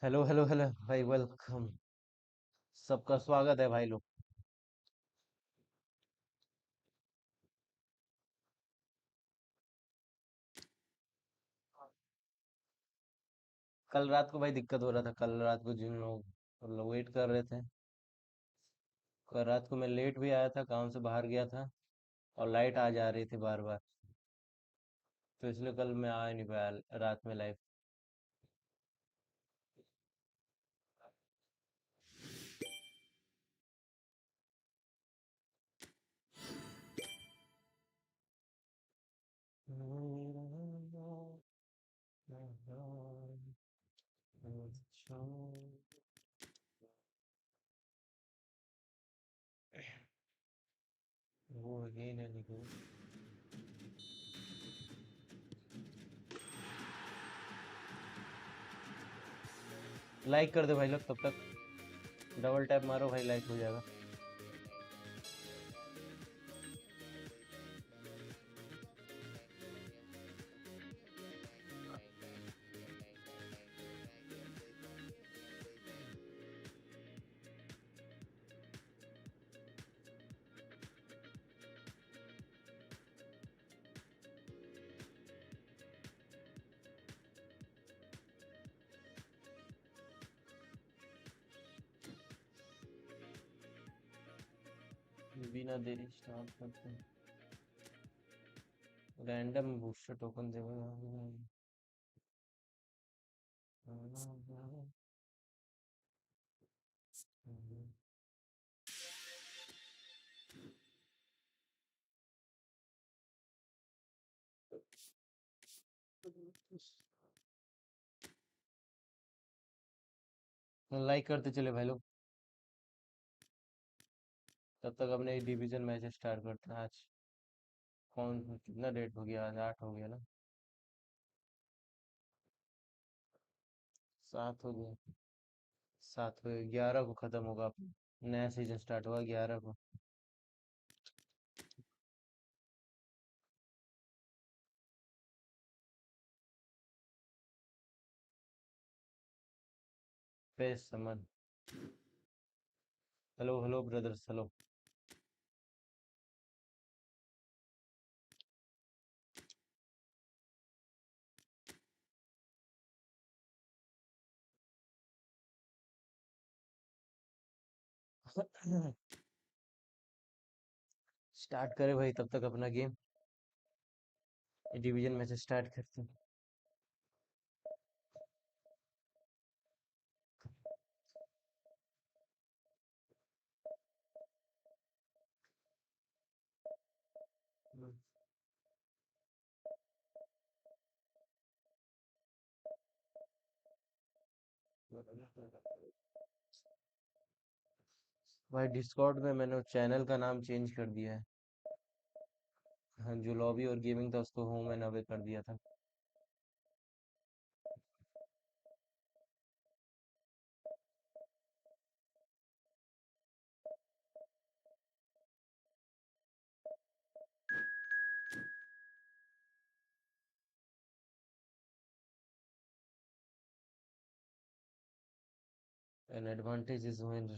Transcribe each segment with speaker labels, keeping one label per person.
Speaker 1: Hello hello hello भाई, welcome. सबका स्वागत है भाई लोग। कल रात को भाई दिक्कत हो रहा था। कल रात को जिन लोग वेट कर रहे थे, कल रात को मैं लेट भी आया था, काम से बाहर गया था और लाइट आ जा रही थी बार बार। तो इसलिए कल मैं आ ही नहीं पाया रात में लाइव। वो अगेन है निको। लाइक कर दो भाई लोग तब तक। डबल टैप मारो भाई, लाइक हो जाएगा। बिना देरी स्टार्ट करते हैं। रैंडम बूस्टर टोकन देगा। लाइक करते चले भाई लोग। तब तक अपने डिवीजन मैच स्टार्ट करते हैं आज। कौन कितना डेट हो गया? आज 8 हो गया ना। 7 हो गया। 7 हो गया, 11 को खत्म होगा अपना नया सीजन स्टार्ट होगा 11 को। पेस समन। Hello hello brothers, hello. Start करें भाई तब तक अपना गेम। डिवीजन मैच स्टार्ट करते हैं। भाई डिस्कॉर्ड में मैंने चैनल का नाम चेंज कर दिया है। हाँ, जो लॉबी और गेमिंग था उसको होम एंड अवे कर दिया था। An advantage is when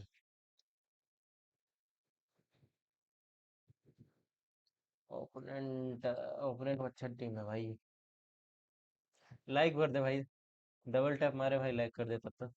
Speaker 1: opponent opponent अच्छा टीम है भाई। लाइक कर दे भाई। डबल टैप मारे भाई, लाइक कर दे तब तक।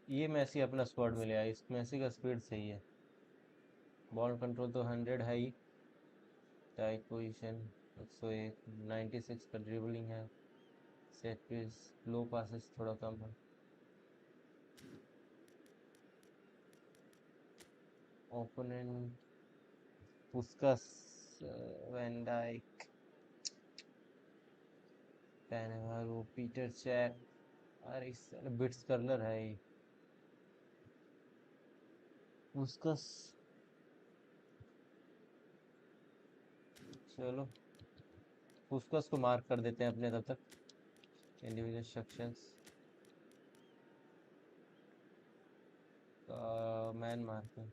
Speaker 1: ये मैसी अपना स्क्वाड में ले आया। इस मैसी का स्पीड सही है। बॉल कंट्रोल तो 100 है ही। Tight position 101। 96 का ड्रिबलिंग है। सेट पीस, लो पासेस थोड़ा कम है। Opponent Puskas, van Dijk, Cannavaro, Peter Cech. अरे इस बिट्स कर्लर है ये। पुस्कास। चलो पुस्कास को मार्क कर देते हैं अपने तब तक। इंडिविजुअल इंस्ट्रक्शंस मैन मार्किंग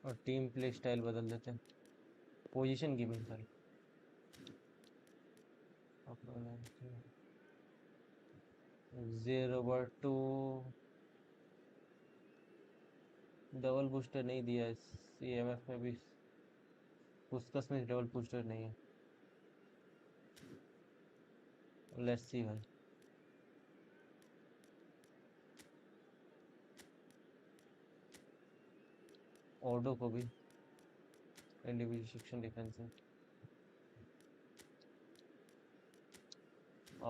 Speaker 1: और टीम प्ले स्टाइल बदल देते हैं position giving sorry 0/2 double booster नहीं दिया CMF में भी पुस्कस में डबल बूस्टर नहीं है लेट्स सी भाई ऑडो को भी इंडिविजुअल सेक्शन डिफेंसिव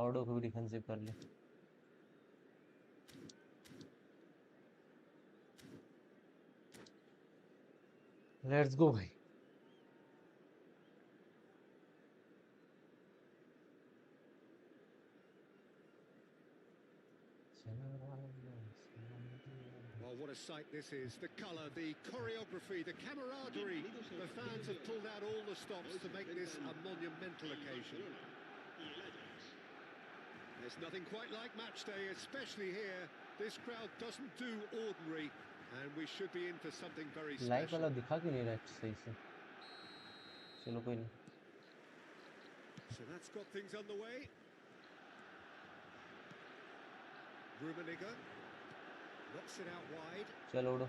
Speaker 1: ऑडो को भी डिफेंसिव कर ले लेट्स गो भाई
Speaker 2: Well, what a sight this is. The colour, the choreography, the camaraderie. The fans have pulled out all the stops to make this a monumental occasion. There's nothing quite like match day, especially here. This crowd doesn't do ordinary, and we should be in for something very special.
Speaker 1: Live वाला दिखा क्यों नहीं रहा सही से चलो कोई नहीं
Speaker 2: So that's got things underway. Rummenigge knocks it out wide.
Speaker 1: चलो उड़ो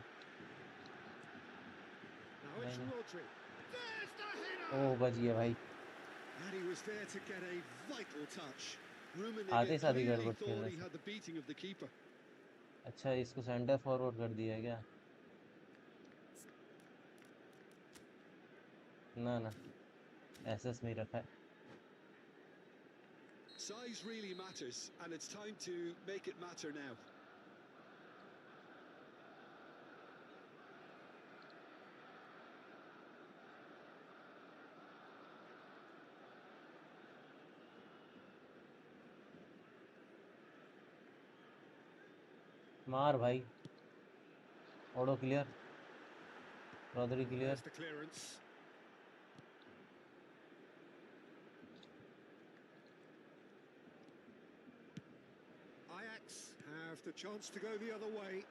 Speaker 2: Now it's Rodri. There's the header.
Speaker 1: ओ बच गया भाई
Speaker 2: And he was there to get a vital touch.
Speaker 1: आधे साथ ही
Speaker 2: Rummenigge
Speaker 1: गड़बड़
Speaker 2: clearly
Speaker 1: खेल
Speaker 2: thought
Speaker 1: रहा
Speaker 2: he
Speaker 1: है
Speaker 2: had the beating of the keeper.
Speaker 1: अच्छा इसको सेंटर फॉरवर्ड कर दिया क्या ना ना एसएस में ही रखा है
Speaker 3: Size really matters, and it's time to make it matter now.
Speaker 1: मार भाई ऑडो clear Rodri clear
Speaker 2: There's the clearance. Ajax have the chance to go the other way.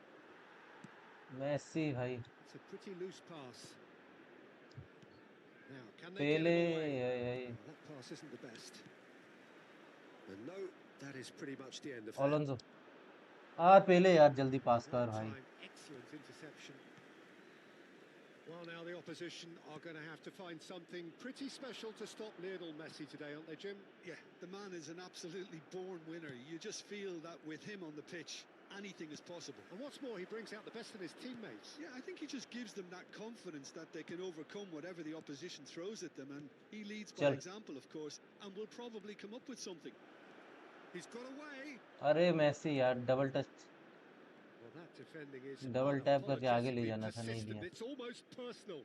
Speaker 1: Messi भाई
Speaker 2: It's a pretty loose pass. Now, can they get
Speaker 1: Pele
Speaker 2: him away?
Speaker 1: ये
Speaker 2: That pass isn't the best. And no, that is pretty much the end of that.
Speaker 1: Alonso यार पेले यार जल्दी पास कर भाई
Speaker 2: Time, excellent interception. Well, now the opposition are going to have to find something pretty special to stop Lionel Messi today, aren't they, Jim?
Speaker 3: Yeah, the man is an absolutely born winner. You just feel that with him on the pitch, anything is possible.
Speaker 2: And what's more, he brings out the best in his teammates.
Speaker 3: Yeah, I think he just gives them that confidence that they can overcome whatever the opposition throws at them, and he leads by example, of course, and will probably come up with something.
Speaker 2: He's got away.
Speaker 1: अरे Messi यार double touch
Speaker 2: Well, that defending is
Speaker 1: double tap करके आगे ले जाना था नहीं
Speaker 2: persistent.
Speaker 1: दिया
Speaker 2: It's almost personal,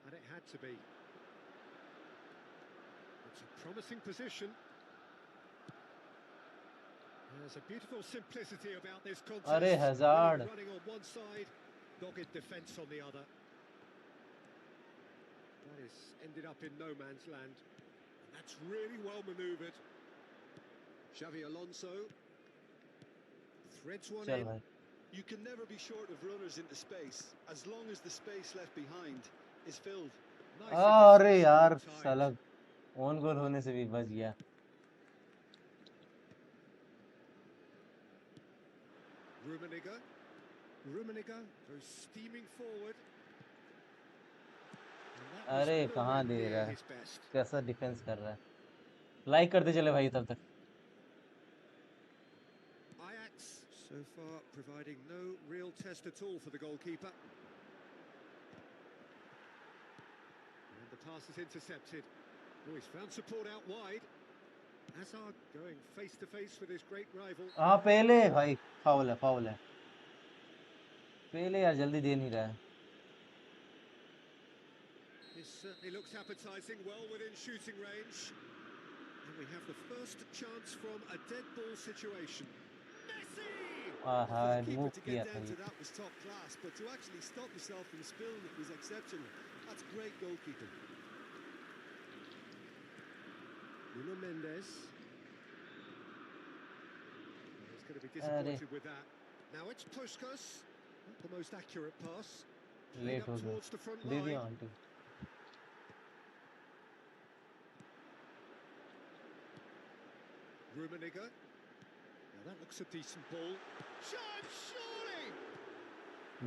Speaker 2: and it had to be. It's a promising position. There's a beautiful simplicity about this contest.
Speaker 1: अरे Hazard
Speaker 2: Running on one side, dogged defence on the other. That is ended up in no man's land. And that's really well manoeuvred. Xavi Alonso threads one
Speaker 1: चल
Speaker 2: in.
Speaker 1: भाई
Speaker 3: You can never be short of runners into space, as long as the space left behind is filled.
Speaker 2: Nice
Speaker 1: अरे
Speaker 2: interception
Speaker 1: यार
Speaker 2: timed.
Speaker 1: साला on goal होने से भी बच गया
Speaker 2: Rummenigge goes steaming forward.
Speaker 1: अरे कहाँ दे रहा है
Speaker 2: His best.
Speaker 1: कैसा डिफेंस कर रहा है लाइक करते चले भाई तब तक
Speaker 2: Ajax so far providing no real test at all for the goalkeeper. And the pass is intercepted. Oh, he's found support out wide. Hazard going face to face with his great rival.
Speaker 1: हाँ पहले भाई foul है पहले यार जल्दी दे नहीं रहा है
Speaker 2: This certainly looks appetising, well within shooting range. And we have the first chance from a dead ball situation.
Speaker 3: For the
Speaker 1: remove
Speaker 3: keeper to
Speaker 1: किया
Speaker 3: get
Speaker 1: था
Speaker 3: down
Speaker 1: ये.
Speaker 3: to that was top class, but to actually stop himself from spilling it was exceptional. That's great goalkeeping. Nuno Mendes. Well, he's going to be
Speaker 1: अरे
Speaker 3: disappointed with that. Now it's Puskas. Not the most accurate pass. Played
Speaker 1: late
Speaker 3: up
Speaker 1: हो गया.
Speaker 3: towards the front
Speaker 1: दे दिया
Speaker 3: line.
Speaker 1: Aunty.
Speaker 3: Rummenigge. Now that looks a decent ball. Shot, surely!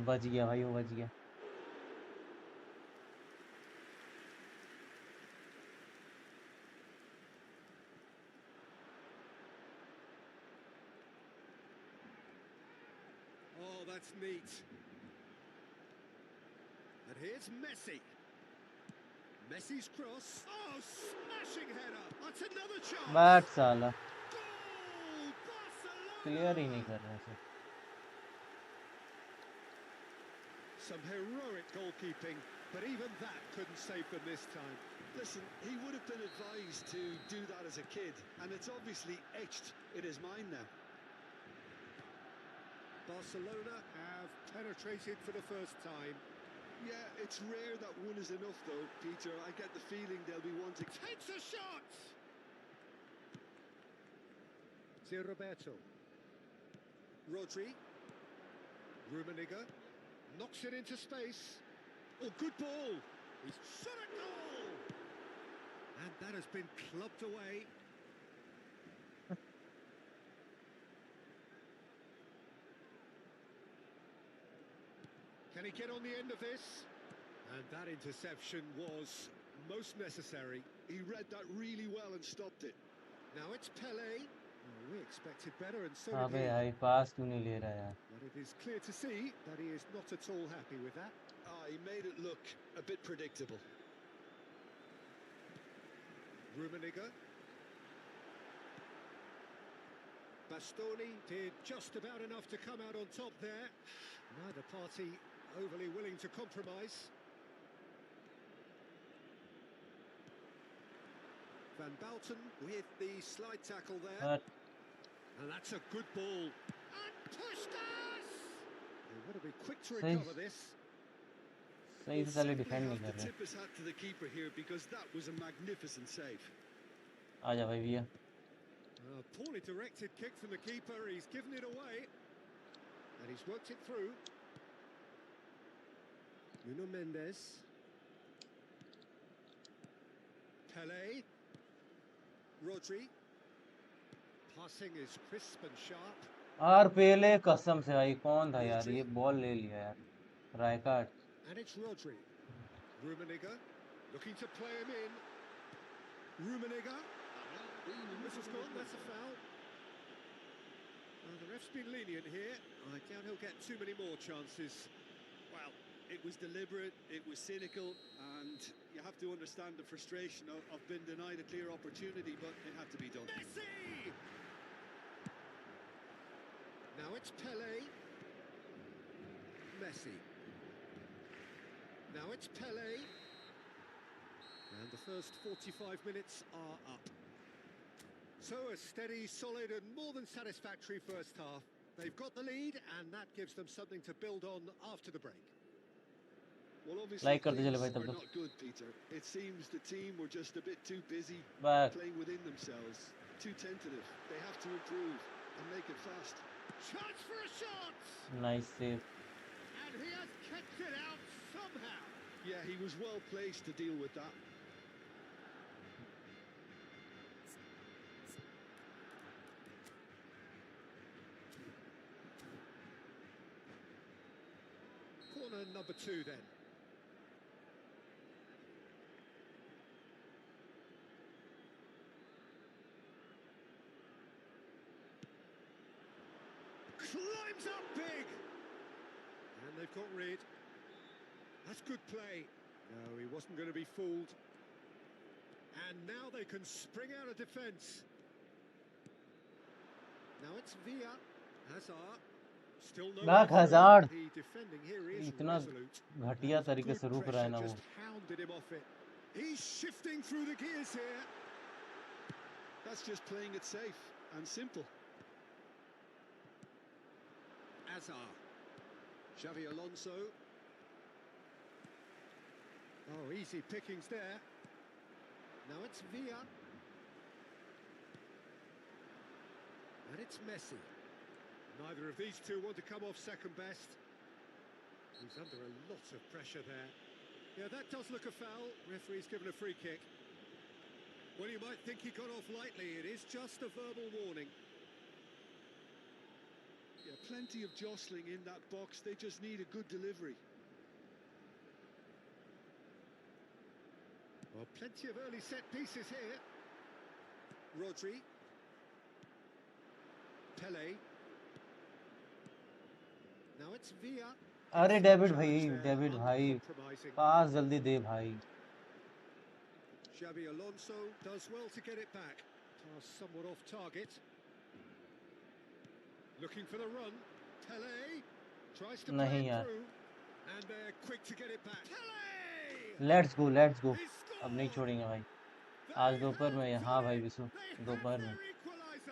Speaker 1: बच गया भाई, वो बच गया.
Speaker 3: Oh, that's neat. And here's Messi. Messi's cross. Oh, smashing header. That's another chance.
Speaker 1: Bat साला
Speaker 3: Goal!
Speaker 1: क्लियर ही नहीं
Speaker 3: Barcelona!
Speaker 1: कर रहा है.
Speaker 3: Some heroic goalkeeping, but even that couldn't save them this time. Listen, he would have been advised to do that as a kid, and it's obviously etched in his mind now. Barcelona have penetrated for the first time. Yeah, it's rare that one is enough, though, Peter. I get the feeling they'll be wanting... Takes a shot! Zé Roberto. Rodri. Rummenigge. Knocks it into space. Oh, good ball. He's shot a goal! And that has been clubbed away. Can he get on the end of this? And that interception was most necessary. He read that really well and stopped it. Now it's Pelé. Oh, we expected better, and so did
Speaker 1: अबे
Speaker 3: he.
Speaker 1: भाई पास क्यों नहीं ले रहा यार.
Speaker 3: But it is clear to see that he is not at all happy with that. He made it look a bit predictable. Rummenigge. Bastoni did just about enough to come out on top there. Neither party overly willing to compromise. Van Bouten with the slide tackle there. And that's a good ball. And Puskas! They've got to be quick to recover this.
Speaker 1: सही से साले
Speaker 3: Simply
Speaker 1: defend नहीं
Speaker 3: have
Speaker 1: कर
Speaker 3: to
Speaker 1: रहे.
Speaker 3: tip his hat to the keeper here because that was a magnificent save.
Speaker 1: आजा भाई भैया.
Speaker 3: Poorly directed kick from the keeper. He's given it away. And he's worked it through. Nuno Mendes. Pelé. Rodri. Passing is crisp and sharp.
Speaker 1: और पहले कसम से भाई कौन था यार, ये बॉल ले लिया यार. रायकार्ड.
Speaker 3: And it's Rodri. Rummenigge looking to play him in. Rummenigge. This is gone, that's a foul. The ref's been lenient here. I doubt he'll get too many more chances. Well, it was deliberate, it was cynical, and you have to understand the frustration of being denied a clear opportunity, but it had to be done. Messi! Now it's Pelé. Messi. Now it's Pelé. And the first 45 minutes are up. So a steady, solid and more than satisfactory first half. They've got the lead and that gives them something to build on after the break. Well, obviously things are not good, Peter. It seems the team were just a bit too busy playing within themselves. Too tentative. They have to improve and make it fast. Chance for a shot!
Speaker 1: Nice save.
Speaker 3: And he has kept it out somehow. Yeah, he was well placed to deal with that. Corner number 2 then. Climbs up big. And they've got rid. That's good play. No, he wasn't going to be fooled. And now they can spring out of defence. Now it's Villa. Hazard. Still no
Speaker 1: Hazard.
Speaker 3: The defending here is
Speaker 1: इतना
Speaker 3: resolute.
Speaker 1: घटिया तरीके से रुक रहा है ना वो.
Speaker 3: Just hounded him off it. He's shifting through the gears here. That's just playing it safe and simple. Hazard. Xavi Alonso. Oh, easy pickings there. Now it's Villa. And it's Messi. Neither of these two want to come off second best. He's under a lot of pressure there. Yeah, that does look a foul. Referee's given a free kick. Well, you might think he got off lightly. It is just a verbal warning.
Speaker 4: Yeah, plenty of jostling in that box. They just need a good delivery.
Speaker 3: Well, plenty of early set pieces here. Rodri. Pele. Now it's Villa.
Speaker 1: अरे David भाई पास जल्दी दे भाई.
Speaker 3: Xavi Alonso does well to get it back. Pass somewhat off target. Looking for the run. Pele tries to play it through. And they're quick to get it back. Pele!
Speaker 1: Let's गो. अब नहीं छोड़ेंगे भाई. आज दोपहर में. हाँ भाई विशु, दोपहर में.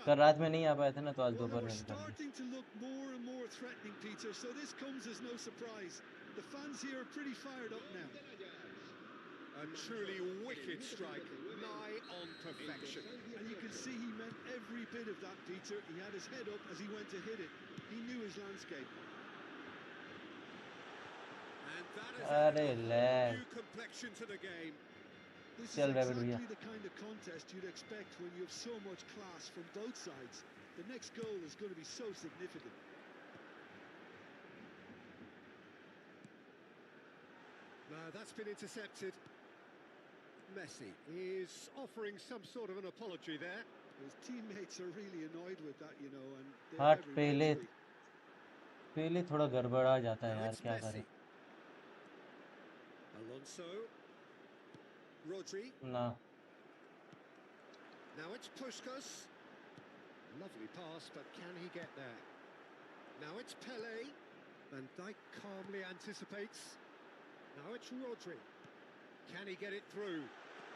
Speaker 1: कल रात में नहीं आ पाए थे ना, तो आज दोपहर में निकल गए.
Speaker 4: Starting to look more and more threatening, Peter, so this comes as no surprise. The fans here are pretty fired up now.
Speaker 3: A truly wicked strike, nigh on perfection.
Speaker 4: And you can see he meant every bit of that, Peter. He had his head up as he went to hit it. He knew his landscape.
Speaker 3: And that is a new complexion to the game.
Speaker 4: This is exactly the kind of contest you'd expect when you have so much class from both sides. The next goal is going to be so significant.
Speaker 3: No, that's been intercepted. Messi is offering some sort of an apology there.
Speaker 4: His teammates are really annoyed with that, you know, and
Speaker 1: हाँ, पहले थोड़ा गड़बड़ा जाता है यार, क्या करें.
Speaker 3: Alonso. Rodri.
Speaker 1: ना.
Speaker 3: Now it's Puskas. Lovely pass, but can he get there? Now it's Pele. Van Dijk calmly anticipates. Now it's Rodri. Can he get it through?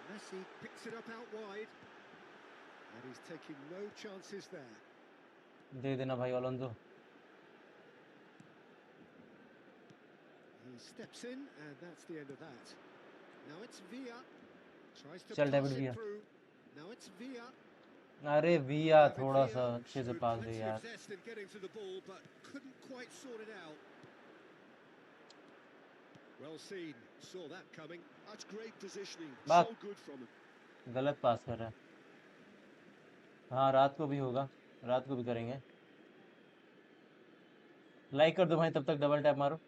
Speaker 3: Messi picks it up out wide. And he's taking no chances there.
Speaker 1: दे देना भाई Alonso.
Speaker 3: He steps in, and that's the end of that. Now it's Villa. Tries to
Speaker 1: चल
Speaker 3: pass
Speaker 1: David
Speaker 3: it
Speaker 1: Villa.
Speaker 3: through. Now it's Villa.
Speaker 1: अरे Villa थोड़ा सा अच्छे से पास दे यार.
Speaker 3: In getting to the ball, but couldn't quite sort it out. Well seen, saw that coming.
Speaker 4: That's great positioning. So good from him.
Speaker 1: गलत पास कर रहा है. हाँ, रात को भी होगा, रात को भी करेंगे. लाइक कर दो भाई, तब तक डबल टैप मारो.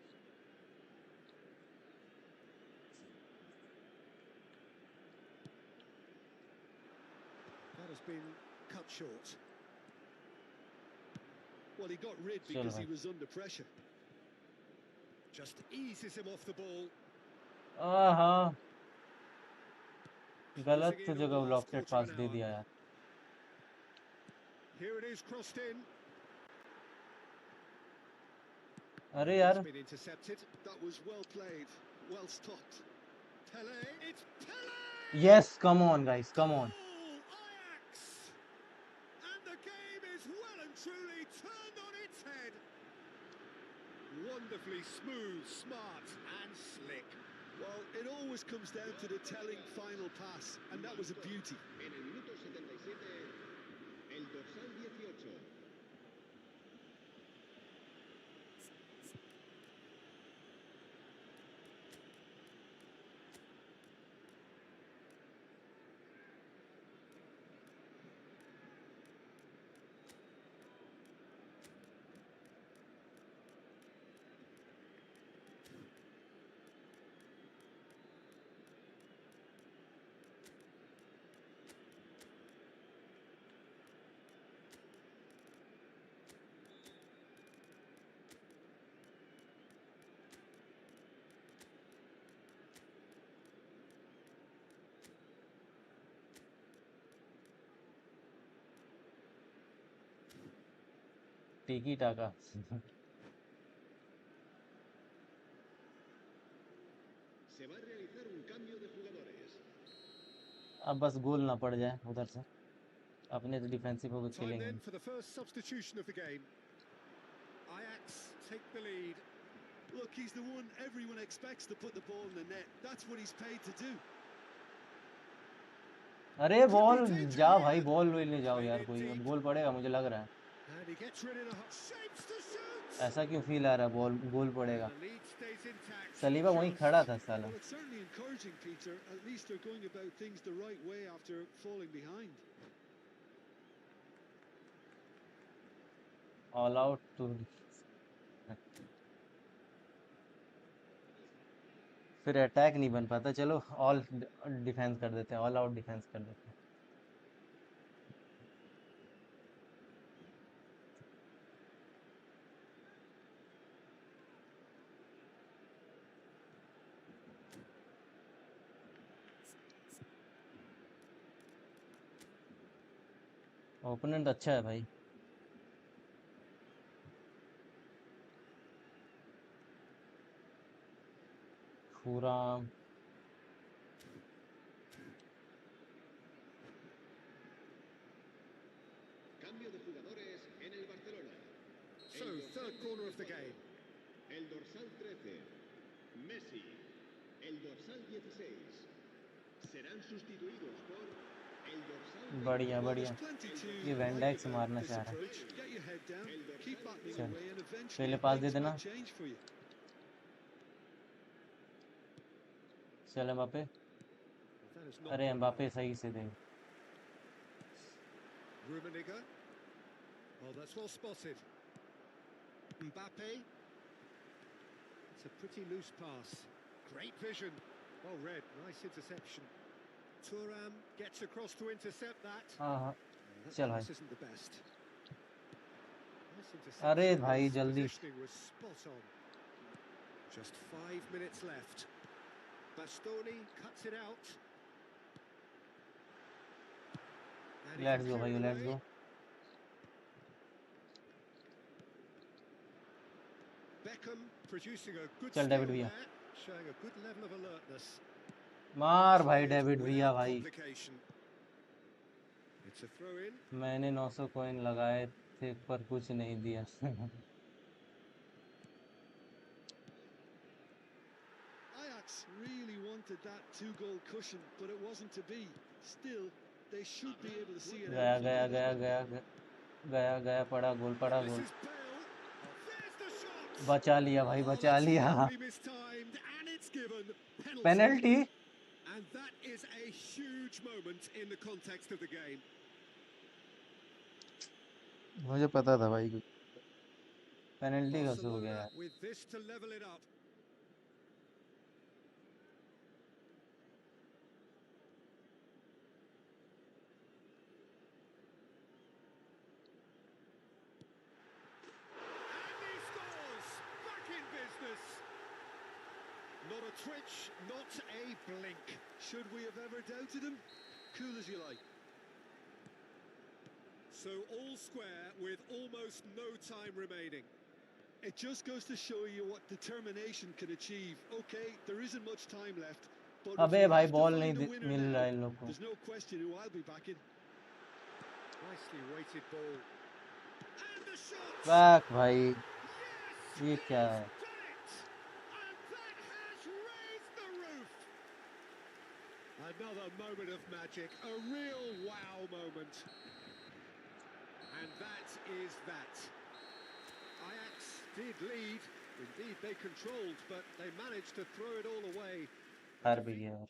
Speaker 3: That has been cut short.
Speaker 4: Well, he got rid because he was under pressure.
Speaker 3: Just eases him off the ball.
Speaker 1: हाँ, गलत जगह ब्लॉकेड पास दे दिया यार.
Speaker 3: Here it is, crossed in.
Speaker 1: अरे यार.
Speaker 3: It's been intercepted.
Speaker 4: That was well played, well stopped.
Speaker 3: Pele, it's Pele.
Speaker 1: Yes, come on guys, come on.
Speaker 3: Ajax. And the game is well and truly turned on its head. Wonderfully smooth, smart and slick.
Speaker 4: Well, it always comes down to the telling final pass, and that was a beauty.
Speaker 5: En el minuto 77, el dorsal 18.
Speaker 1: टिकी टाका.
Speaker 5: Se va a realizar un cambio de jugadores.
Speaker 1: अब बस गोल ना पड़ जाए उधर से. अपने तो डिफेंसिव होकर
Speaker 3: Time
Speaker 1: खेलेंगे.
Speaker 3: then for the first substitution of the game. Ajax
Speaker 2: take the lead.
Speaker 4: Look, he's the one everyone expects to put the ball in the net. That's what he's paid to do.
Speaker 1: अरे ball जा भाई, ball ले जाओ यार, कोई गोल पड़ेगा मुझे लग रहा है।
Speaker 2: And he gets rid of the shapes to shoot.
Speaker 1: ऐसा क्यों फील आ रहा है, बॉल गोल पड़ेगा।
Speaker 2: The lead stays intact.
Speaker 1: Saliba वहीं खड़ा था साला।
Speaker 4: Well, it's certainly encouraging, Peter. At least they're going about things the right way after falling behind.
Speaker 1: All out to, फिर अटैक नहीं बन पाता। चलो ऑल डिफेंस कर देते हैं, ऑल आउट डिफेंस कर देते हैं। ओपोनेंट अच्छा है भाई। पूरा
Speaker 5: Cambio de jugadores en el Barcelona.
Speaker 2: So, third corner of the game.
Speaker 5: El dorsal 13, Messi. El dorsal 16. Serán sustituidos por el dorsal 20.
Speaker 1: बढ़िया
Speaker 4: Well,
Speaker 1: बढ़िया।
Speaker 4: there's plenty to
Speaker 1: ये
Speaker 4: like
Speaker 1: वैन डाइक से
Speaker 4: about
Speaker 1: मारना
Speaker 4: this
Speaker 1: चाह रहा है।
Speaker 4: approach. Get your head down, keep battling
Speaker 1: चल
Speaker 4: away, and eventually
Speaker 1: पहले
Speaker 4: it
Speaker 1: पास दे
Speaker 4: makes
Speaker 1: देना।
Speaker 4: that change for you.
Speaker 1: चल एम्बापे,
Speaker 2: That is not
Speaker 1: अरे
Speaker 2: good
Speaker 1: एम्बापे
Speaker 2: enough.
Speaker 1: सही से दे।
Speaker 2: Rummenigge. Oh, that's well spotted. Mbappe. It's a pretty loose pass. Great vision. Well read. Nice interception. Thuram gets across to intercept that.
Speaker 1: हाँ हाँ
Speaker 2: That
Speaker 1: चल भाई।
Speaker 2: pass isn't the best. Nice
Speaker 1: अरे
Speaker 2: interception.
Speaker 1: भाई
Speaker 2: His
Speaker 1: जल्दी।
Speaker 2: positioning was spot on. Just 5 minutes left. Bastoni cuts it out. And he can
Speaker 1: let's go
Speaker 2: clear
Speaker 1: भाई,
Speaker 2: it
Speaker 1: let's
Speaker 2: away.
Speaker 1: Go.
Speaker 2: Beckham producing a good
Speaker 1: चल
Speaker 2: steal
Speaker 1: David भैया,
Speaker 2: there, showing a good level of alertness.
Speaker 1: मार भाई
Speaker 2: Cleared
Speaker 1: David भैया
Speaker 2: without
Speaker 1: भाई।
Speaker 2: complication. It's a throw in.
Speaker 1: मैंने 900 coin लगाए थे पर कुछ नहीं दिया।
Speaker 4: Ajax really wanted that two-goal cushion, but it wasn't to be. Still, they should be able to see it
Speaker 1: गया
Speaker 4: out for
Speaker 1: गया
Speaker 4: good.
Speaker 1: गया गया गया गया, पड़ा गोल, पड़ा
Speaker 2: This
Speaker 1: goal.
Speaker 2: is Bale. There's the shot.
Speaker 1: बचा लिया भाई,
Speaker 2: Oh,
Speaker 1: बचा
Speaker 2: that's
Speaker 1: लिया।
Speaker 2: narrowly mistimed, and it's given penalty.
Speaker 1: Penalty.
Speaker 2: And that is a huge moment in the context of the game.
Speaker 1: मुझे पता था भाई, पेनल्टी कैसे हो गया
Speaker 2: Barcelona
Speaker 1: यार।
Speaker 2: with this to level it up. And he scores! Back in business. Not a twitch, not a blink.
Speaker 4: Should we have ever doubted him? Cool as you like.
Speaker 2: So all square with almost no time remaining.
Speaker 4: It just goes to show you what determination can achieve. Okay, there isn't much time left, but if
Speaker 1: अबे
Speaker 4: we
Speaker 1: भाई
Speaker 4: have to
Speaker 1: ball
Speaker 4: find
Speaker 1: नहीं
Speaker 4: a winner
Speaker 1: मिल रहा
Speaker 4: now,
Speaker 1: है इन लोग को।
Speaker 4: there's no question who I'll be backing.
Speaker 2: Nicely weighted ball. And the shot!
Speaker 1: Back भाई,
Speaker 2: Yes,
Speaker 1: ये
Speaker 2: he's
Speaker 1: क्या है।
Speaker 2: done it! And that has raised the roof! Another moment of magic, a real wow moment. And that is that. Ajax did lead, indeed they controlled, but they managed to throw it all away.
Speaker 1: हार भी गया यार।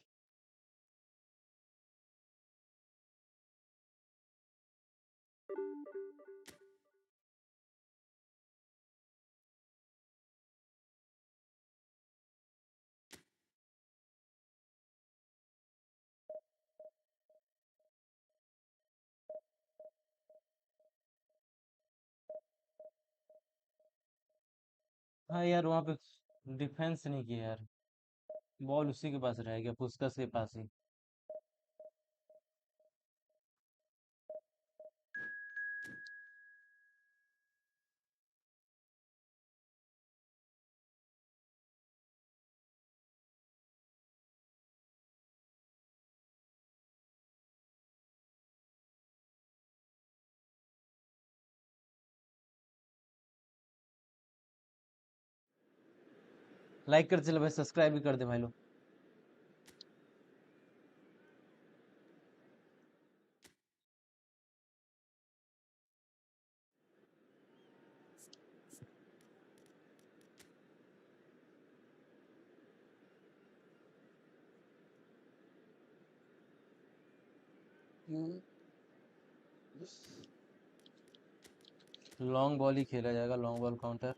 Speaker 1: हाँ यार, वहाँ पे defence नहीं किया यार, बॉल उसी के पास रह गया, पुस्कस के पास ही। लाइक कर चलो भाई, सब्सक्राइब भी कर दे भाई लोग। लॉन्ग बॉल ही खेला जाएगा, लॉन्ग बॉल काउंटर।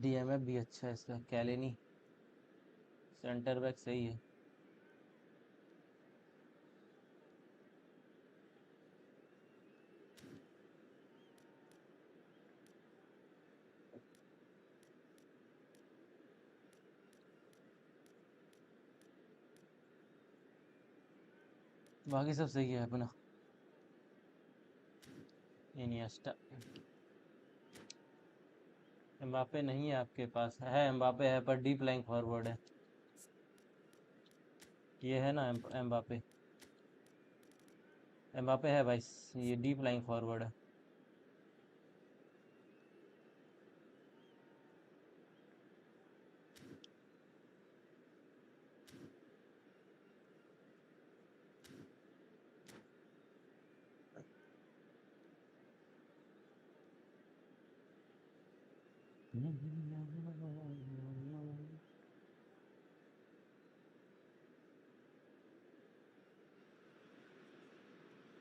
Speaker 1: डीएमएफ भी अच्छा है इसका, कैलेनी सेंटर बैक सही है। बाकी सब सही है अपना। इनिएस्टा, एम्बापे नहीं है आपके पास? है, एम्बापे है पर डीप लाइंग फॉरवर्ड है। ये है ना एम्बापे, एम्बापे है भाई, ये डीप लाइंग फॉरवर्ड है।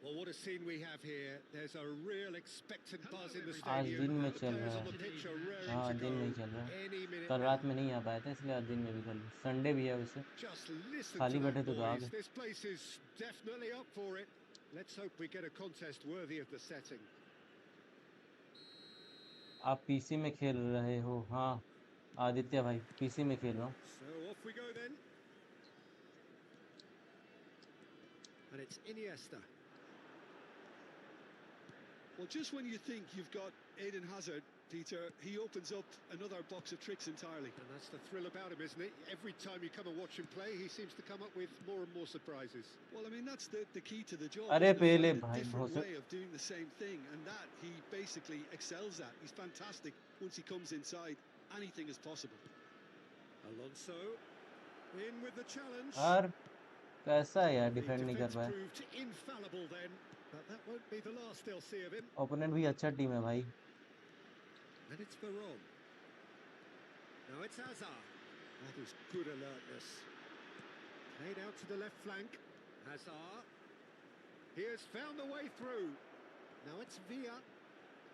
Speaker 2: Well, what a scene we have here. There's a real expectant buzz in the
Speaker 1: आज
Speaker 2: stadium.
Speaker 1: दिन में
Speaker 2: The
Speaker 1: चल
Speaker 2: players
Speaker 1: रहा
Speaker 2: on the
Speaker 1: है।
Speaker 2: pitch are raring
Speaker 1: हाँ
Speaker 2: to
Speaker 1: दिन
Speaker 2: go
Speaker 1: में ही चल रहा है,
Speaker 2: any minute
Speaker 1: कल
Speaker 2: now.
Speaker 1: रात में नहीं आ पाए थे इसलिए आज दिन में भी कर ली। संडे भी है वैसे,
Speaker 2: Just listen
Speaker 1: खाली
Speaker 2: to that,
Speaker 1: बैठे तो आ
Speaker 2: boys.
Speaker 1: गए।
Speaker 2: This place is definitely up for it. Let's hope we get a contest worthy of the setting.
Speaker 1: आप पीसी में खेल रहे हो? हाँ आदित्य भाई, पीसी में खेल रहा हूँ।
Speaker 2: So off we go then. And it's Iniesta.
Speaker 4: Well, just when you think you've got Eden Hazard, Peter, he opens up another box of tricks entirely.
Speaker 2: And that's the thrill about him, isn't it? Every time you come and watch him play, he seems to come up with more and more surprises.
Speaker 4: Well, I mean, that's the key to the job.
Speaker 1: अरे
Speaker 4: Isn't it?
Speaker 1: पहले
Speaker 4: Find a
Speaker 1: भाई
Speaker 4: different
Speaker 1: बहुत
Speaker 4: way of doing the same thing, and that he basically excels at. He's fantastic once he comes inside. Anything is possible.
Speaker 2: Alonso in with the challenge.
Speaker 1: यार कैसा है यार,
Speaker 2: The
Speaker 1: defend नहीं कर
Speaker 2: defence
Speaker 1: पाए।
Speaker 2: proved infallible then, but that won't be the last they'll see of him.
Speaker 1: Opponent भी अच्छा team है भाई।
Speaker 2: And it's Veron. Now it's Hazard. That is good alertness. Played out to the left flank. Hazard. He has found a way through. Now it's Villa.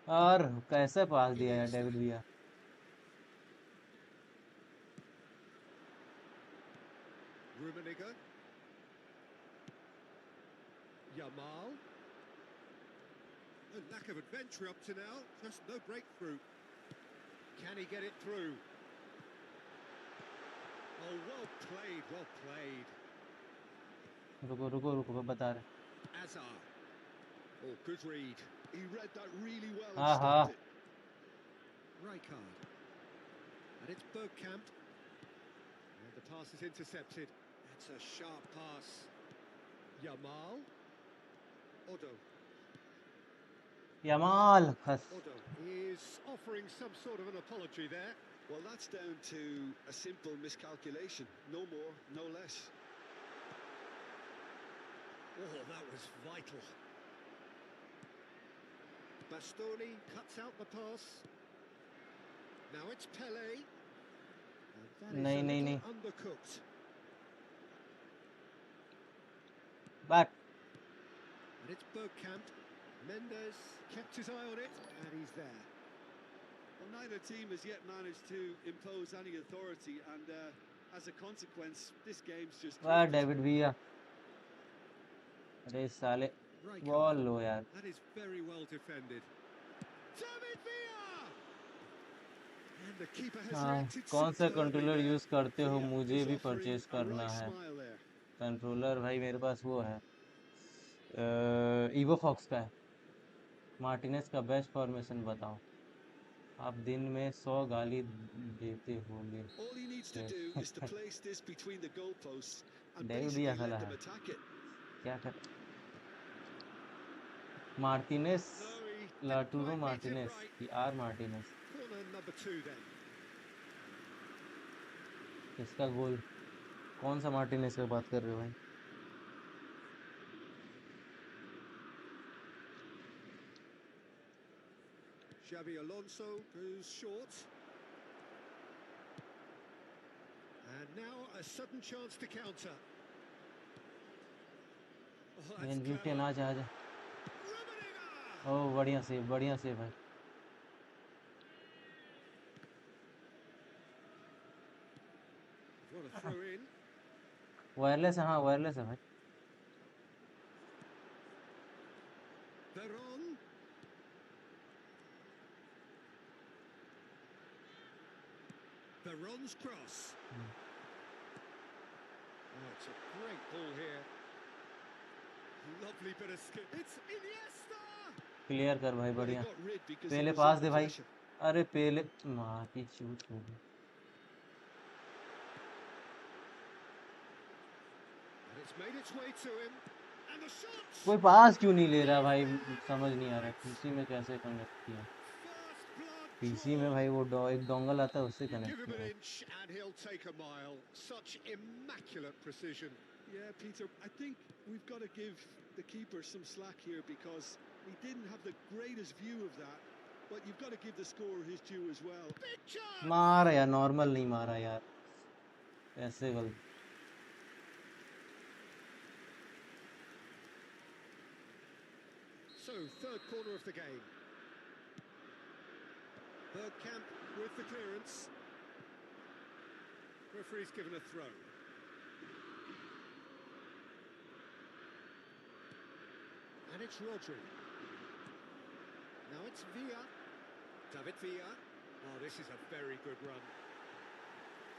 Speaker 1: और कैसे पास दिया यार David विया।
Speaker 2: Rummenigge. Yamal. A lack of adventure up to now. Just no breakthrough. Can he get it through? Oh, well played, well played.
Speaker 1: रुको रुको रुको बता रहे।
Speaker 2: Azar. Oh, good read.
Speaker 4: He read that really well and
Speaker 1: हाँ हाँ
Speaker 4: stopped it.
Speaker 2: Rijkaard. And it's Bergkamp. And the pass is intercepted. That's a sharp pass. Yamal. Odo.
Speaker 1: Yamal
Speaker 2: Odo is offering some sort of an apology there.
Speaker 4: Well, that's down to a simple miscalculation. No more, no less.
Speaker 2: Oh, that was vital. Bastoni cuts out the pass. Now it's Pele. And that is
Speaker 1: नहीं
Speaker 2: a
Speaker 1: नहीं
Speaker 2: little
Speaker 1: नहीं
Speaker 2: undercooked.
Speaker 1: Back.
Speaker 2: And it's Bergkamp. Mendes kept his eye on it, and he's there.
Speaker 4: Well, neither team has yet managed to impose any authority, and as a consequence, this game's just
Speaker 1: वाह
Speaker 4: drifted.
Speaker 1: David विया, अरे साले ball लो यार।
Speaker 3: That is very well defended. David Villa! And the keeper has
Speaker 1: हाँ,
Speaker 3: reacted
Speaker 1: कौन सा
Speaker 3: superbly
Speaker 1: controller
Speaker 3: there.
Speaker 1: Use करते हो?
Speaker 3: Villa
Speaker 1: मुझे
Speaker 3: is
Speaker 1: भी
Speaker 3: offering
Speaker 1: परचेज
Speaker 3: a
Speaker 1: करना
Speaker 3: wry
Speaker 1: है
Speaker 3: smile there.
Speaker 1: कंट्रोलर भाई। मेरे पास वो है, ईवो फॉक्स का है। मार्टिनेज का बेस्ट फॉर्मेशन बताओ। आप दिन में 100 गाली देते होंगे।
Speaker 4: All he needs to do is to place this between the goalposts and
Speaker 1: David
Speaker 4: basically
Speaker 1: दिया
Speaker 4: let
Speaker 1: साला
Speaker 4: them
Speaker 1: है,
Speaker 4: attack it.
Speaker 1: क्या कर Martinez,
Speaker 3: No, he didn't
Speaker 1: लाटूरो
Speaker 3: quite beat it
Speaker 1: Martinez
Speaker 3: right.
Speaker 1: की are Martinez.
Speaker 3: Corner number 2 then.
Speaker 1: किसका गोल? कौन सा Martinez की बात कर रहे हो भाई?
Speaker 3: Xabi Alonso goes short. And now a sudden chance to counter. Oh, that's
Speaker 1: एनजी के
Speaker 3: clever.
Speaker 1: ना जा।
Speaker 3: Rummenigge!
Speaker 1: ओ बढ़िया सेव भाई।
Speaker 3: What a throw in.
Speaker 1: Wireless है, हाँ वायरलेस है भाई।
Speaker 3: Veron. Veron's cross. Oh, it's a great ball here. Lovely bit of skip. It's Iniesta!
Speaker 1: Clear कर भाई,
Speaker 4: Well, he
Speaker 1: बढ़िया।
Speaker 4: got rid because he
Speaker 1: पहले
Speaker 4: was
Speaker 1: पास
Speaker 4: under
Speaker 1: दे भाई।
Speaker 4: pressure.
Speaker 1: अरे पहले माँ की चूत हो गई।
Speaker 3: And it's made its way to him. And the shot!
Speaker 1: कोई पास क्यों नहीं ले रहा भाई? समझ नहीं आ रहा पीसी में कैसे कनेक्ट किया।
Speaker 3: First blood
Speaker 1: पीसी में
Speaker 3: drawn.
Speaker 1: भाई वो एक डोंगल आता है, उससे
Speaker 3: You give
Speaker 1: कनेक्ट
Speaker 3: him
Speaker 1: किया
Speaker 3: an
Speaker 1: है।
Speaker 3: inch and he'll take a mile. Such immaculate precision.
Speaker 4: Yeah, Peter, I think we've got to give the keeper some slack here because he didn't have the greatest view of that. But you've got to give the scorer his due as well.
Speaker 3: Big chance!
Speaker 1: मारा यार, normal नहीं मारा यार, ऐसे गलत।
Speaker 3: So, third corner of the game. Bergkamp with the clearance. Referee's given a throw. And it's Rodri. Now it's Villa. David Villa. Oh, this is a very good run.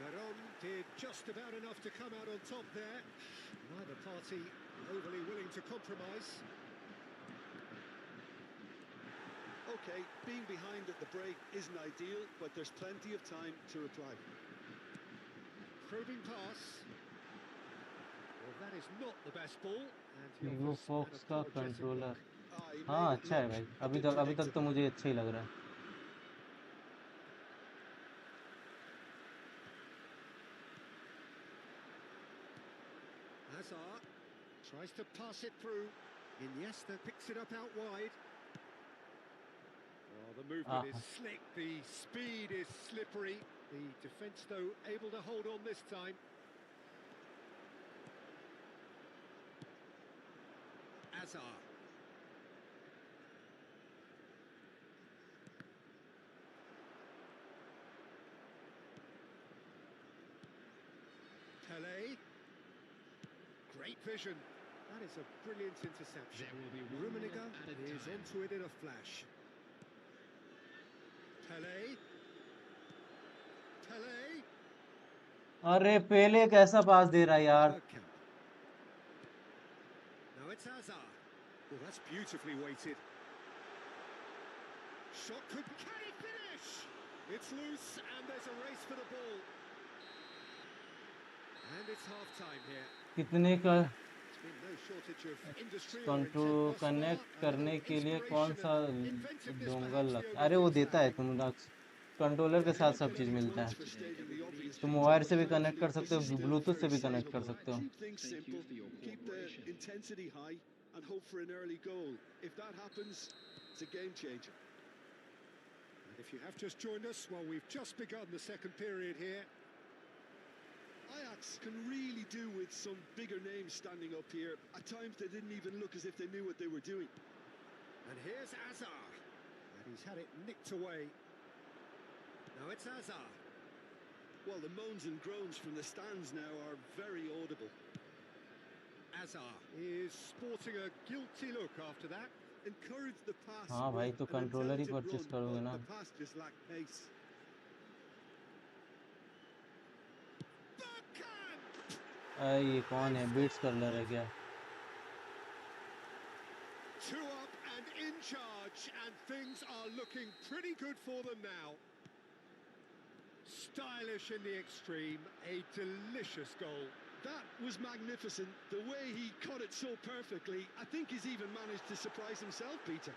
Speaker 3: Veron did just about enough to come out on top there. Neither party overly willing to compromise.
Speaker 4: Okay, being behind at the break isn't ideal, but there's plenty of time to reply.
Speaker 3: Probing pass. Well, that is not the best ball. And he
Speaker 1: ईवो
Speaker 3: offers an
Speaker 1: fox का
Speaker 3: apologetic
Speaker 1: controller,
Speaker 3: look.
Speaker 4: He
Speaker 1: हाँ
Speaker 4: made it
Speaker 1: अच्छा है
Speaker 4: look
Speaker 1: भाई।
Speaker 4: a
Speaker 1: अभी
Speaker 4: bit
Speaker 1: तक तो
Speaker 4: predictable.
Speaker 1: मुझे अच्छा ही लग रहा है।
Speaker 3: Hazard tries to pass it through. Iniesta picks it up out wide. Oh, the movement is slick, the speed is slippery. The defence, though, able to hold on this time. Hazard. Pele. Great vision. That is a brilliant interception. Rummenigge is onto it in a flash. Pele. Pele.
Speaker 1: अरे पहले कैसा पास दे रहा है यार।
Speaker 3: Bergkamp. Now it's Hazard. Well, that's beautifully weighted. Shot could... Can he finish? It's loose and there's a race for the ball. And it's half-time here.
Speaker 1: कितने का
Speaker 3: There's been no shortage of industry or
Speaker 1: control
Speaker 3: intent thus far.
Speaker 1: Connect
Speaker 3: A
Speaker 1: करने
Speaker 3: little
Speaker 1: के लिए कौन
Speaker 3: inspiration
Speaker 1: सा
Speaker 3: and inventiveness
Speaker 1: dongle
Speaker 3: perhaps the
Speaker 1: लगता?
Speaker 3: only
Speaker 1: अरे वो
Speaker 3: things
Speaker 1: देता है,
Speaker 3: lacking.
Speaker 1: तुम कंट्रोलर के
Speaker 4: And
Speaker 1: साथ
Speaker 4: you
Speaker 1: सब
Speaker 4: get
Speaker 1: चीज
Speaker 4: any
Speaker 1: मिलता
Speaker 4: points
Speaker 1: है।
Speaker 4: for stating the obvious,
Speaker 1: तुम
Speaker 4: Peter,
Speaker 1: मोबाइल
Speaker 4: but
Speaker 1: से भी कनेक्ट
Speaker 4: frankly,
Speaker 1: कर सकते
Speaker 4: this
Speaker 1: हो,
Speaker 4: is still
Speaker 1: ब्लूटूथ से
Speaker 4: very
Speaker 1: भी कनेक्ट कर
Speaker 4: savable.
Speaker 1: सकते हो।
Speaker 4: Keep things simple, keep the intensity high, and hope for an early goal. If that happens, it's a game changer.
Speaker 3: And if you have just joined us, well, we've just begun the second period here.
Speaker 4: Ajax can really do with some bigger names standing up here. At times they didn't even look as if they knew what they were doing.
Speaker 3: And here's Hazard. And he's had it nicked away. Now it's Hazard.
Speaker 4: Well, the moans and groans from the stands now are very audible.
Speaker 3: Azar is sporting a guilty look after that.
Speaker 4: Encouraged the pass
Speaker 1: हाँ
Speaker 4: with
Speaker 1: भाई, तो
Speaker 4: an
Speaker 1: controller he
Speaker 4: intelligent
Speaker 1: purchase
Speaker 4: run,
Speaker 1: करोगे
Speaker 4: but
Speaker 1: ना.
Speaker 4: the pass just lacked pace.
Speaker 3: Bergkamp!
Speaker 1: ये कौन है? Beats curler है क्या?
Speaker 3: Two up and in charge, and things are looking pretty good for them now. Stylish in the extreme, a delicious goal.
Speaker 4: That was magnificent. The way he caught it so perfectly. I think he's even managed to surprise himself, Peter.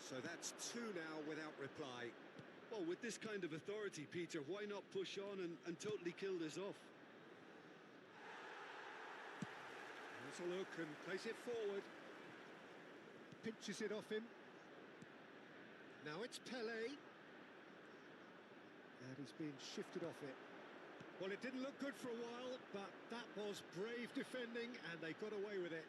Speaker 3: So that's two now without reply.
Speaker 4: Well, with this kind of authority, Peter, why not push on and totally kill this off?
Speaker 3: Has a look and plays it forward. Pinches it off him. Now it's Pele. And he's being shifted off it. Well, it didn't look good for a while, but that was brave defending, and they got away with it.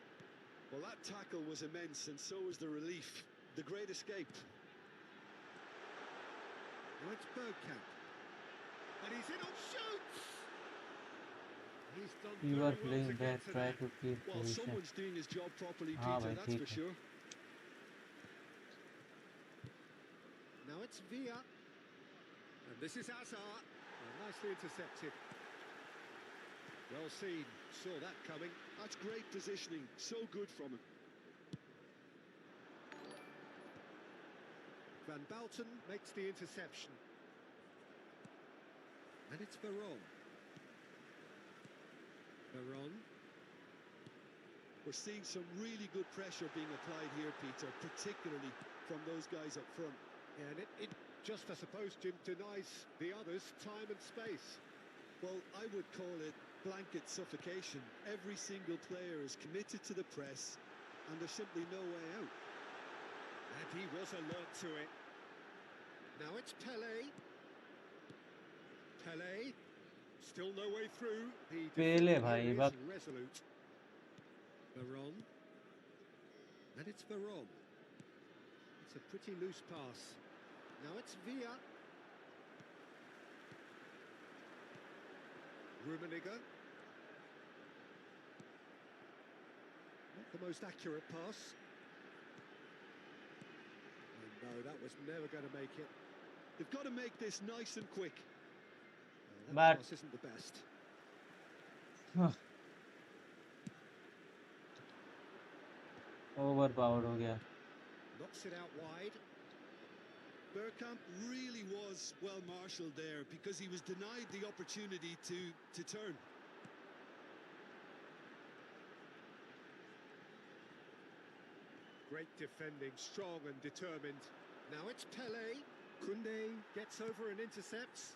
Speaker 4: Well, that tackle was immense, and so was the relief. The great escape.
Speaker 3: Now it's Bergkamp. And he's in on shoots! He's done
Speaker 1: You
Speaker 3: very
Speaker 1: are
Speaker 3: well
Speaker 1: playing
Speaker 3: to
Speaker 1: back,
Speaker 3: get to
Speaker 1: try
Speaker 3: that.
Speaker 1: to keep
Speaker 4: Well,
Speaker 1: position.
Speaker 4: someone's doing his job properly,
Speaker 1: हाँ
Speaker 4: Peter,
Speaker 1: भाई,
Speaker 4: that's
Speaker 1: ठीक
Speaker 4: for
Speaker 1: है.
Speaker 4: sure.
Speaker 3: Now it's Villa. And this is Azar. Nicely intercepted. Well seen. Saw that coming.
Speaker 4: That's great positioning. So good from him.
Speaker 3: Van Balten makes the interception. And it's Veron. Veron.
Speaker 4: We're seeing some really good pressure being applied here, Peter, particularly from those guys up front.
Speaker 3: And it just, I suppose, Jim, denies the others time and space.
Speaker 4: Well, I would call it blanket suffocation. Every single player is committed to the press, and there's simply no way out.
Speaker 3: And he was alert to it. Now it's Pele. Pele. Still no way through. The
Speaker 1: Pele
Speaker 3: defender
Speaker 1: भाई,
Speaker 3: here is
Speaker 1: वक्त.
Speaker 3: resolute. Veron. And it's Veron. It's a pretty loose pass. Now it's Villa. Rummenigge. Not the most accurate pass. And no, that was never going to make it.
Speaker 4: They've got to make this nice and quick.
Speaker 3: That
Speaker 1: But-
Speaker 3: pass isn't the best.
Speaker 1: Overpowered हो गया.
Speaker 3: Knocks it out wide.
Speaker 4: Bergkamp really was well marshalled there because he was denied the opportunity to turn.
Speaker 3: Great defending, strong and determined. Now it's Pele. Koundé gets over and intercepts.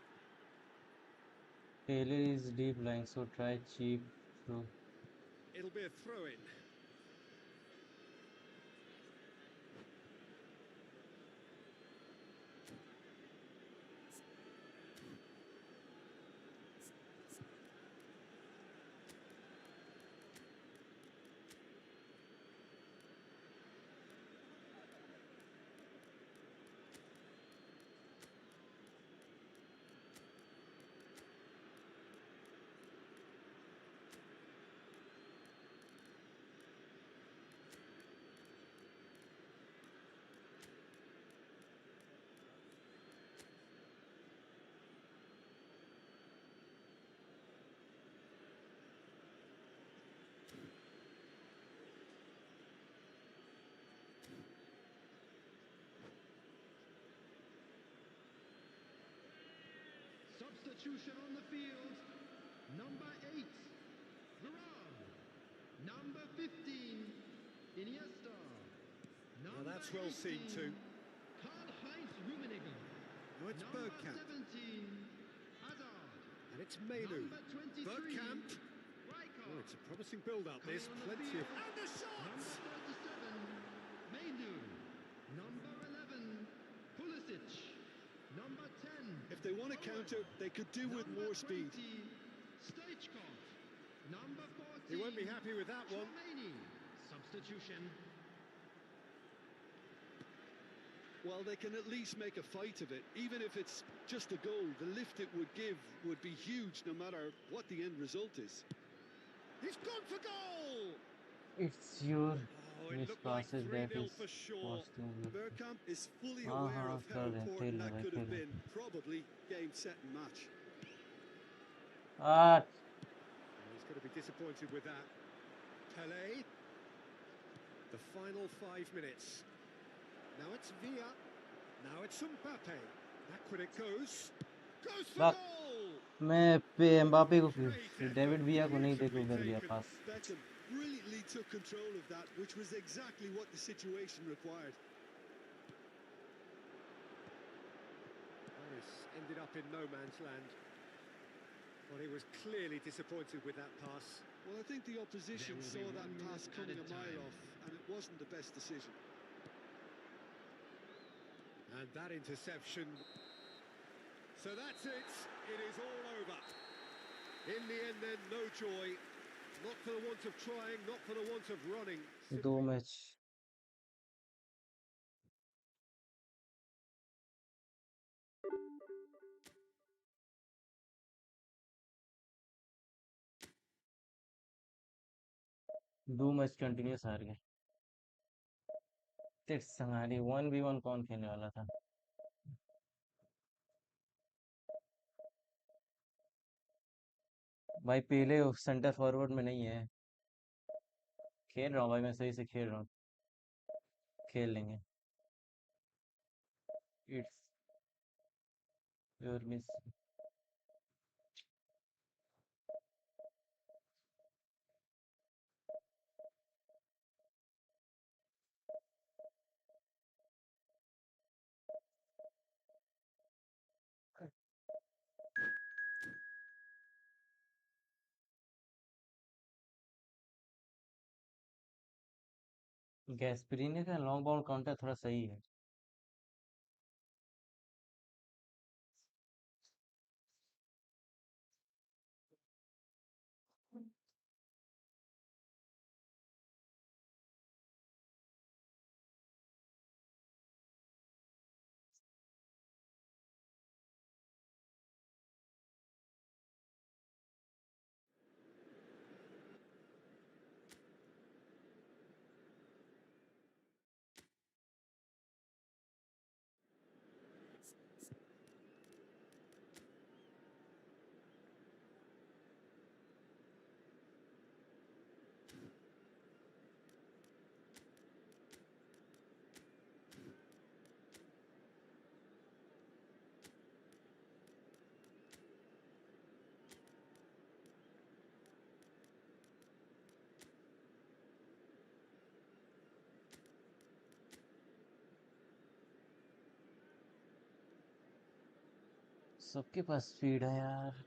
Speaker 1: Taylor is deep lying, so try cheap through.
Speaker 3: It'll be a throw-in.
Speaker 5: Substitution on the field. Number 8, Veron. Number 15, Iniesta.
Speaker 3: Well, that's well seen too.
Speaker 5: Karl-Heinz Rummenigge.
Speaker 3: Now it's
Speaker 5: Number
Speaker 3: Bergkamp.
Speaker 5: 17, Hazard.
Speaker 3: And it's Menu.
Speaker 5: Number 23,
Speaker 3: Bergkamp.
Speaker 5: Rijkaard.
Speaker 3: Oh, it's a promising build-up, this.
Speaker 5: Coming on the
Speaker 3: Plenty of...
Speaker 5: field.
Speaker 3: And the
Speaker 5: Number
Speaker 3: shots!
Speaker 5: 37, Menu. Number 11, Pulisic. Number 10.
Speaker 4: If they want to counter, they could do with more speed.
Speaker 5: Stoichkov. Number 14.
Speaker 3: He won't be happy with that one.
Speaker 5: Chouameni. Substitution.
Speaker 4: Well, they can at least make a fight of it. Even if it's just a goal, the lift it would give would be huge no matter what the end result is.
Speaker 3: He's gone for goal!
Speaker 1: It's your
Speaker 3: Oh, it
Speaker 1: miss
Speaker 3: looked like
Speaker 1: passes that
Speaker 3: 3-0
Speaker 1: is
Speaker 3: for sure.
Speaker 1: costing you.
Speaker 4: Bergkamp is fully
Speaker 1: हाँ
Speaker 4: aware
Speaker 1: हाँ
Speaker 4: of how
Speaker 1: कर रहे हैं, खेल
Speaker 4: important
Speaker 1: रहे
Speaker 4: that
Speaker 1: हैं भाई,
Speaker 4: could
Speaker 1: खेल
Speaker 4: have
Speaker 1: रहे
Speaker 4: been. Probably game, set and match.
Speaker 1: हैं।
Speaker 3: He's going to be disappointed with that. Pele. The final 5 minutes. Now it's Villa. Now it's Mbappe. Back when it goes. Goes for
Speaker 1: buck
Speaker 3: goal!
Speaker 1: मैं पे Mbappe को
Speaker 3: Great effort,
Speaker 1: David विया को नहीं देके
Speaker 3: beautifully
Speaker 1: कर दिया
Speaker 3: taken.
Speaker 1: Pass.
Speaker 4: Beckham brilliantly took control of that, which was exactly what the situation required.
Speaker 3: Morris ended up in no man's land. Well, he was clearly disappointed with that pass.
Speaker 4: Well, I think the opposition saw that pass coming a mile off, and it wasn't the best decision.
Speaker 3: And that interception. So that's it. It is all over. In the end, then, no joy. Not for the want of trying, not for the want of running.
Speaker 1: दो match continuous हार गए। तेरे Sangari 1v1 कौन खेलने वाला था? भाई पहले सेंटर फॉरवर्ड में नहीं है। खेल रहा हूँ भाई, मैं सही से खेल रहा हूँ, खेल लेंगे। It's your miss. गैस्परिनी का लॉन्ग बाउंड काउंटर थोड़ा सही है। सबके पास स्पीड है यार।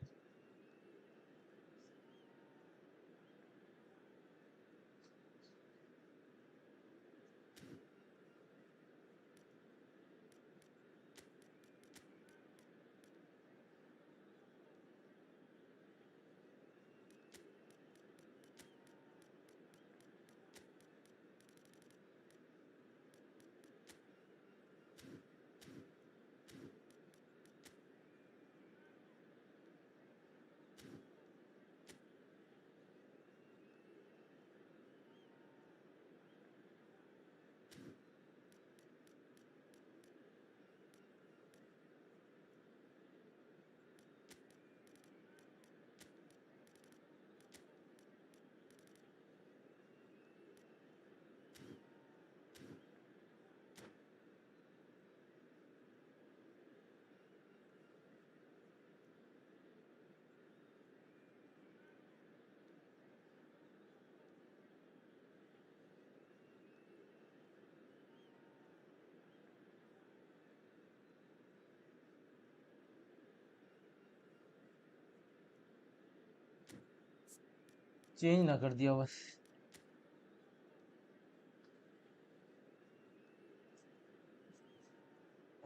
Speaker 1: चेंज ना कर दिया बस।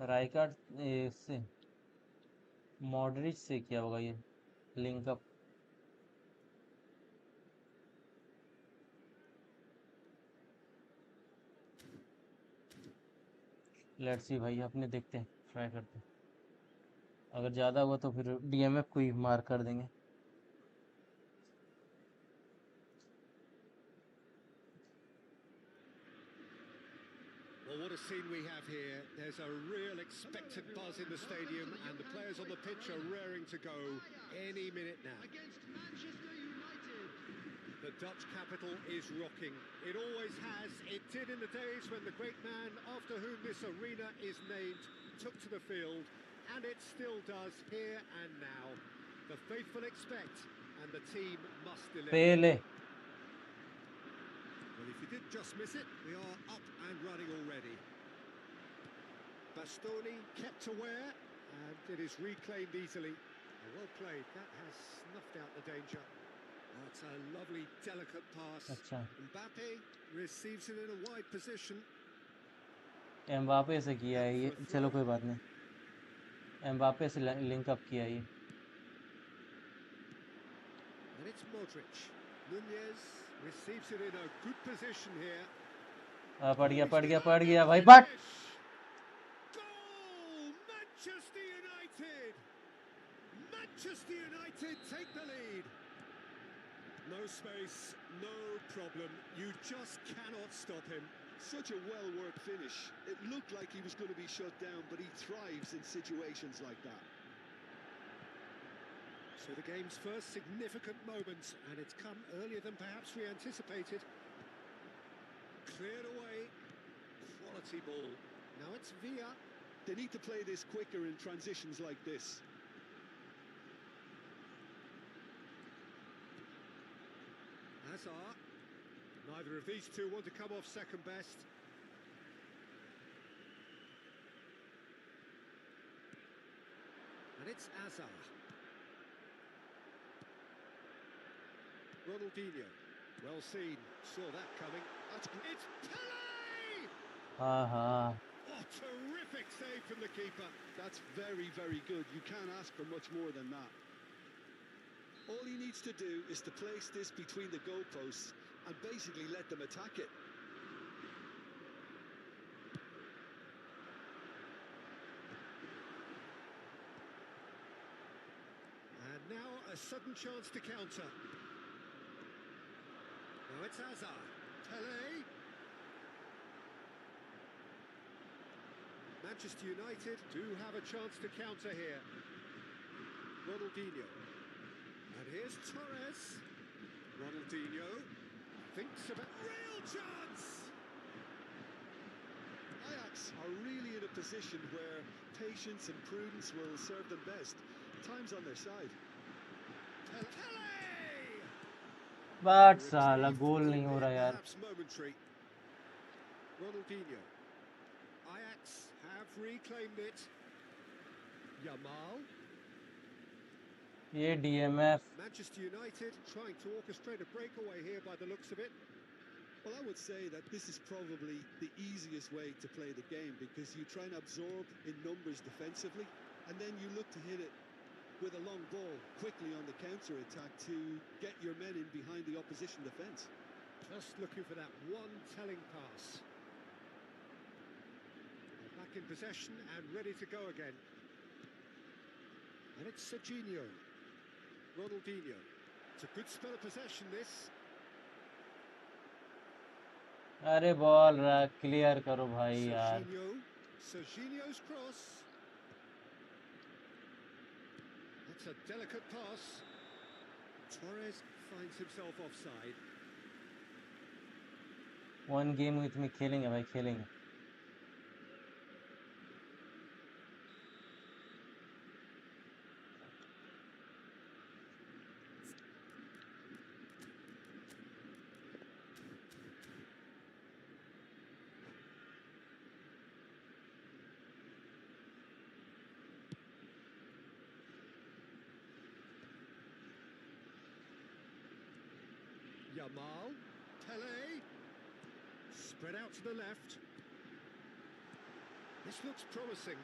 Speaker 1: राइकार्ड से मॉडरिच से क्या होगा ये लिंक अप? लेट्स सी भाई, अपने देखते हैं, ट्राई करते हैं। अगर ज़्यादा हुआ तो फिर डीएमएफ को ही मार कर देंगे।
Speaker 2: Well, what a scene we have here. There's a real expectant buzz in the stadium, and the players on the pitch are raring to go any minute now.
Speaker 5: Against Manchester United.
Speaker 2: The Dutch capital is rocking. It always has. It did in the days when the great man after whom this arena is named took to the field, and it still does here and now. The faithful expect, and the team must deliver.
Speaker 1: Pele.
Speaker 2: Well, if you did just miss it, we are up and running already. Bastoni kept aware, and it is reclaimed easily. Well played. That has snuffed out the danger. Oh, it's a lovely, delicate pass.
Speaker 1: अच्छा
Speaker 2: Mbappe receives it in a wide position.
Speaker 1: Mbappe से किया है ये, चलो कोई बात नहीं, Mbappe से लिंक अप किया ये।
Speaker 2: And it's Modric. Nunez receives it in a good position here.
Speaker 1: पड़ गया भाई, but
Speaker 2: Goal! Manchester United! Manchester United take the lead. No space, no problem. You just cannot stop him.
Speaker 4: Such a well-worked finish. It looked like he was going to be shut down, but he thrives in situations like that.
Speaker 2: So the game's first significant moment, and it's come earlier than perhaps we anticipated. Cleared away. Quality ball. Now it's Villa.
Speaker 4: They need to play this quicker in transitions like this.
Speaker 2: Hazard. Neither of these two want to come off second best. And it's Hazard. Ronaldinho. Well seen. Saw that coming. It's Pele!
Speaker 1: हाँ
Speaker 2: Oh, terrific save from the keeper.
Speaker 4: That's very, very good. You can't ask for much more than that. All he needs to do is to place this between the goalposts and basically let them attack it.
Speaker 2: And now a sudden chance to counter. Now it's Hazard. Pele. Manchester United do have a chance to counter here. Ronaldinho. And here's Torres. Ronaldinho thinks about real chance.
Speaker 4: Ajax are really in a position where patience and prudence will serve them best. Time's on their side.
Speaker 2: Pele!
Speaker 1: But साला गोल नहीं हो रहा यार।
Speaker 2: Perhaps momentary. Ronaldinho. Ajax have reclaimed it. Yamal.
Speaker 1: ये DMF
Speaker 2: Manchester United trying to orchestrate a breakaway here by the looks of it.
Speaker 4: Well, I would say that this is probably the easiest way to play the game because you try and absorb in numbers defensively and then you look to hit it with a long ball quickly on the counter-attack to get your men in behind the opposition defence.
Speaker 2: Just looking for that one telling pass. They're back in possession and ready to go again. And it's Serginho. Ronaldinho. It's a good spell of possession, this.
Speaker 1: अरे ball clear करो भाई यार।
Speaker 2: Serginho's cross. That's a delicate pass. Torres finds himself offside.
Speaker 1: One game with me खेलेंगे भाई, खेलेंगे।
Speaker 2: Yamal, Pele, spread out to the left. This looks promising.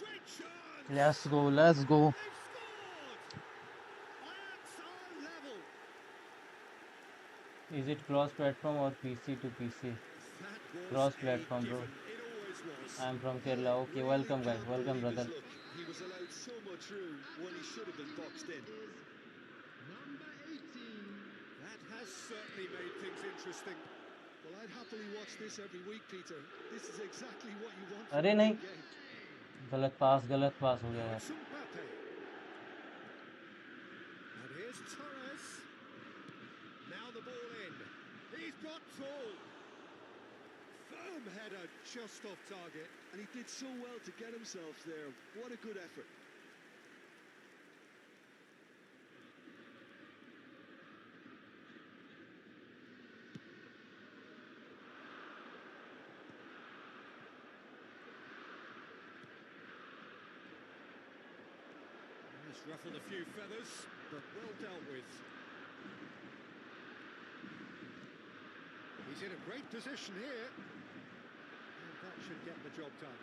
Speaker 2: Great chance!
Speaker 1: Let's go, let's go.
Speaker 2: They've scored! Ajax are level.
Speaker 1: Is it cross platform और PC to PC?
Speaker 2: That was
Speaker 1: Cross
Speaker 2: a
Speaker 1: platform, bro.
Speaker 2: given. It always was.
Speaker 1: I am from Kerala. Okay, welcome guys, welcome brother.
Speaker 4: Look, he was allowed so much room when he should have been boxed in.
Speaker 5: Number 18.
Speaker 2: That has certainly made things interesting.
Speaker 4: Well, I'd happily watch this every week, Peter. This is exactly what you want
Speaker 1: अरे
Speaker 4: from a
Speaker 1: नहीं,
Speaker 4: good game.
Speaker 1: गलत पास हो गया यार.
Speaker 3: It's Mbappe. And here's Torres. Now the ball in. He's got full. Firm header just off target.
Speaker 4: And he did so well to get himself there. What a good effort.
Speaker 3: He's ruffled a few feathers, but well dealt with. He's in a great position here. And that should get the job done.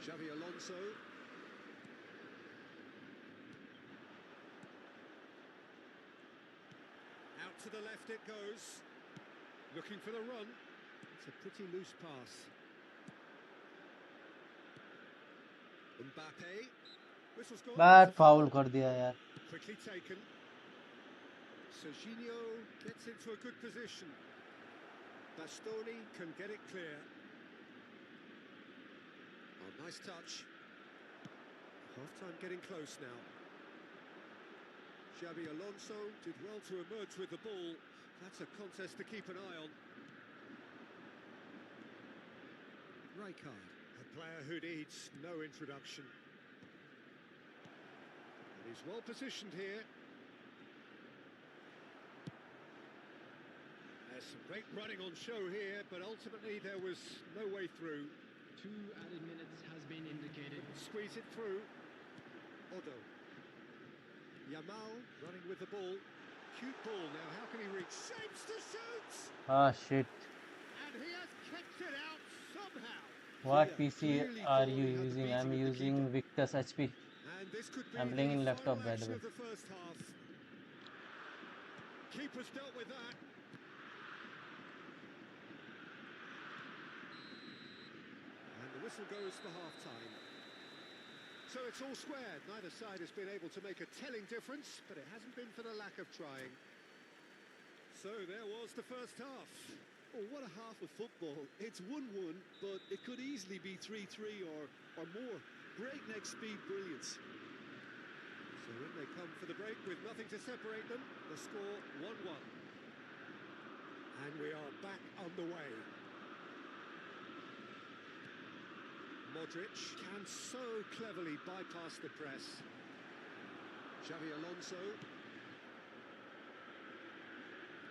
Speaker 3: Xavi Alonso. Out to the left it goes. Looking for the run. It's a pretty loose pass. Mbappe. Whistle's gone.
Speaker 1: Bat foul कर दिया यार.
Speaker 3: Quickly taken. Serginho gets into a good position. Bastoni can get it clear. Oh, nice touch. Half-time getting close now. Xavi Alonso did well to emerge with the ball. That's a contest to keep an eye on. Rijkaard, a player who needs no introduction. And he's well positioned here. There's some great running on show here, but ultimately there was no way through.
Speaker 5: 2 added minutes has been indicated.
Speaker 3: Squeeze it through. Odo. Yamal running with the ball. Cute ball now. How can he reach? Shapes to shoot!
Speaker 1: Ah shit.
Speaker 3: And he has kept it out somehow.
Speaker 1: What
Speaker 4: Yeah,
Speaker 1: PC
Speaker 4: clearly
Speaker 1: are
Speaker 4: thought
Speaker 1: you
Speaker 4: he had the
Speaker 1: using?
Speaker 4: beating
Speaker 1: I'm
Speaker 4: of the
Speaker 1: using
Speaker 4: keeper.
Speaker 1: Victus HP.
Speaker 3: And this could be
Speaker 1: I'm playing
Speaker 3: the
Speaker 1: in laptop,
Speaker 3: final
Speaker 1: by the
Speaker 3: action
Speaker 1: way.
Speaker 3: of the first half. Keeper's dealt with that. And the whistle goes for half-time. So it's all squared. Neither side has been able to make a telling difference, but it hasn't been for the lack of trying. So there was the first half.
Speaker 4: Oh, what a half of football. It's 1-1, but it could easily be 3-3 or more. Breakneck speed brilliance.
Speaker 3: So in they come for the break with nothing to separate them. The score 1-1. And we are back underway. Modric can so cleverly bypass the press. Xavi Alonso.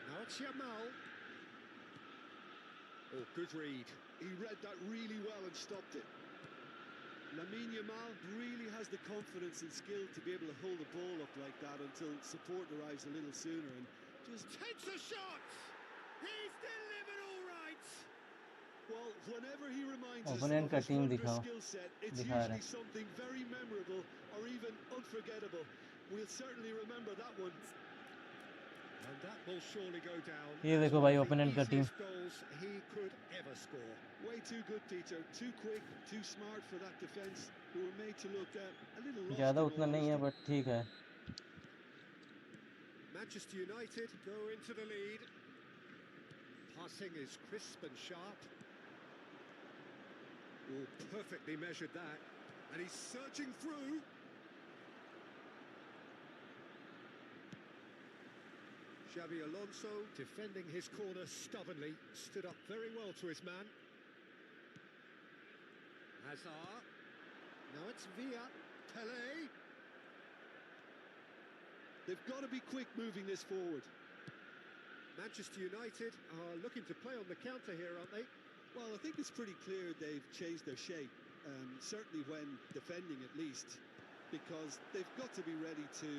Speaker 3: Now it's Yamal. Oh, good read.
Speaker 4: He read that really well and stopped it. Lamine Yamal really has the confidence and skill to be able to hold the ball up like that until support arrives a little sooner and just
Speaker 3: Takes a shot! He's delivered all right!
Speaker 4: well, whenever he reminds us
Speaker 1: Opponent
Speaker 4: of
Speaker 1: का
Speaker 4: his
Speaker 1: team
Speaker 4: wondrous
Speaker 1: दिखाओ.
Speaker 4: skill set, it's
Speaker 1: दिखा रहा
Speaker 4: usually
Speaker 1: है.
Speaker 4: something very memorable or even unforgettable. We'll certainly remember that one.
Speaker 3: And that will surely go down.
Speaker 1: ये
Speaker 3: as
Speaker 1: देखो
Speaker 3: one
Speaker 1: भाई,
Speaker 3: of the
Speaker 1: opponent का team.
Speaker 3: easiest goals he could ever score.
Speaker 4: Way too good, Peter. Too quick, too smart for that defence, who were made to look a little lost.
Speaker 1: ज़्यादा
Speaker 4: in
Speaker 1: उतना
Speaker 4: all
Speaker 1: नहीं है,
Speaker 4: honesty.
Speaker 1: but ठीक है.
Speaker 3: Manchester United go into the lead. Passing is crisp and sharp. Oh, perfectly measured that. And he's surging through. Xavi Alonso defending his corner stubbornly. Stood up very well to his man. Hazard. Now it's Villa. Pele.
Speaker 4: They've got to be quick moving this forward.
Speaker 3: Manchester United are looking to play on the counter here, aren't they?
Speaker 4: Well, I think it's pretty clear they've changed their shape, certainly when defending at least, because they've got to be ready to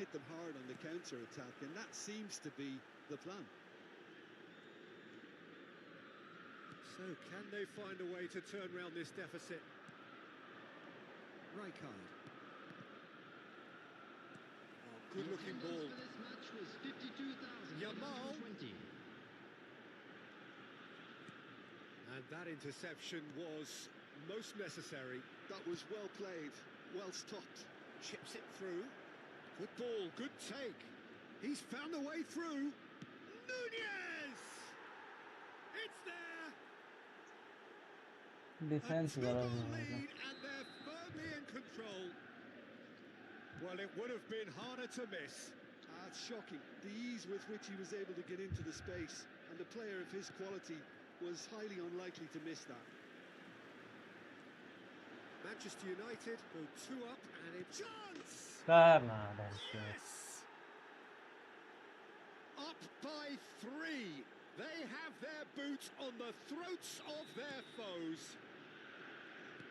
Speaker 4: hit them hard on the counter-attack, and that seems to be the plan.
Speaker 3: So can they find a way to turn around this deficit? Rijkaard. Oh, good-looking ball.
Speaker 5: For this match was 52,020.
Speaker 3: Yamal. And that interception was most necessary.
Speaker 4: That was well played, well stopped.
Speaker 3: Chips it through. Good ball, good take. He's found a way through. Nunez! It's there! A
Speaker 1: defence गलत
Speaker 3: two-goal
Speaker 1: है
Speaker 3: lead and they're firmly in control. Well, it would have been harder to miss.
Speaker 4: It's shocking, the ease with which he was able to get into the space, and a player of his quality was highly unlikely to miss that.
Speaker 3: Manchester United go 2 up and a chance!
Speaker 1: करना दर्शक
Speaker 3: Yes! Up by 3. They have their boot on the throats of their foes.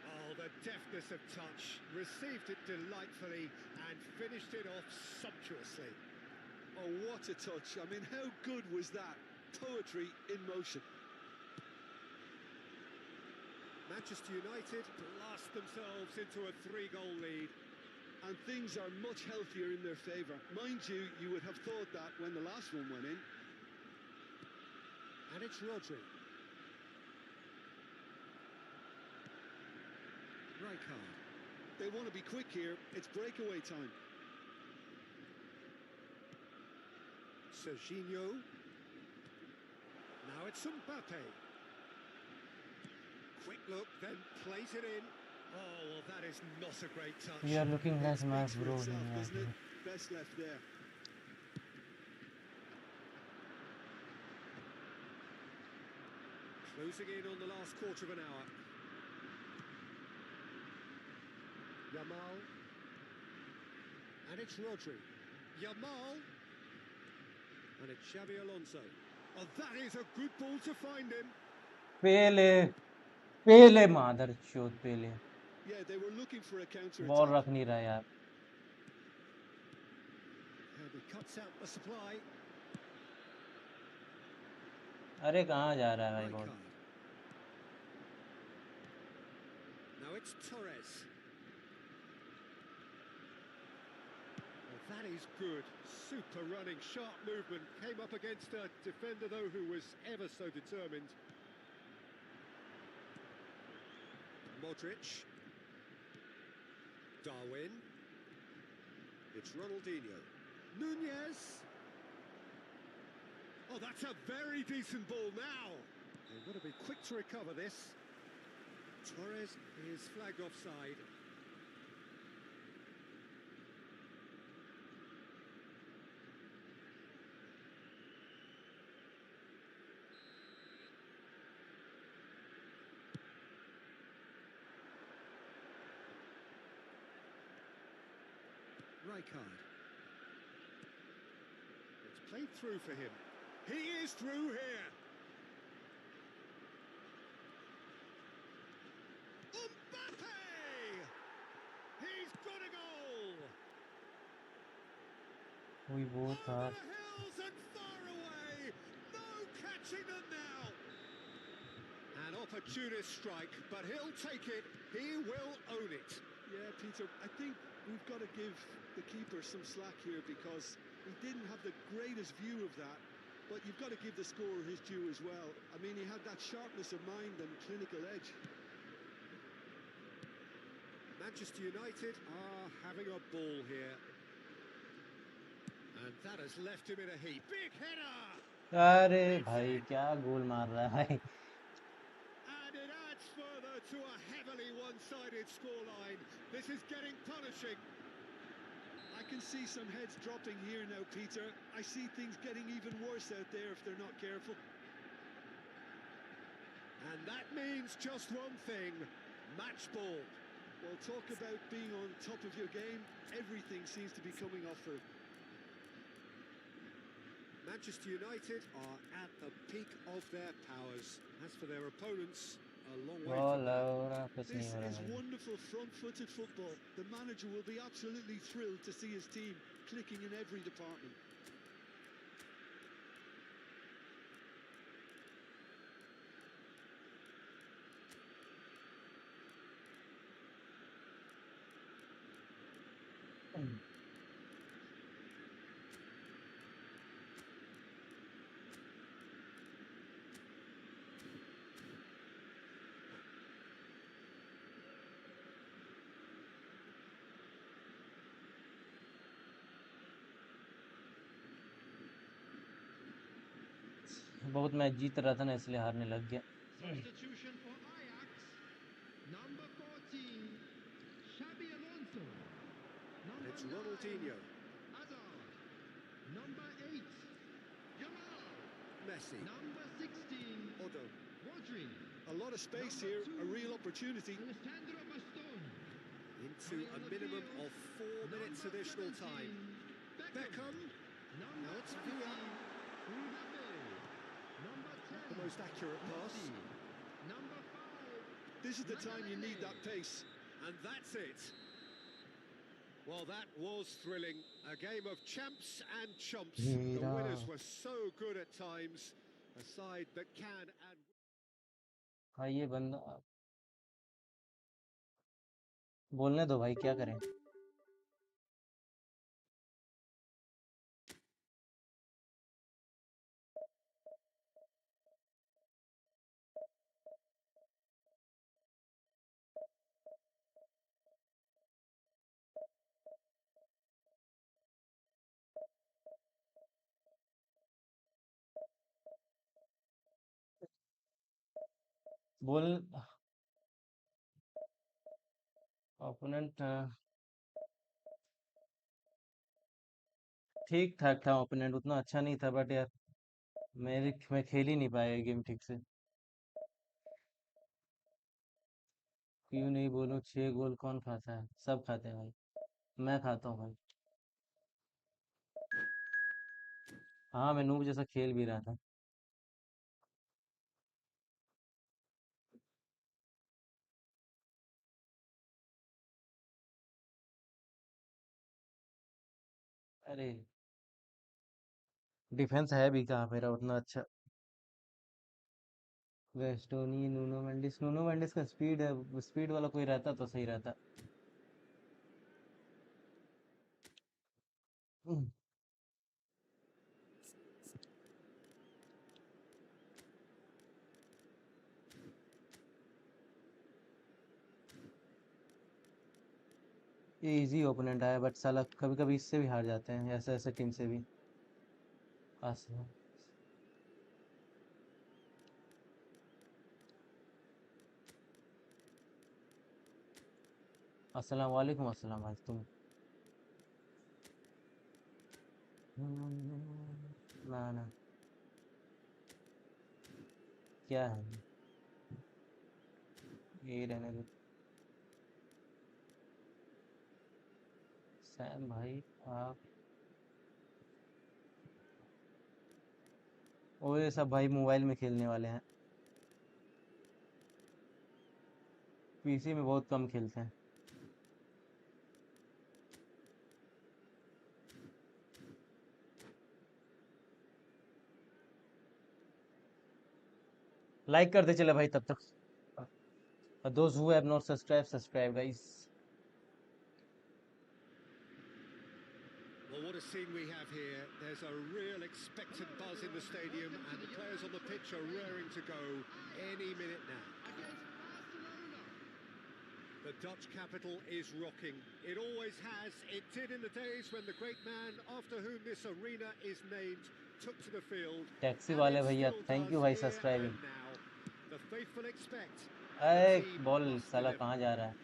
Speaker 3: Oh, the deftness of touch. Received it delightfully and finished it off sumptuously.
Speaker 4: Oh, what a touch. I mean, how good was that? Poetry in motion.
Speaker 3: Manchester United blast themselves into a 3-goal lead.
Speaker 4: And things are much healthier in their favour. Mind you, you would have thought that when the last one went in.
Speaker 3: And it's Rodri. Rijkaard.
Speaker 4: They want to be quick here. It's breakaway time.
Speaker 3: Serginho. Now it's Mbappe. Quick look, then plays it in. Oh, well, that is not a great touch.
Speaker 1: we are looking less match
Speaker 4: For
Speaker 1: bro
Speaker 4: itself, doesn't it? Best left there.
Speaker 3: Closing in on the last quarter of an hour. Yamal. And it's Rodri. Yamal. And it's Xabi Alonso. Oh, that is a good ball to find him.
Speaker 1: पहले मादर चोट पहले
Speaker 4: Yeah, they were looking for a counter
Speaker 1: ball
Speaker 4: attack.
Speaker 1: रख नहीं रहा यार
Speaker 3: And he cuts out the supply.
Speaker 1: अरे कहाँ जा रहा है भाई ball
Speaker 3: Rijkaard. Now it's Torres. Well, that is good. Super running, sharp movement. Came up against a defender, though, who was ever so determined. Modric. Darwin. It's Ronaldinho. Nunez. Oh, that's a very decent ball now. They've got to be quick to recover this. Torres is flagged offside. Rijkaard. It's played through for him. He is through here. Mbappe! He's got a goal!
Speaker 1: वही वो था
Speaker 3: Over the hills and far away! No catching them now! An opportunist strike, but he'll take it. He will own it.
Speaker 4: Yeah, Peter, I think we've got to give the keeper some slack here because he didn't have the greatest view of that. But you've got to give the scorer his due as well. I mean, he had that sharpness of mind and clinical edge.
Speaker 3: Manchester United are having a ball here. And that has left him in a heap. Big header!
Speaker 1: अरे भाई क्या गोल मार रहा है भाई
Speaker 3: And it adds further to a heavily one-sided scoreline. This is getting punishing.
Speaker 4: I can see some heads dropping here now, Peter. I see things getting even worse out there if they're not careful.
Speaker 3: And that means just one thing, match ball.
Speaker 4: Well, talk about being on top of your game. Everything seems to be coming off for him.
Speaker 3: Manchester United are at the peak of their powers. As for their opponents, a long way
Speaker 1: ball
Speaker 3: from that.
Speaker 1: और कुछ नहीं
Speaker 4: This
Speaker 1: हो रहा
Speaker 4: is
Speaker 1: भाई
Speaker 4: wonderful front-footed football. The manager will be absolutely thrilled to see his team clicking in every department.
Speaker 1: बहुत match जीत रहा था ना, इसलिए हारने लग गया।
Speaker 5: Substitution for Ajax. Number 14, Xabi Alonso.
Speaker 3: And
Speaker 5: Number
Speaker 3: it's
Speaker 5: 9,
Speaker 3: Ronaldinho,
Speaker 5: Hazard. Number 8, Jamal.
Speaker 3: Messi,
Speaker 5: Number 16,
Speaker 3: Odo.
Speaker 5: Rodri.
Speaker 4: A lot of space
Speaker 5: Number
Speaker 4: here, a
Speaker 5: 2,
Speaker 4: real opportunity.
Speaker 5: Alessandro Bastoni.
Speaker 3: Into a minimum of 4 minutes
Speaker 5: Number
Speaker 3: additional
Speaker 5: 17,
Speaker 3: time.
Speaker 5: Beckham.
Speaker 3: Now
Speaker 5: Number
Speaker 3: it's
Speaker 5: 20,
Speaker 3: Villa,
Speaker 5: Mbappe. Number 10,
Speaker 3: the most accurate pass.
Speaker 5: Messi. Number 5,
Speaker 4: This is the time you need that pace.
Speaker 3: And that's it. Well, that was thrilling. A game of champs and chumps. The
Speaker 1: Heera
Speaker 3: winners were so good at times. A side that can and
Speaker 1: हाँ, ये बंदा बोलने दो भाई, क्या करें। बोल opponent ठीक ठाक था, ओपोनेंट उतना अच्छा नहीं था, बट यार मैं खेल ही नहीं पाया गेम ठीक से। क्यों नहीं बोलूं, 6 गोल कौन खाता है? सब खाते हैं भाई, मैं खाता हूँ भाई। हाँ, मैं नूब जैसा खेल भी रहा था। अरे डिफेंस है भी कहाँ मेरा उतना अच्छा। वेस्टोनी, नूनो मेंडिस का स्पीड है, स्पीड वाला कोई रहता तो सही रहता। हम्म, ये इजी ओपोनेंट आया, बट साला कभी कभी इससे भी हार जाते हैं, ऐसे ऐसे टीम से भी। अस्सलाम वालेकुम, अस्सलाम भाई तुम। ना ना, क्या है ये, रहने दो। सैम भाई आप, ओ ये सब भाई मोबाइल में खेलने वाले हैं, पीसी में बहुत कम खेलते हैं। लाइक करते चले भाई तब तक। दोस्त who have not subscribe guys.
Speaker 3: well, what a scene we have here. There's a real expectant buzz in the stadium, and the players on the pitch are raring to go any minute now.
Speaker 5: Against Barcelona.
Speaker 3: The Dutch capital is rocking. It always has. It did in the days when the great man after whom this arena is named took to the field.
Speaker 1: Taxi
Speaker 3: And
Speaker 1: वाले
Speaker 3: it
Speaker 1: भैया,
Speaker 3: still
Speaker 1: thank
Speaker 3: does
Speaker 1: you भाई
Speaker 3: here
Speaker 1: subscribing.
Speaker 3: and now. The faithful expect, and the
Speaker 1: अरे
Speaker 3: team
Speaker 1: ball
Speaker 3: must
Speaker 1: साला
Speaker 3: deliver.
Speaker 1: कहाँ जा रहा है?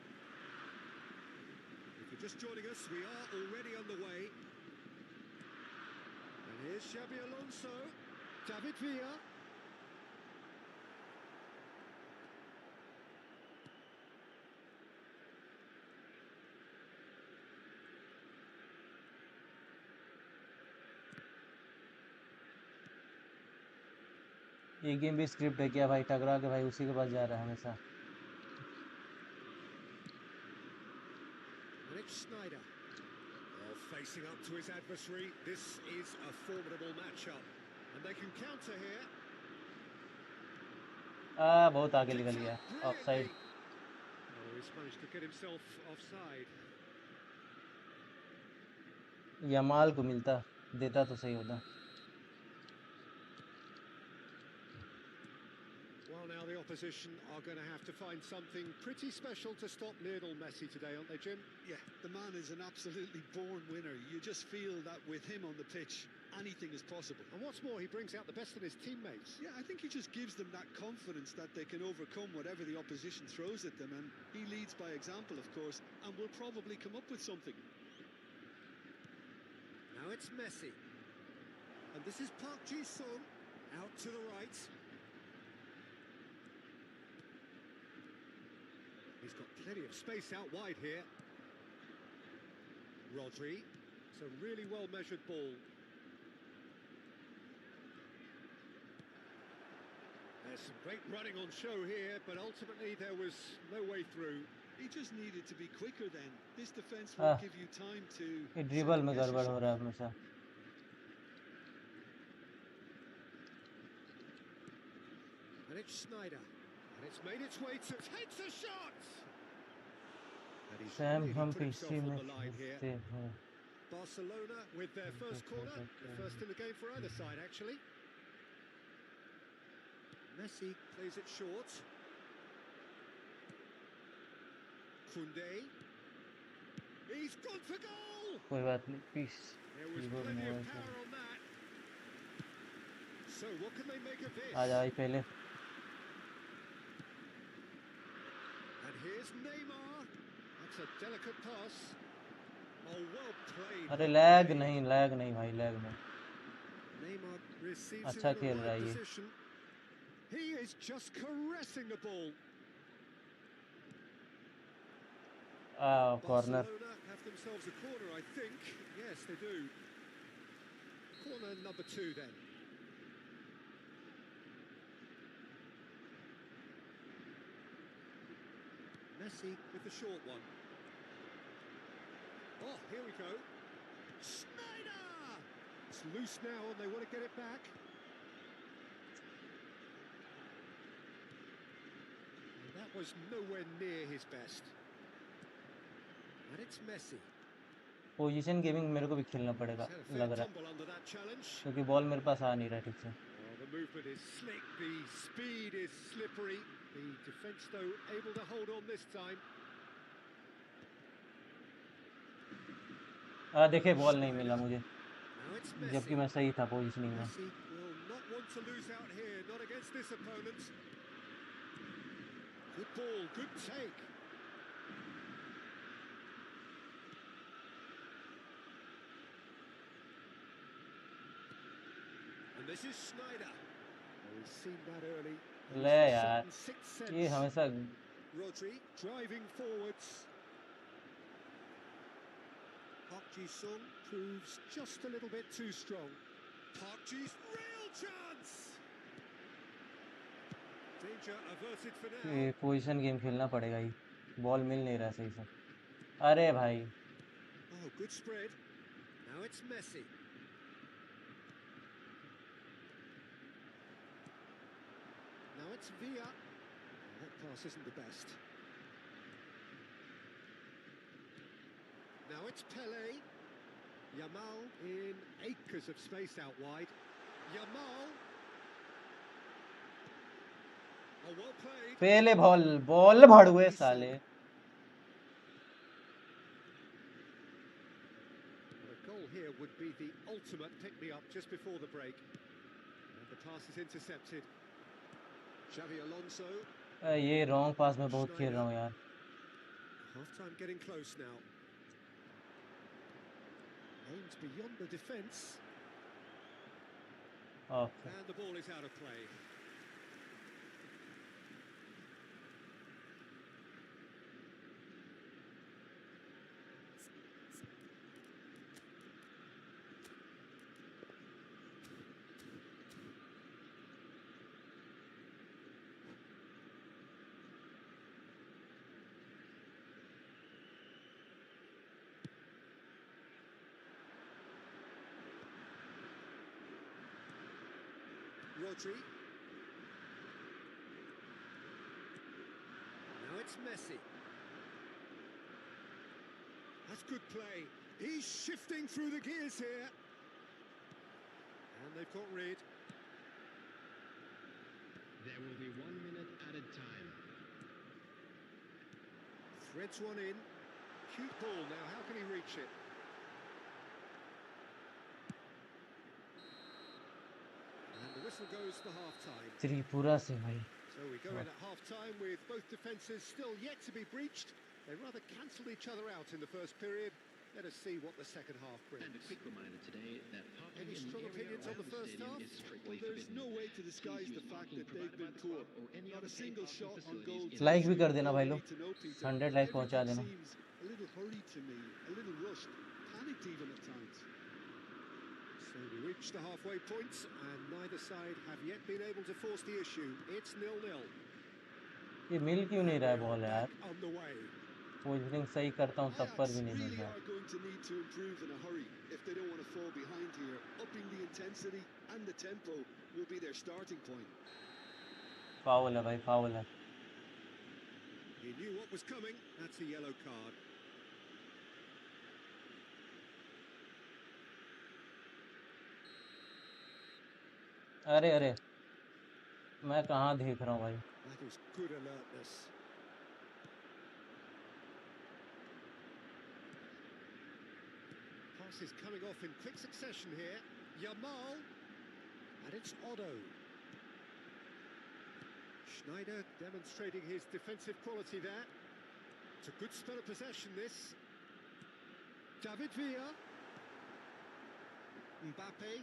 Speaker 3: If you're just joining us, we are already on the way. And here's Xabi Alonso, David Villa.
Speaker 1: ये game भी script है क्या भाई? टकरा के भाई उसी के पास जा रहा है हमेशा।
Speaker 3: And it's Snyder. Well, facing up to his adversary, this is a formidable matchup. And they can counter here.
Speaker 1: बहुत आगे निकल
Speaker 3: Gets
Speaker 1: गया,
Speaker 3: out brilliantly.
Speaker 1: Offside.
Speaker 3: Oh, he's managed to get himself offside.
Speaker 1: Yamal को मिलता, देता तो सही होता।
Speaker 3: Well, now the opposition are going to have to find something pretty special to stop Lionel Messi today, aren't they, Jim?
Speaker 4: Yeah, the man is an absolutely born winner. You just feel that with him on the pitch, anything is possible.
Speaker 2: And what's more, he brings out the best in his teammates.
Speaker 4: Yeah, I think he just gives them that confidence that they can overcome whatever the opposition throws at them, and he leads by example, of course, and will probably come up with something.
Speaker 2: Now it's Messi. And this is Park Ji-sung, out to the right. He's got plenty of space out wide here. Rodri. It's a really well-measured ball. There's some great running on show here, but ultimately there was no way through.
Speaker 4: He just needed to be quicker then. This defense will give you time to...
Speaker 1: ये dribble में गड़बड़ हो रहा है हमेशा.
Speaker 2: And it's Schneider. And it's made its way to... Takes a shot! And he's
Speaker 1: Sam
Speaker 2: really
Speaker 1: हम
Speaker 2: put himself
Speaker 1: पीछे
Speaker 2: on
Speaker 1: में
Speaker 2: the line here.
Speaker 1: खेलते हैं.
Speaker 2: Barcelona with their first corner. The first in the game for either side, actually. Messi plays it short. Koundé. He's gone for goal!
Speaker 1: कोई बात नहीं. Peace.
Speaker 2: There was plenty of power on that. So what can they make of this?
Speaker 1: आ जाए पहले.
Speaker 2: And here's Neymar. That's a delicate pass. Oh, well played.
Speaker 1: अरे lag नहीं भाई, lag नहीं.
Speaker 2: Neymar receives
Speaker 1: अच्छा
Speaker 2: it in
Speaker 1: खेल
Speaker 2: the
Speaker 1: रहा
Speaker 2: right
Speaker 1: है ये.
Speaker 2: position. He is just caressing the ball.
Speaker 1: Corner.
Speaker 2: Barcelona have themselves a corner, I think. Yes, they do. Corner number 2 then. Messi with the short one. Oh, here we go. Schneider! It's loose now and they want to get it back. And that was nowhere near his best. And it's Messi.
Speaker 1: Position gaming मेरे को भी खेलना पड़ेगा लग रहा है, क्योंकि ball मेरे पास आ नहीं रहा ठीक से.
Speaker 2: The movement is slick, the speed is slippery. The defence, though, able to hold on this time.
Speaker 1: देखे बॉल नहीं मिला मुझे,
Speaker 2: Now it's Messi.
Speaker 1: जबकि मैं सही था पोजीशनिंग में.
Speaker 2: Messi will not want to lose out here, not against this opponent. Good ball, good take. And this is Schneider. Oh, we've seen that early.
Speaker 1: ले यार, ये हमेशा.
Speaker 2: Rodri driving forwards. Park Ji-sung proves just a little bit too strong. Park Ji's real chance. Danger averted for now.
Speaker 1: ये position game खेलना पड़ेगा ही, ball मिल नहीं रहा सही से. अरे भाई.
Speaker 2: Oh, good spread. Now it's Messi. Now it's Villa. That pass isn't the best. Now it's Pele. Yamal in acres of space out wide. Yamal. Oh, well played.
Speaker 1: पहले ball भाड़ुए साले.
Speaker 2: The goal here would be the ultimate pick-me-up just before the break. And the pass is intercepted. Xavi Alonso.
Speaker 1: ये wrong पास में बहुत खेल रहा हूँ यार.
Speaker 2: Half-time getting close now. Aims beyond the defence.
Speaker 1: Okay.
Speaker 2: And the ball is out of play. Rodri. Now it's Messi. That's good play. He's shifting through the gears here. And they've got rid.
Speaker 5: There will be 1 minute added time.
Speaker 2: Threads one in. Cute ball now. How can he reach it? whistle goes for half-time.
Speaker 1: Tripura से भाई.
Speaker 2: So we go in at half-time with both defences still yet to be breached. They rather cancelled each other out in the first period. Let us see what the second half brings.
Speaker 6: And a quick reminder today that parking
Speaker 2: Any
Speaker 6: in
Speaker 2: strong
Speaker 6: the area
Speaker 2: opinions on
Speaker 6: around
Speaker 2: the
Speaker 6: the
Speaker 2: first
Speaker 6: stadium
Speaker 2: half?
Speaker 6: is strictly
Speaker 4: Well, there's
Speaker 6: forbidden.
Speaker 4: no way to disguise the fact that they've been poor. Not a single shot on goal.
Speaker 1: Like भी कर देना
Speaker 4: All
Speaker 1: भाई
Speaker 4: you
Speaker 1: लोग.
Speaker 4: need to know, Peter,
Speaker 1: 100 like पहुंचा
Speaker 4: everything
Speaker 1: देना.
Speaker 4: seems a little hurried to me, a little rushed, panicked even at times.
Speaker 2: So we reach the halfway point, and neither side have yet been able to force the issue. It's 0-0.
Speaker 1: ये मिल क्यों नहीं रहा है ball यार?
Speaker 2: Back on the way.
Speaker 1: Positioning सही करता हूँ तब पर
Speaker 4: Ajax
Speaker 1: भी नहीं मिल
Speaker 4: really
Speaker 1: रहा.
Speaker 4: are going to need to improve in a hurry if they don't want to fall behind here. Upping the intensity and the tempo will be their starting point.
Speaker 1: Foul है भाई, foul है.
Speaker 2: He knew what was coming. That's a yellow card.
Speaker 1: अरे अरे, मैं कहाँ देख रहा हूँ भाई.
Speaker 2: That is good alertness. Pass is coming off in quick succession here. Yamal. And it's Otto. Schneider demonstrating his defensive quality there. It's a good spell of possession, this. David Villa. Mbappe.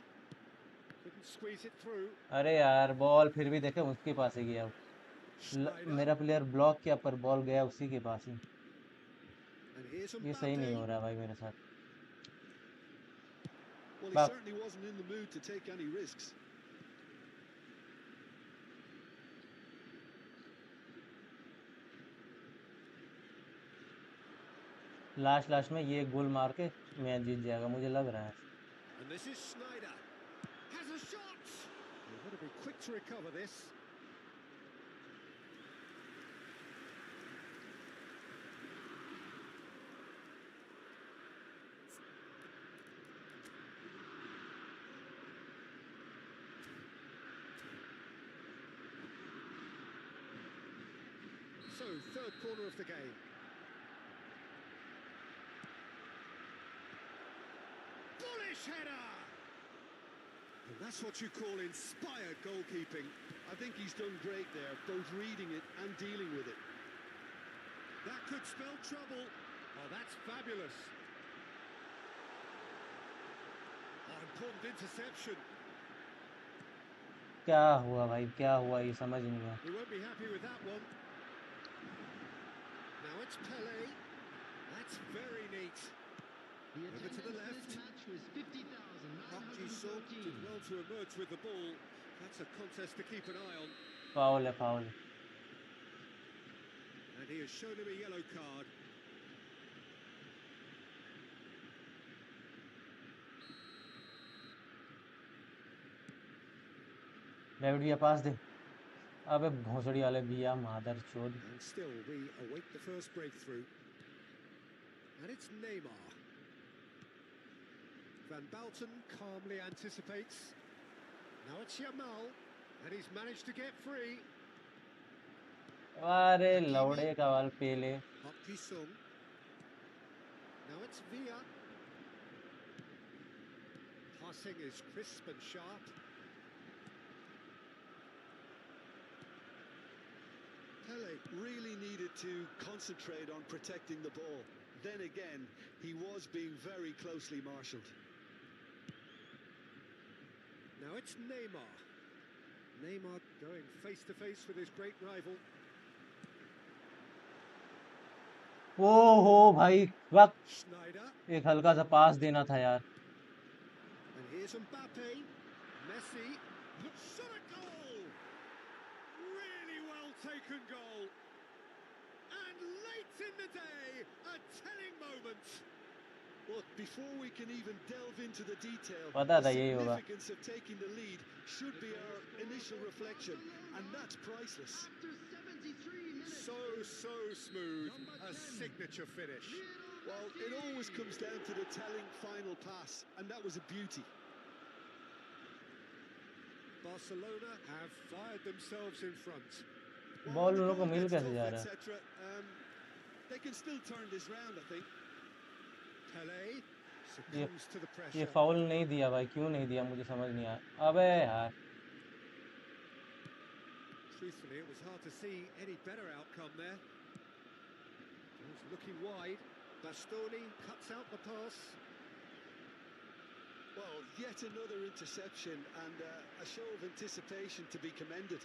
Speaker 2: Couldn't squeeze it through.
Speaker 1: अरे यार, ball फिर भी देखे उसके पास ही गया.
Speaker 2: Schneider.
Speaker 1: मेरा player block किया पर बॉल गया उसी के पास ही.
Speaker 2: And here's
Speaker 1: ये सही नहीं हो
Speaker 2: Mbappe.
Speaker 1: रहा भाई मेरे साथ.
Speaker 4: Well, he
Speaker 1: Back.
Speaker 4: certainly wasn't in the mood to take any risks.
Speaker 1: Last में ये गोल मार के मैच जीत जाएगा मुझे लग रहा है.
Speaker 2: And this is Schneider. Has a shot. They've got to be quick to recover this. So, third corner of the game. Bullish header! And that's what you call inspired goalkeeping.
Speaker 4: I think he's done great there, both reading it and dealing with it.
Speaker 2: That could spell trouble. Oh, that's fabulous. Oh, important interception.
Speaker 1: क्या हुआ भाई, क्या हुआ ये समझ नहीं आया.
Speaker 2: We won't be happy with that one. Now it's Pele. That's very neat. Over to the left. Park Ji-sung did well to emerge with the ball. That's a contest to keep an eye on.
Speaker 1: Foul है, foul.
Speaker 2: And he has shown him a yellow card.
Speaker 1: David भैया पास दे. अबे भोसड़ी वाले भैया मादर चोद.
Speaker 2: And still we await the first breakthrough. And it's Neymar. Van Bouten calmly anticipates. Now it's Yamal. And he's managed to get free.
Speaker 1: अरे लौड़े का वाल पेले.
Speaker 2: Park Ji-sung. Now it's Villa. Passing is crisp and sharp.
Speaker 4: Pele really needed to concentrate on protecting the ball. Then again, he was being very closely marshalled.
Speaker 2: Now it's Neymar. Neymar going face to face with his great rival.
Speaker 1: ओहो भाई वक्त.
Speaker 2: Schneider.
Speaker 1: एक हल्का सा पास देना था यार.
Speaker 2: And here's Mbappe. Messi. Shot a goal! Really well taken goal. And late in the day, a telling moment.
Speaker 4: But before we can even delve into the detail,
Speaker 1: पता
Speaker 4: the
Speaker 1: था यही होगा.
Speaker 4: significance of taking the lead should be our initial reflection, and that's priceless.
Speaker 2: So smooth. A signature finish.
Speaker 4: Well, it always comes down to the telling final pass, and that was a beauty.
Speaker 2: Barcelona have fired themselves in front.
Speaker 1: Ball
Speaker 4: the
Speaker 1: उन लोगों को
Speaker 4: goal
Speaker 1: मिल
Speaker 4: gets
Speaker 1: कैसे
Speaker 4: tough,
Speaker 1: जा रहा है.
Speaker 4: etc., they can still turn this round, I think.
Speaker 2: Pele succumbs to the
Speaker 1: ये
Speaker 2: pressure.
Speaker 1: Foul नहीं दिया भाई, क्यों नहीं दिया मुझे समझ नहीं आया. अबे यार
Speaker 2: truthfully, it was hard to see any better outcome there. He was looking wide. Bastoni cuts out the pass.
Speaker 4: Well, yet another interception and a show of anticipation to be commended.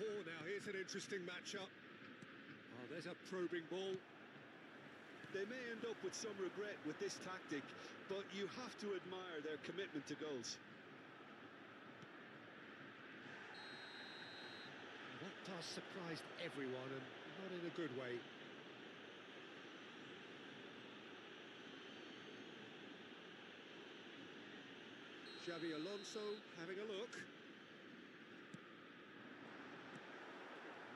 Speaker 2: Oh, now here's an interesting matchup. Oh, there's a probing ball.
Speaker 4: They may end up with some regret with this tactic, but you have to admire their commitment to goals.
Speaker 2: That pass surprised everyone, and not in a good way. Xabi Alonso having a look.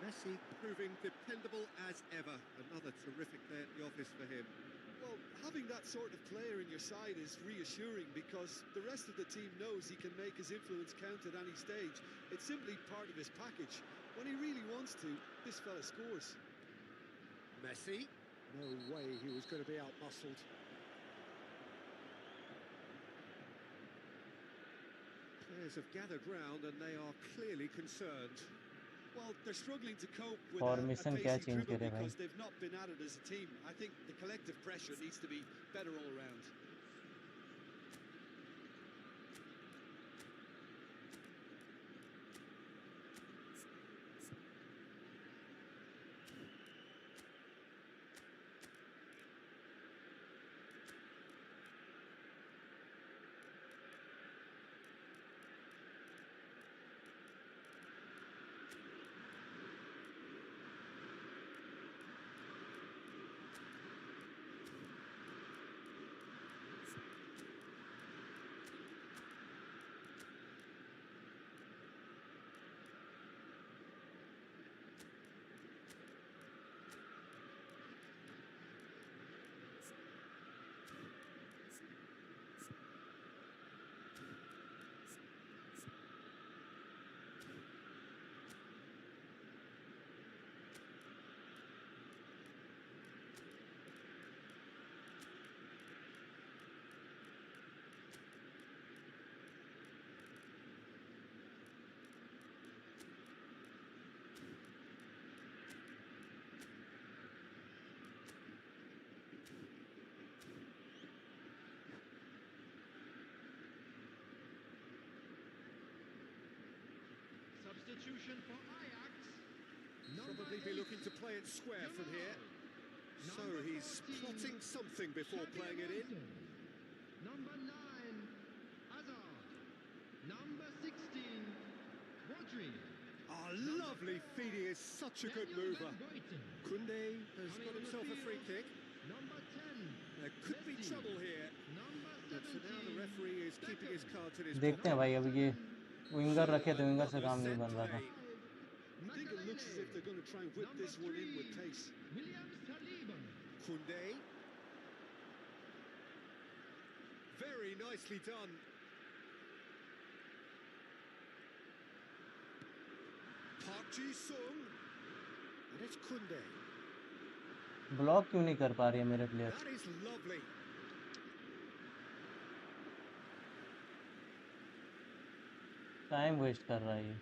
Speaker 2: Messi proving dependable as ever. Another terrific day at the office for him.
Speaker 4: Well, having that sort of player in your side is reassuring because the rest of the team knows he can make his influence count at any stage. It's simply part of his package. When he really wants to, this fella scores.
Speaker 2: Messi. No way he was going to be out-muscled. Players have gathered round and they are clearly concerned.
Speaker 4: Well, they're struggling to cope with
Speaker 1: formation
Speaker 4: a
Speaker 1: क्या
Speaker 4: pacey
Speaker 1: change
Speaker 4: dribble
Speaker 1: करे भाई?
Speaker 4: because they've not been at it as a team. I think the collective pressure needs to be better all around.
Speaker 6: Substitution for Ajax.
Speaker 2: Probably be looking to play it square from here. So he's plotting something before playing it in.
Speaker 6: Number 9, Hazard. Number 16, Rodri.
Speaker 2: Ah, lovely feed. He is such a good mover. Koundé has got himself a free kick.
Speaker 6: Number 10,
Speaker 2: There could be trouble here.
Speaker 6: number
Speaker 2: But for now, the
Speaker 6: 17.
Speaker 2: referee is keeping his cards in his
Speaker 1: देखते हैं
Speaker 2: pocket.
Speaker 1: भाई, अब ये winger रखे तो winger से काम नहीं बन रहा था.
Speaker 4: I think it looks as if they're going to try and whip this one in with pace.
Speaker 6: William Saliba.
Speaker 2: Koundé. Very nicely done. Park Ji-sung. And it's Koundé.
Speaker 1: Block क्यों नहीं कर पा रही है मेरे player?
Speaker 2: That is lovely.
Speaker 1: Time waste कर रहा है ये.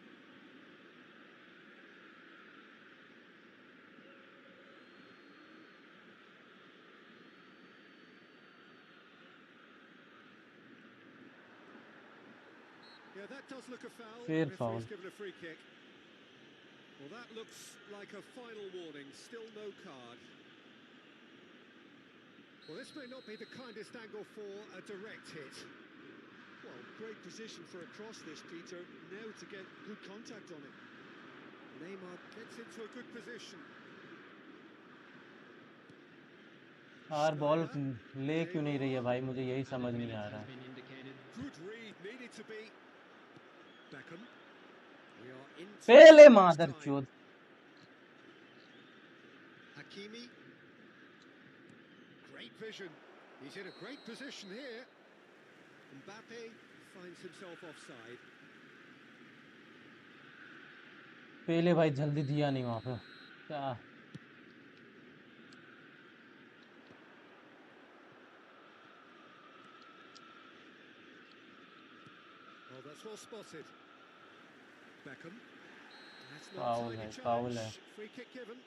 Speaker 2: Yeah, that does look a foul.
Speaker 1: Fair
Speaker 2: Referee's
Speaker 1: foul.
Speaker 2: given a free kick. Well, that looks like a final warning. Still no card. Well, this may not be the kindest angle for a direct hit.
Speaker 4: Well, great position for a cross this, Peter. Now to get good contact on it.
Speaker 2: Neymar gets into a good position.
Speaker 1: यार ball ले क्यों नहीं रही है भाई? मुझे यही समझ नहीं आ रहा है.
Speaker 6: Been indicated.
Speaker 2: Good read, needed to be. Beckham. We are into
Speaker 1: पहले
Speaker 2: extra
Speaker 1: मादर
Speaker 2: time.
Speaker 1: चोद.
Speaker 2: Hakimi. Great vision. He's in a great position here. Mbappe finds himself offside.
Speaker 1: पहले भाई जल्दी दिया नहीं वहाँ पे. क्या?
Speaker 2: Oh, that's well spotted. Beckham.
Speaker 3: That's not a
Speaker 1: foul
Speaker 3: tiny
Speaker 1: है, फाउल है।
Speaker 3: challenge. Free kick given.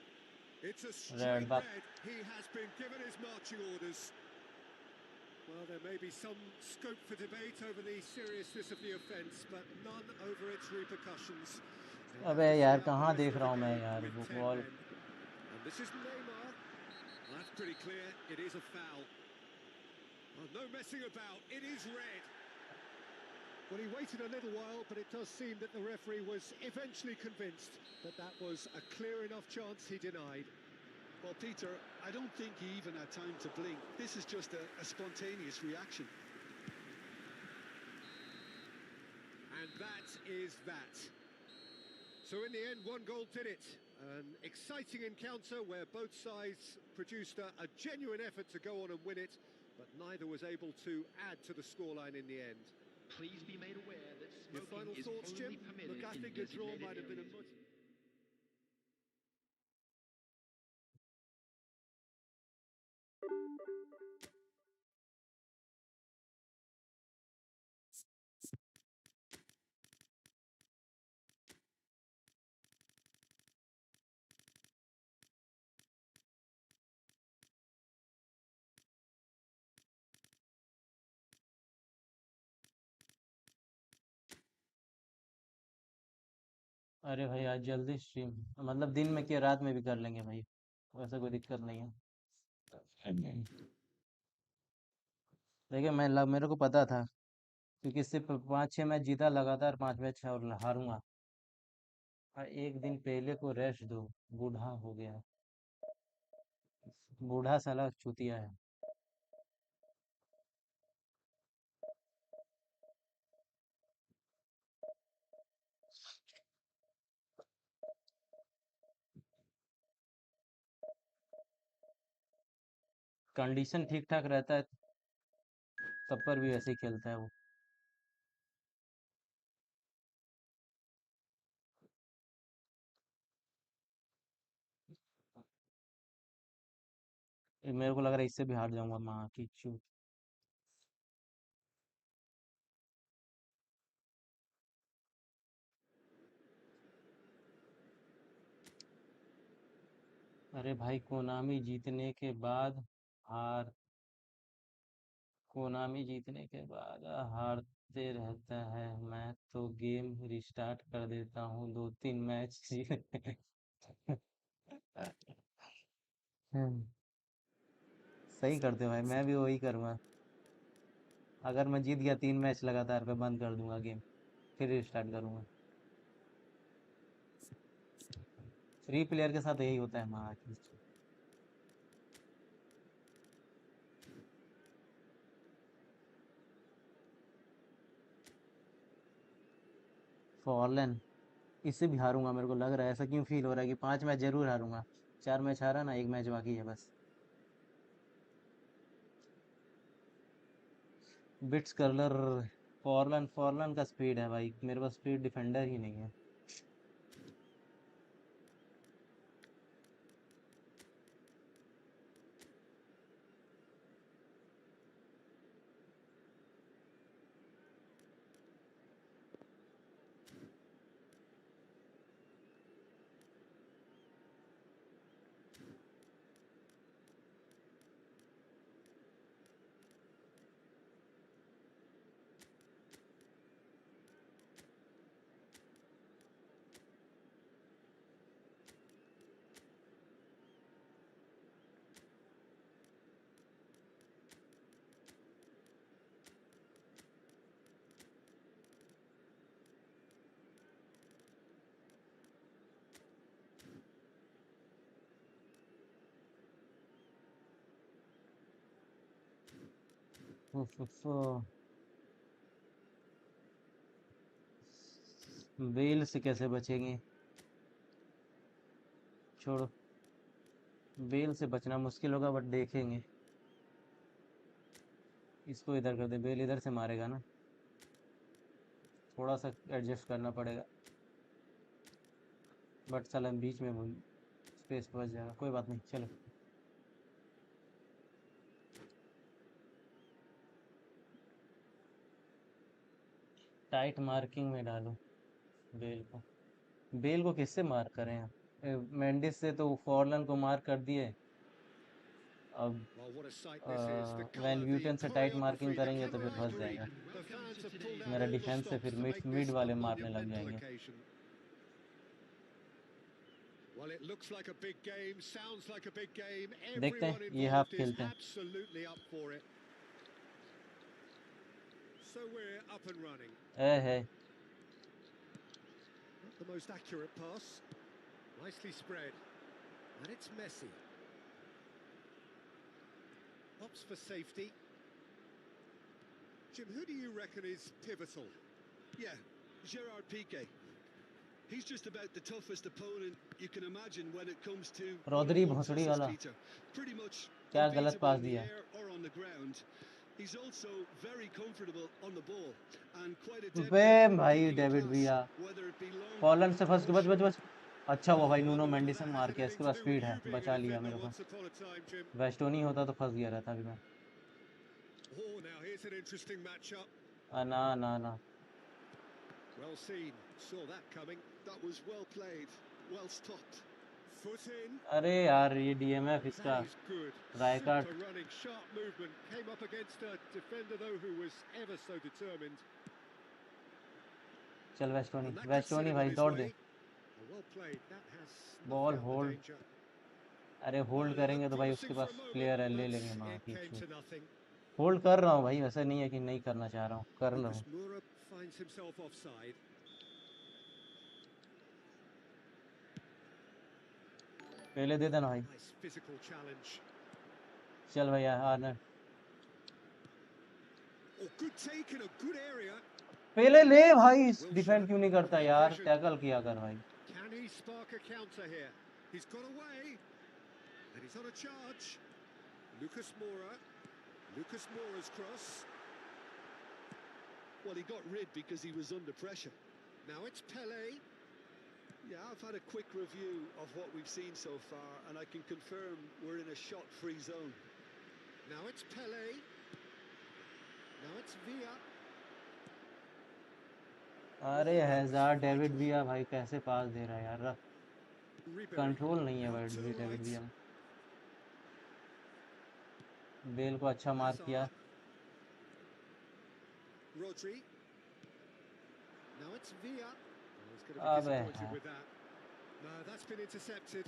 Speaker 3: It's a
Speaker 1: red
Speaker 3: straight
Speaker 1: बक।
Speaker 3: red. He has been given his marching orders. Well, there may be some scope for debate over the seriousness of the offence, but none over its repercussions. They'll
Speaker 1: अबे
Speaker 3: have to see
Speaker 1: यार,
Speaker 3: out the
Speaker 1: कहाँ
Speaker 3: rest
Speaker 1: देख
Speaker 3: of
Speaker 1: रहा
Speaker 3: the
Speaker 1: हूँ मैं
Speaker 3: game
Speaker 1: यार,
Speaker 3: with
Speaker 1: वो
Speaker 3: 10
Speaker 1: ball.
Speaker 3: men. And this is Neymar. Well, that's pretty clear. It is a foul. Well, no messing about. It is red. Well, he waited a little while, but it does seem that the referee was eventually convinced that that was a clear enough chance he denied.
Speaker 4: Well, Peter, I don't think he even had time to blink. This is just a spontaneous reaction.
Speaker 3: And that is that. So in the end, one goal did it. An exciting encounter where both sides produced a genuine effort to go on and win it, but neither was able to add to the scoreline in the end.
Speaker 6: Please be made aware that
Speaker 3: Your final
Speaker 6: smoking is
Speaker 3: thoughts, Jim?
Speaker 6: only permitted
Speaker 3: Look, I
Speaker 6: in
Speaker 3: think the draw
Speaker 6: designated
Speaker 3: might have been a
Speaker 6: areas.
Speaker 3: much...
Speaker 1: अरे भाई, आज जल्दी stream, मतलब दिन में क्या, रात में भी कर लेंगे भाई, वैसा कोई दिक्कत नहीं है। देखिए, मेरे को पता था, क्योंकि सिर्फ 5-6 मैच जीता लगातार, 5 मैच और हारूंगा। एक दिन पहले को रेस्ट दो, बूढ़ा हो गया, बूढ़ा साला चूतिया है। कंडीशन ठीक ठाक रहता है तब पर भी वैसे ही खेलता है वो। मेरे को लग रहा है इससे भी हार जाऊंगा, माँ की चूत। अरे भाई, हार कोनामी जीतने के बाद हारते रहता है। मैं तो गेम रिस्टार्ट कर देता हूँ, 2-3 मैच जीत। हम्म, सही करते हो भाई, मैं भी वही करूँगा। अगर मैं जीत गया 3 मैच लगातार पे, बंद कर दूंगा गेम, फिर रिस्टार्ट करूंगा। फ्री प्लेयर के साथ यही होता है, माँ की चूत। फॉरलन, इससे भी हारूंगा, मेरे को लग रहा है। ऐसा क्यों फील हो रहा है कि 5 मैच जरूर हारूंगा। 4 मैच हारा ना, 1 मैच बाकी है बस। Bits curler. फॉरलन फॉरलन का स्पीड है भाई, मेरे पास स्पीड डिफेंडर ही नहीं है। उफ, उफ, बेल से कैसे बचेंगे? छोड़ो, बेल से बचना मुश्किल होगा, बट देखेंगे। इसको इधर कर दे, बेल इधर से मारेगा ना, थोड़ा सा एडजस्ट करना पड़ेगा। बट साला बीच में स्पेस बच जाएगा, कोई बात नहीं, चलो। टाइट मार्किंग में डालो बेल को। बेल को किससे मार करें हम? मेंडिस से तो फॉरलन को मार कर दिए। अब
Speaker 2: Well, what a sight this is. The
Speaker 1: van
Speaker 2: colour, the
Speaker 1: ब्यूटन से टाइट
Speaker 2: choreography,
Speaker 1: मार्किंग
Speaker 2: the
Speaker 1: करेंगे तो
Speaker 2: camera
Speaker 1: फिर फंस
Speaker 2: accuracy.
Speaker 1: जाएगा।
Speaker 2: The fans have pulled out
Speaker 1: मेरा
Speaker 2: all the
Speaker 1: डिफेंस से
Speaker 2: stops
Speaker 1: फिर
Speaker 2: to
Speaker 1: mid
Speaker 2: make
Speaker 1: mid
Speaker 2: this a
Speaker 1: वाले मारने लग
Speaker 2: monumental
Speaker 1: जाएंगे।
Speaker 2: occasion. Well, it looks like a big game, sounds like a big game.
Speaker 1: देखते
Speaker 2: Everyone
Speaker 1: हैं ये हाफ
Speaker 2: involved is
Speaker 1: खेलते हैं।
Speaker 2: absolutely up for it. So we're up and running.
Speaker 1: है
Speaker 2: Not the most accurate pass. Nicely spread. And it's Messi. Opts for safety. Jim, who do you reckon is pivotal?
Speaker 4: Yeah, Gerard Piqué. He's just about the toughest opponent you can imagine when it comes to
Speaker 1: रॉदरी
Speaker 4: one-on-one
Speaker 1: भोसड़ी
Speaker 4: tussles,
Speaker 1: वाला
Speaker 4: Peter. Pretty much
Speaker 1: क्या गलत
Speaker 4: unbeatable
Speaker 1: pass
Speaker 4: in the
Speaker 1: दिया।
Speaker 4: air or on the ground. He's also very comfortable on the ball and quite adept
Speaker 1: way
Speaker 4: at
Speaker 1: भाई
Speaker 4: picking a
Speaker 1: David
Speaker 4: pass,
Speaker 1: विया
Speaker 4: whether it be long
Speaker 1: फॉरलन से फंस के
Speaker 4: or
Speaker 1: बच बच
Speaker 4: short.
Speaker 1: बच। अच्छा हुआ भाई Nuno
Speaker 2: Wonder whether
Speaker 1: Mendis
Speaker 2: that
Speaker 1: ने
Speaker 2: has
Speaker 1: मार किया,
Speaker 2: anything
Speaker 1: इसके
Speaker 2: to
Speaker 1: pass
Speaker 2: do with
Speaker 1: speed है,
Speaker 2: you being
Speaker 1: बचा
Speaker 2: an
Speaker 1: लिया
Speaker 2: offender
Speaker 1: मेरे को।
Speaker 2: once upon a time, Jim.
Speaker 1: वेस्टोनी होता तो फंस गया रहता अभी मैं।
Speaker 2: Oh, now here's an interesting matchup.
Speaker 1: ना
Speaker 2: Well seen. Saw that coming.
Speaker 4: That was well played, well stopped.
Speaker 2: Foot in.
Speaker 1: अरे यार ये डीएमएफ इसका
Speaker 2: That is good.
Speaker 1: रायकार्ड।
Speaker 2: Super running, sharp movement. Came up against a defender though who was ever so determined.
Speaker 1: चल
Speaker 2: And that could set
Speaker 1: वेस्टोनी
Speaker 2: him
Speaker 1: भाई
Speaker 2: on his
Speaker 1: दौड़
Speaker 2: way.
Speaker 1: They.
Speaker 2: Well played. That has
Speaker 1: ball
Speaker 2: snuffed out the
Speaker 1: hold.
Speaker 2: danger.
Speaker 1: अरे
Speaker 2: Well,
Speaker 1: hold
Speaker 2: it
Speaker 1: करेंगे
Speaker 2: looked
Speaker 1: तो भाई
Speaker 2: promising
Speaker 1: उसके
Speaker 2: for a
Speaker 1: pass
Speaker 2: moment,
Speaker 1: player है, ले
Speaker 2: but
Speaker 1: लेंगे मार
Speaker 2: it
Speaker 1: ठीक
Speaker 2: came
Speaker 1: से।
Speaker 2: to nothing.
Speaker 1: होल्ड कर रहा हूँ भाई, ऐसा नहीं है कि नहीं करना चाह रहा हूँ, कर रहा
Speaker 2: Lucas
Speaker 1: हूँ।
Speaker 2: Moura finds himself offside.
Speaker 1: पहले दे देना भाई।
Speaker 2: Nice physical challenge.
Speaker 1: चल भैया आना।
Speaker 2: Oh, good take in a good area.
Speaker 1: पहले ले भाई,
Speaker 2: Will
Speaker 1: डिफेंड
Speaker 2: shot.
Speaker 1: क्यों नहीं करता
Speaker 2: Great
Speaker 1: यार,
Speaker 2: vision.
Speaker 1: टैकल किया कर भाई।
Speaker 2: Can he spark a counter here? He's got away. And he's on a charge. Lucas Moura. Lucas Moura's cross.
Speaker 4: Well, he got rid because he was under pressure.
Speaker 2: Now it's Pele.
Speaker 4: Yeah, I've had a quick review of what we've seen so far, and I can confirm we're in a shot-free zone.
Speaker 2: Now it's Pele. Now it's Villa.
Speaker 1: अरे hazard David विया भाई कैसे पास दे रहा है यार,
Speaker 2: Ribery.
Speaker 1: Control नहीं है
Speaker 2: Out
Speaker 1: भाई
Speaker 2: to the
Speaker 1: डेविड
Speaker 2: right.
Speaker 1: विया में। बेल को अच्छा मार्क किया।
Speaker 2: Hazard. Rodri. Now it's Villa. Oh, he's going to be
Speaker 1: अबे
Speaker 2: disappointed
Speaker 1: यार।
Speaker 2: with that. No, that's been intercepted.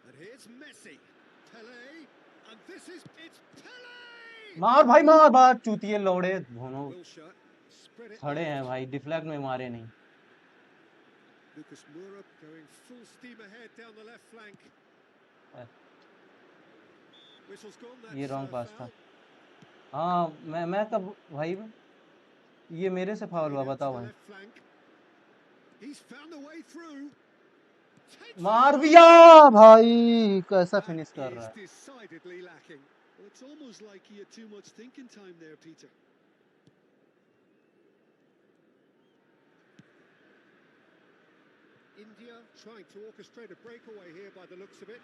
Speaker 2: And here's Messi. Pele. And this is... It's Pele!
Speaker 1: मार भाई मार, बात चूतिए लौड़े दोनों
Speaker 2: Will shot. Spread it
Speaker 1: खड़े हैं
Speaker 2: left.
Speaker 1: भाई, डिफ्लेक्ट में मारे नहीं।
Speaker 2: Lucas Moura going full steam ahead down the left flank. Whistle's gone. That's
Speaker 1: ये रॉन्ग पास था।
Speaker 2: foul.
Speaker 1: हाँ मैं कब भाई, ये मेरे से फाउल हुआ
Speaker 2: Played out to
Speaker 1: बताओ
Speaker 2: the
Speaker 1: भाई।
Speaker 2: left flank. He's found a way through. Takes
Speaker 1: मार
Speaker 2: the
Speaker 1: दिया
Speaker 2: shot.
Speaker 1: भाई, कैसा
Speaker 2: That
Speaker 1: फिनिश कर रहा
Speaker 2: is
Speaker 1: है।
Speaker 2: decidedly lacking.
Speaker 4: Well, it's almost like he had too much thinking time there, Peter.
Speaker 2: India trying to orchestrate a breakaway here by the looks of it.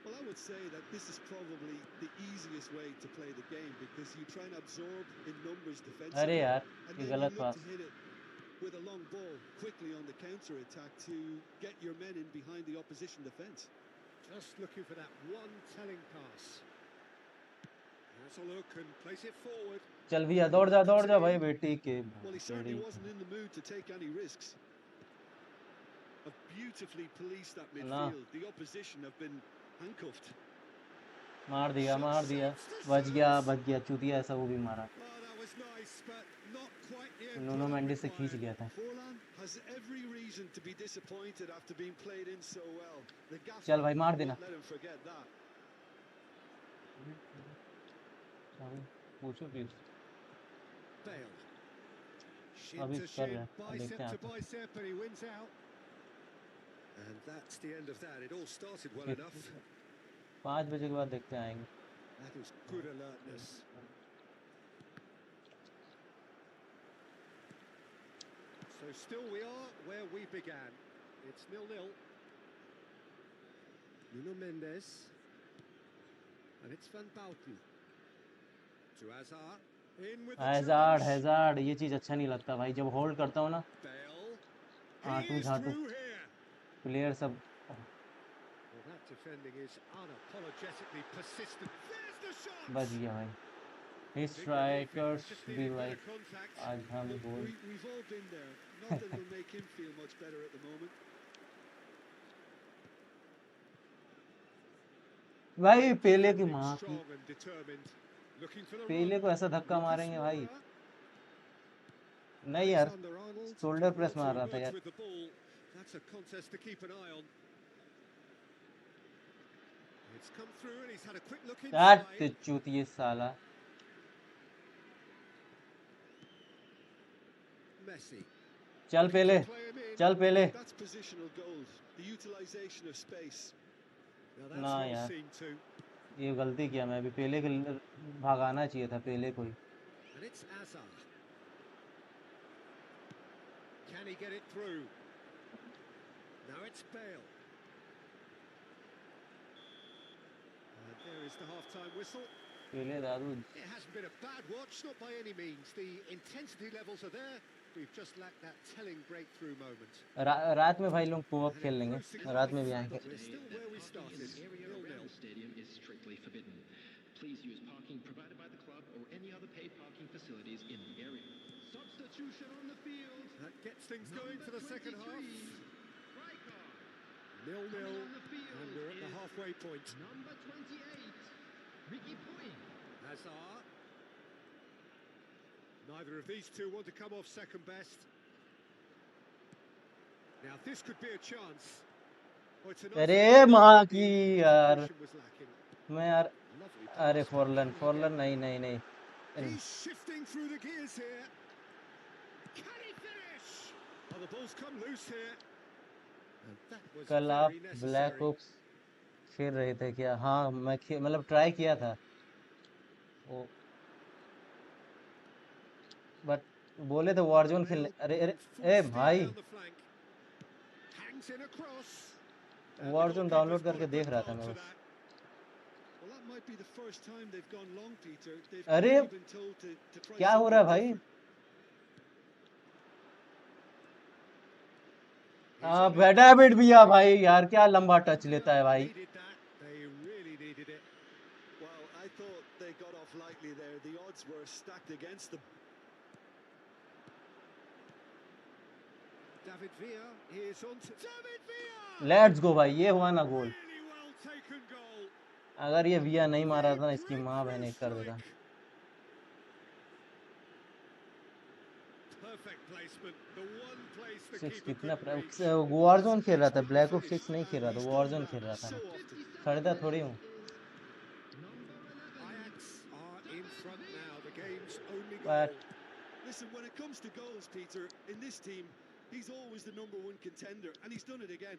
Speaker 4: Well, I would say that this is probably the easiest way to play the game because you try and absorb in numbers defensively.
Speaker 1: अरे यार
Speaker 4: And
Speaker 1: ये
Speaker 4: then you
Speaker 1: गलत
Speaker 4: look
Speaker 1: pass.
Speaker 4: to hit it with a long ball quickly on the counter attack to get your men in behind the opposition defence.
Speaker 2: Just looking for that one telling pass. Has a look and place it forward.
Speaker 1: चल भैया दौड़ जा भाई बेटी के
Speaker 4: Well, he certainly
Speaker 1: बेटी।
Speaker 4: wasn't in the mood to take any risks. Have beautifully policed that
Speaker 1: ना।
Speaker 4: midfield. The opposition have been handcuffed.
Speaker 1: मार दिया बच गया चूतिया ऐसा वो भी मारा।
Speaker 2: Oh, that was nice, but not quite the end
Speaker 1: Nuno
Speaker 2: product
Speaker 1: Mendis से खींच
Speaker 2: required.
Speaker 1: लिया था।
Speaker 4: Forlan has every reason to be disappointed after being played in so well. The gaffer
Speaker 1: चल भाई मार देना।
Speaker 4: won't let him forget that.
Speaker 1: पूछो please.
Speaker 2: Bale.
Speaker 1: अभी
Speaker 2: Shin to
Speaker 1: कर
Speaker 2: shin,
Speaker 1: रहे हैं, अब देखते
Speaker 2: bicep
Speaker 1: हैं
Speaker 2: to bicep, and he wins out. And that's the end of that. It all started well enough.
Speaker 1: 5 बजे के बाद देखते आएंगे।
Speaker 2: That is good alertness. So still we are where we began. It's 0-0. Nuno Mendes. And it's Van Bauten. To Hazard. In with the challenge.
Speaker 1: Hazard ये चीज अच्छा नहीं लगता भाई, जब होल्ड करता हूँ ना
Speaker 2: Bale.
Speaker 1: Onto
Speaker 3: is
Speaker 1: झांटू
Speaker 3: through here.
Speaker 1: Player सब
Speaker 3: Well, that defending is unapologetically persistent. There's the shot.
Speaker 1: बच गया भाई.
Speaker 3: Big relief,
Speaker 1: स्ट्राइकर्स
Speaker 3: just
Speaker 1: भी
Speaker 3: needed
Speaker 1: भाई
Speaker 3: better contact.
Speaker 1: आज हम
Speaker 4: Look,
Speaker 1: goal
Speaker 4: we've all been there. Not that it'll make him feel much better at the moment.
Speaker 1: भाई पेले की
Speaker 3: Defending
Speaker 1: माँ की
Speaker 3: strong and determined. Looking for the
Speaker 1: Pele
Speaker 3: run.
Speaker 1: को ऐसा धक्का
Speaker 3: Lucas
Speaker 1: मारेंगे भाई.
Speaker 3: Moura.
Speaker 1: नहीं यार
Speaker 3: Alexander Arnold
Speaker 1: shoulder
Speaker 3: did
Speaker 1: press
Speaker 3: well
Speaker 1: मार
Speaker 3: to
Speaker 1: रहा था
Speaker 3: emerge
Speaker 1: यार.
Speaker 3: with the ball. That's a contest to keep an eye on. It's come through and he's had a quick look
Speaker 1: यार
Speaker 3: inside.
Speaker 1: चूतिए साला.
Speaker 3: Messi.
Speaker 1: चल
Speaker 3: Looking
Speaker 1: Pele
Speaker 3: to play him in.
Speaker 1: चल पेले.
Speaker 4: That's positional gold. The utilization of space.
Speaker 3: Now that's
Speaker 1: ना
Speaker 3: well
Speaker 1: यार
Speaker 3: seen too.
Speaker 1: ये गलती किया मैं भी. पेले के भागाना चाहिए था पेले को ही.
Speaker 3: And it's Azar. Can he get it through? Now it's Bale. And there is the half-time whistle.
Speaker 1: Pele Dadu
Speaker 3: It hasn't been a bad watch, not by any means. The intensity levels are there. We've just lacked that telling breakthrough moment.
Speaker 1: रात में भाई लोग co-op
Speaker 3: And
Speaker 1: खेल लेंगे.
Speaker 3: engrossing
Speaker 1: रात में
Speaker 3: life,
Speaker 1: भी
Speaker 3: but
Speaker 1: आएंगे.
Speaker 3: we're still where we
Speaker 6: Parking in
Speaker 3: started.
Speaker 6: the area
Speaker 3: 0-0.
Speaker 6: around the stadium is strictly forbidden. Please use parking provided by the club or any other paid parking facilities in the area. Substitution on the field.
Speaker 3: That gets things going for the second half.
Speaker 6: Striker.
Speaker 3: 0-0,
Speaker 6: Coming on the field
Speaker 3: and we're at the
Speaker 6: is
Speaker 3: halfway point.
Speaker 6: Number 28, Ricky Point.
Speaker 3: Hazard. Neither of these two want to come off second best. Now this could be a chance. Oh, it's an
Speaker 1: अरे
Speaker 3: offside.
Speaker 1: माँ
Speaker 3: The
Speaker 1: की यार.
Speaker 3: execution was lacking.
Speaker 1: मैं यार
Speaker 3: Lovely
Speaker 1: अरे
Speaker 3: pass.
Speaker 1: फॉरलन
Speaker 3: Can he
Speaker 1: फॉरलन
Speaker 3: get-
Speaker 1: नहीं नहीं.
Speaker 3: He's shifting through the gears here. Can he finish? Oh, the ball's come loose here. And that was
Speaker 1: कल आप
Speaker 3: very
Speaker 1: ब्लैक
Speaker 3: necessary.
Speaker 1: ओप्स खेल रहे थे क्या? हाँ मैं मतलब ट्राई किया था वो बट बोले थे वॉरजोन खेलने. अरे अरे
Speaker 3: Full
Speaker 1: ए
Speaker 3: steam
Speaker 1: भाई
Speaker 3: down the flank. Hangs in across. And the
Speaker 1: Warzone download
Speaker 3: goalkeeper's got
Speaker 1: करके
Speaker 3: a
Speaker 1: देख
Speaker 3: good
Speaker 1: रहा था
Speaker 3: hold
Speaker 1: मैं
Speaker 3: to
Speaker 1: बस.
Speaker 3: that.
Speaker 4: Well, that might be the first time they've gone long, Peter. They've
Speaker 1: अरे
Speaker 4: clearly been told to try
Speaker 1: क्या हो रहा है
Speaker 4: something
Speaker 1: भाई?
Speaker 4: different.
Speaker 3: He's on
Speaker 1: बेटा
Speaker 3: it.
Speaker 1: डेविड भी आ भाई यार. क्या लंबा टच लेता है भाई.
Speaker 3: Needed that. They really needed it.
Speaker 4: Well, I thought they got off lightly there. The odds were stacked against them.
Speaker 3: David Villa is on to David Villa.
Speaker 1: Let's go भाई. ये हुआ ना गोल.
Speaker 3: Really well taken goal.
Speaker 1: अगर ये विया नहीं मारा था ना
Speaker 3: Great
Speaker 1: इसकी माँ बहने
Speaker 3: breakthrough
Speaker 1: कर देता.
Speaker 3: strike. Perfect placement. The one place the
Speaker 1: six
Speaker 3: keeper
Speaker 1: कितना
Speaker 3: couldn't reach.
Speaker 1: वॉरजोन खेल रहा था.
Speaker 3: Excellent
Speaker 1: black of
Speaker 3: finish.
Speaker 1: 6 नहीं खेल रहा था.
Speaker 4: He's done
Speaker 1: वॉरजोन
Speaker 4: that
Speaker 1: खेल रहा था
Speaker 4: so
Speaker 1: मैं.
Speaker 4: often.
Speaker 1: खरीदा थोड़ी हूँ.
Speaker 6: Number 11.
Speaker 3: Ajax are in front now. The game's only
Speaker 1: But-
Speaker 3: goal.
Speaker 4: Listen, when it comes to goals, Peter, in this team, he's always the #1 contender, and he's done it again.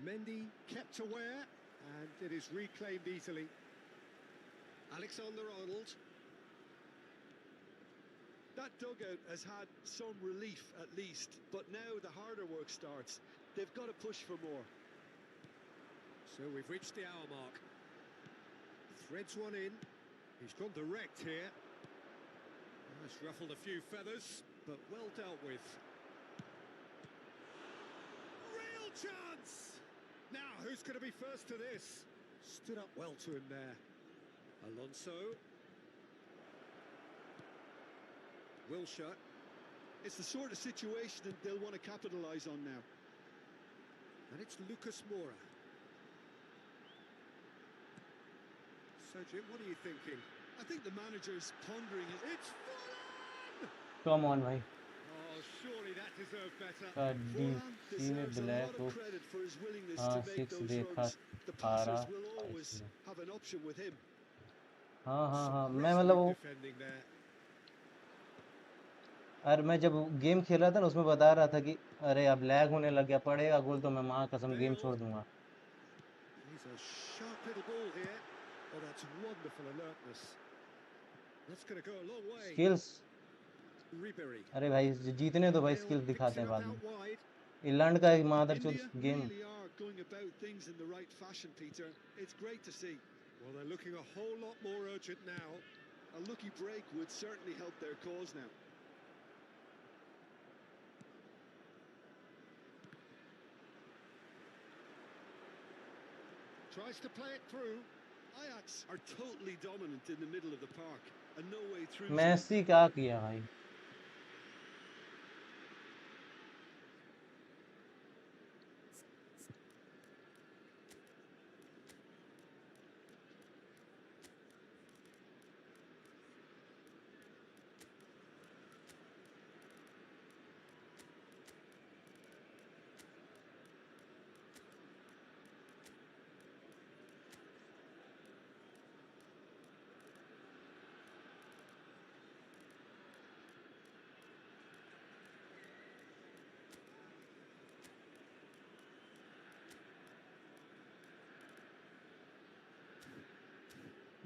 Speaker 3: Mendy kept aware, and it is reclaimed easily. Alexander Arnold.
Speaker 4: That dugout has had some relief at least, but now the harder work starts. They've got to push for more.
Speaker 3: So we've reached the hour mark. Threads one in. He's gone direct here. That's ruffled a few feathers, but well dealt with. Real chance! Now, who's going to be first to this? Stood up well to him there. Alonso. Wilshere.
Speaker 4: It's the sort of situation that they'll want to capitalise on now.
Speaker 3: And it's Lucas Moura. So, Jim, what are you thinking?
Speaker 4: I think the manager's pondering his...
Speaker 3: It's Fulham!
Speaker 1: Come on भाई.
Speaker 3: Oh, surely that deserved better.
Speaker 1: D
Speaker 4: Fulham
Speaker 1: सी में
Speaker 4: deserves a
Speaker 1: black
Speaker 4: lot of
Speaker 1: of
Speaker 4: credit for his willingness
Speaker 1: हाँ
Speaker 4: to make
Speaker 1: 6
Speaker 4: those
Speaker 1: देखा
Speaker 4: runs. The
Speaker 1: आ रहा.
Speaker 4: passers will always have an option with him.
Speaker 1: हाँ हाँ हाँ.
Speaker 3: Some
Speaker 1: मैं मतलब वो
Speaker 3: resolute defending there.
Speaker 1: और मैं जब गेम खेल रहा था ना उसमें बता रहा था कि अरे अब लैग होने लग गया. पड़ेगा गोल तो मैं माँ कसम गेम छोड़ दूंगा.
Speaker 3: He's a sharp little ball here. Oh, that's wonderful alertness. That's going to go a long way.
Speaker 1: Skills.
Speaker 3: Ribery.
Speaker 1: अरे भाई जीतने तो भाई
Speaker 3: Bale
Speaker 1: स्किल्स
Speaker 3: picks
Speaker 1: दिखाते
Speaker 3: it
Speaker 1: हैं
Speaker 3: up
Speaker 1: बाद में.
Speaker 3: out wide.
Speaker 1: इंग्लैंड का मादरचोद
Speaker 4: India
Speaker 1: game.
Speaker 4: really are going about things in the right fashion, Peter. It's great to see.
Speaker 3: Well, they're looking a whole lot more urgent now.
Speaker 4: A lucky break would certainly help their cause now.
Speaker 2: Tries to play it through.
Speaker 4: Ajax are totally dominant in the middle of the park and no way through.
Speaker 1: Messi क्या किया भाई?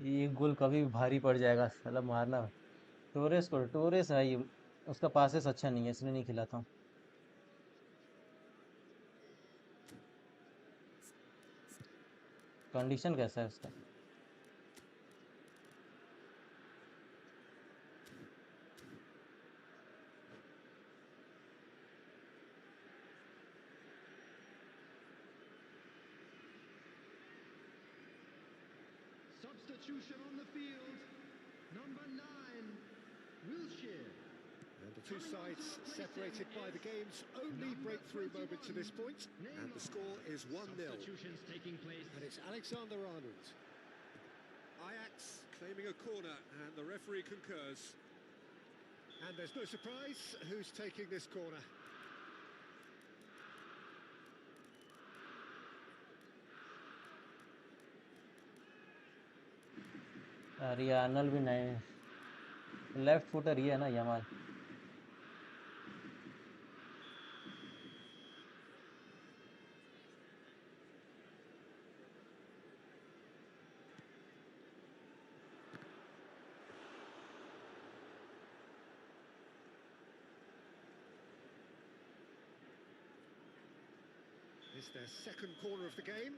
Speaker 1: ये गोल कभी भी भारी पड़ जाएगा साला मारना। टोरेस है ये, उसका पासेस अच्छा नहीं है इसलिए नहीं खिलाता हूँ। कंडीशन कैसा है उसका?
Speaker 6: Substitution on the field. Number 9, Wilshere.
Speaker 2: And the two sides separated by the game's only breakthrough moment to this point. And the score is 1-0.
Speaker 6: Substitutions taking place.
Speaker 2: And it's Alexander Arnold. Ajax claiming a corner, and the referee concurs. And there's no surprise who's taking this corner.
Speaker 1: अरे Arnold भी नहीं, left footer ही है ना Yamal.
Speaker 2: It's their second corner of the game.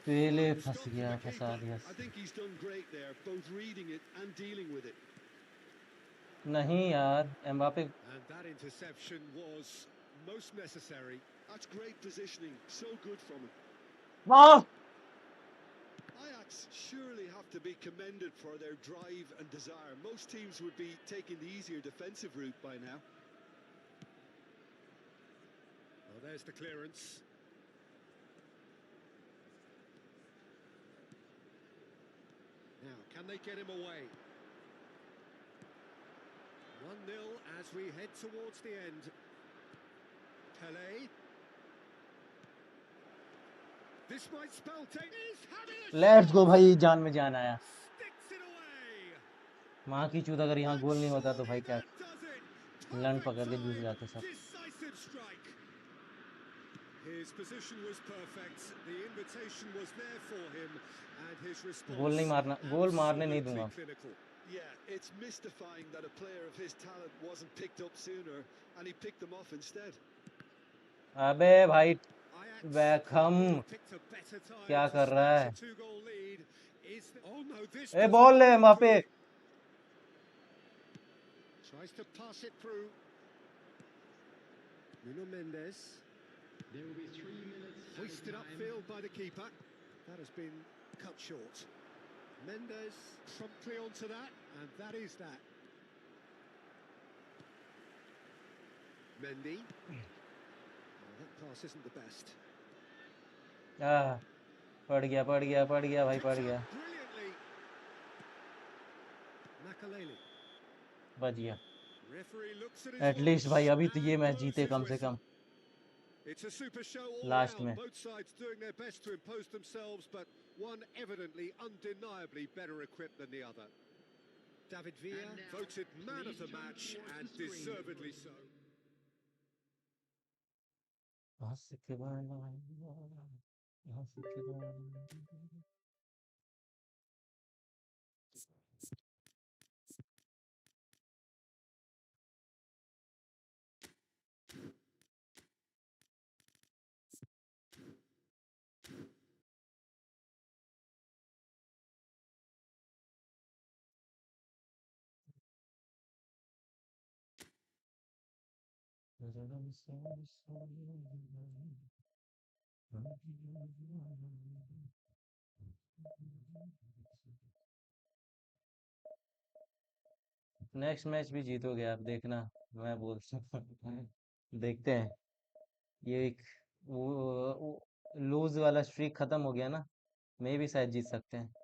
Speaker 1: पेले फंस गया, फंसा दिया।
Speaker 4: I think he's done great there, both reading it and dealing with it.
Speaker 1: नहीं यार, Mbappe.
Speaker 2: And that interception was most necessary.
Speaker 4: That's great positioning, so good from him.
Speaker 1: वाह!
Speaker 4: Ajax surely have to be commended for their drive and desire. Most teams would be taking the easier defensive route by now.
Speaker 2: Well, there's the clearance. Now, can they get him away? 1-0 as we head towards the end. Pele. This might spell He's having a
Speaker 1: let's go
Speaker 2: shot!
Speaker 1: भाई, जान में जान आया।
Speaker 2: Sticks it away!
Speaker 1: माँ की चूत, अगर यहाँ गोल नहीं होता तो भाई क्या
Speaker 2: That does it!
Speaker 1: लंड
Speaker 2: Perfect
Speaker 1: पकड़ के जूझ
Speaker 2: time,
Speaker 1: जाते सब।
Speaker 2: decisive strike. His position was perfect. The invitation was there for him, and his response.
Speaker 1: गोल नहीं मारना, गोल मारने नहीं दूंगा।
Speaker 2: absolutely clinical.
Speaker 4: Yeah, it's mystifying that a player of his talent wasn't picked up sooner, and he picked them off instead.
Speaker 1: अबे भाई
Speaker 2: Ajax
Speaker 1: Beckham
Speaker 2: picked a better time
Speaker 1: क्या
Speaker 2: to
Speaker 1: कर रहा
Speaker 2: snatch
Speaker 1: है?
Speaker 2: a two-goal lead. Oh no, this
Speaker 1: A
Speaker 2: does
Speaker 1: ball
Speaker 2: not
Speaker 1: ले
Speaker 2: look
Speaker 1: Mbappe.
Speaker 2: good. Tries to pass it through. Nuno Mendes.
Speaker 6: There will be 3 minutes.
Speaker 2: Hoisted upfield by the keeper. That has been cut short. Mendes promptly onto that, and that is that. Mendy. Oh, that pass isn't the best.
Speaker 1: पड़ गया भाई, पड़ गया।
Speaker 2: Brilliantly. Makaleli.
Speaker 1: बच गया।
Speaker 2: Referee looks at his
Speaker 1: at least
Speaker 2: watch
Speaker 1: भाई अभी तो
Speaker 2: and
Speaker 1: ये मैच
Speaker 2: blows
Speaker 1: जीते
Speaker 2: his
Speaker 1: कम से
Speaker 2: whistle.
Speaker 1: Come
Speaker 2: It's a super show all
Speaker 1: last
Speaker 2: round.
Speaker 1: में।
Speaker 2: Both sides doing their best to impose themselves, but one evidently, undeniably better equipped than the other. David Villa
Speaker 6: And now,
Speaker 2: voted man of
Speaker 6: please
Speaker 2: the
Speaker 6: turn
Speaker 2: match,
Speaker 6: towards
Speaker 2: and
Speaker 6: the screen.
Speaker 2: deservedly so.
Speaker 1: Next match भी जीतोगे आप, देखना। मैं बोलता हूँ। देखते हैं। ये एक वो लूज वाला स्ट्रीक खत्म हो गया ना, मैं भी शायद जीत सकते हैं।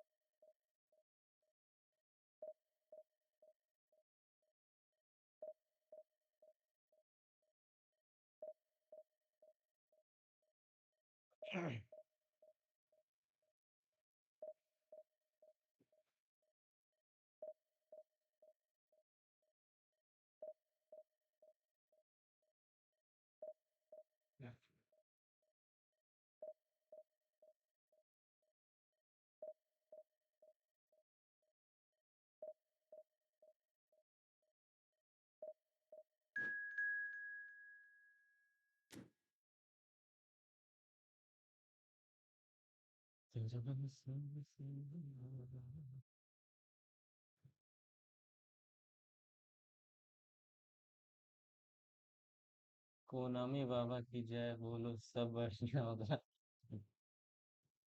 Speaker 1: कोनामी बाबा की जय बोलो, सब बढ़िया होगा।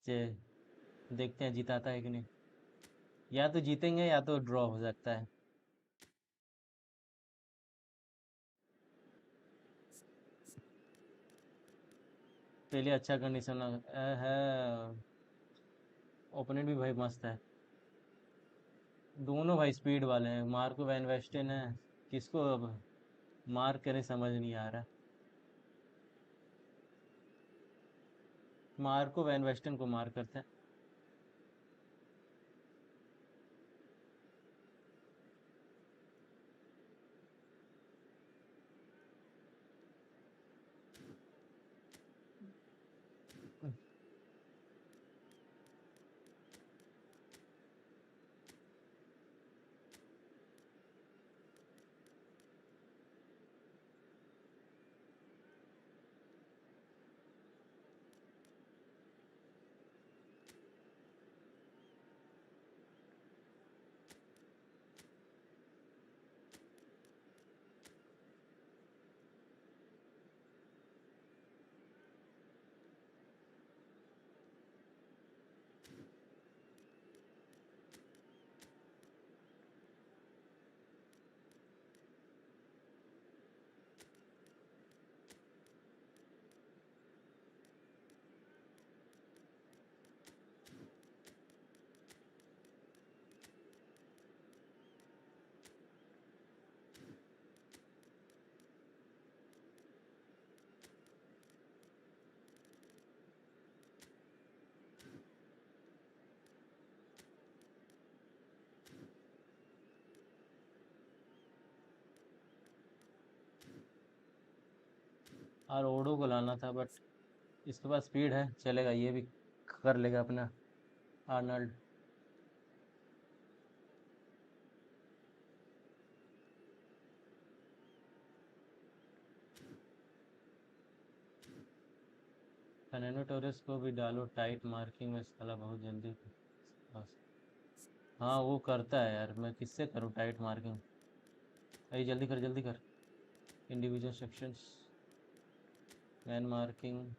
Speaker 1: चे- देखते हैं जिताता है कि नहीं। या तो जीतेंगे या तो ड्रॉ हो सकता है। पहले अच्छा कंडीशन है। ओपोनेंट भी भाई मस्त है। दोनों भाई स्पीड वाले हैं, मार्को वैन वेस्टेन है। किसको अब मार्क करें समझ नहीं आ रहा। मार्को वैन वेस्टेन को मार करते हैं। और ओडो को लाना था, बट इसके पास स्पीड है, चलेगा, ये भी कर लेगा अपना आर्नल्ड। फर्नांडो टोरेस को भी डालो टाइट मार्किंग में, साला बहुत जल्दी। बस। हाँ वो करता है यार, मैं किससे करूँ टाइट मार्किंग। अरे जल्दी कर जल्दी कर। Individual sections, man marking.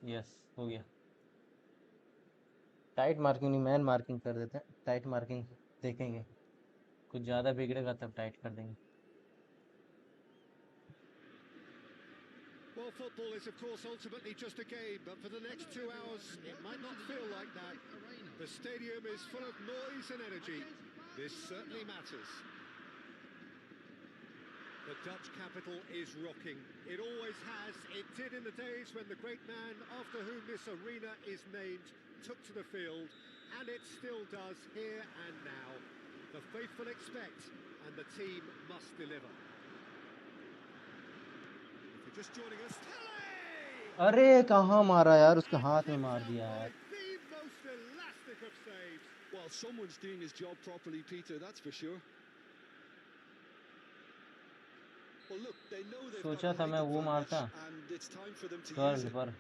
Speaker 1: Yes हो गया। टाइट मार्किंग नहीं, मैन मार्किंग कर देते हैं। टाइट मार्किंग देखेंगे, कुछ ज़्यादा बिगड़ेगा तब टाइट कर देंगे।
Speaker 2: Well, football is, of course, ultimately just a game, but for the next 2 hours, it might not feel like that. The stadium is full of noise and energy. This certainly matters. The Dutch capital is rocking. It always has. It did in the days when the great man after whom this arena is named took to the field, and it still does here and now. The faithful expect, and the team must deliver. If you're just joining us,
Speaker 1: अरे कहाँ मारा यार, उसके हाथ में मार दिया
Speaker 2: by
Speaker 1: यार।
Speaker 2: the most elastic of saves.
Speaker 4: Well, someone's doing his job properly, Peter, that's for sure. Well, look, they know they've got
Speaker 1: सोचा
Speaker 4: a
Speaker 1: था
Speaker 4: height
Speaker 1: मैं वो
Speaker 4: advantage,
Speaker 1: मारता
Speaker 4: and it's time for them to use
Speaker 1: curl
Speaker 4: it.
Speaker 1: पर,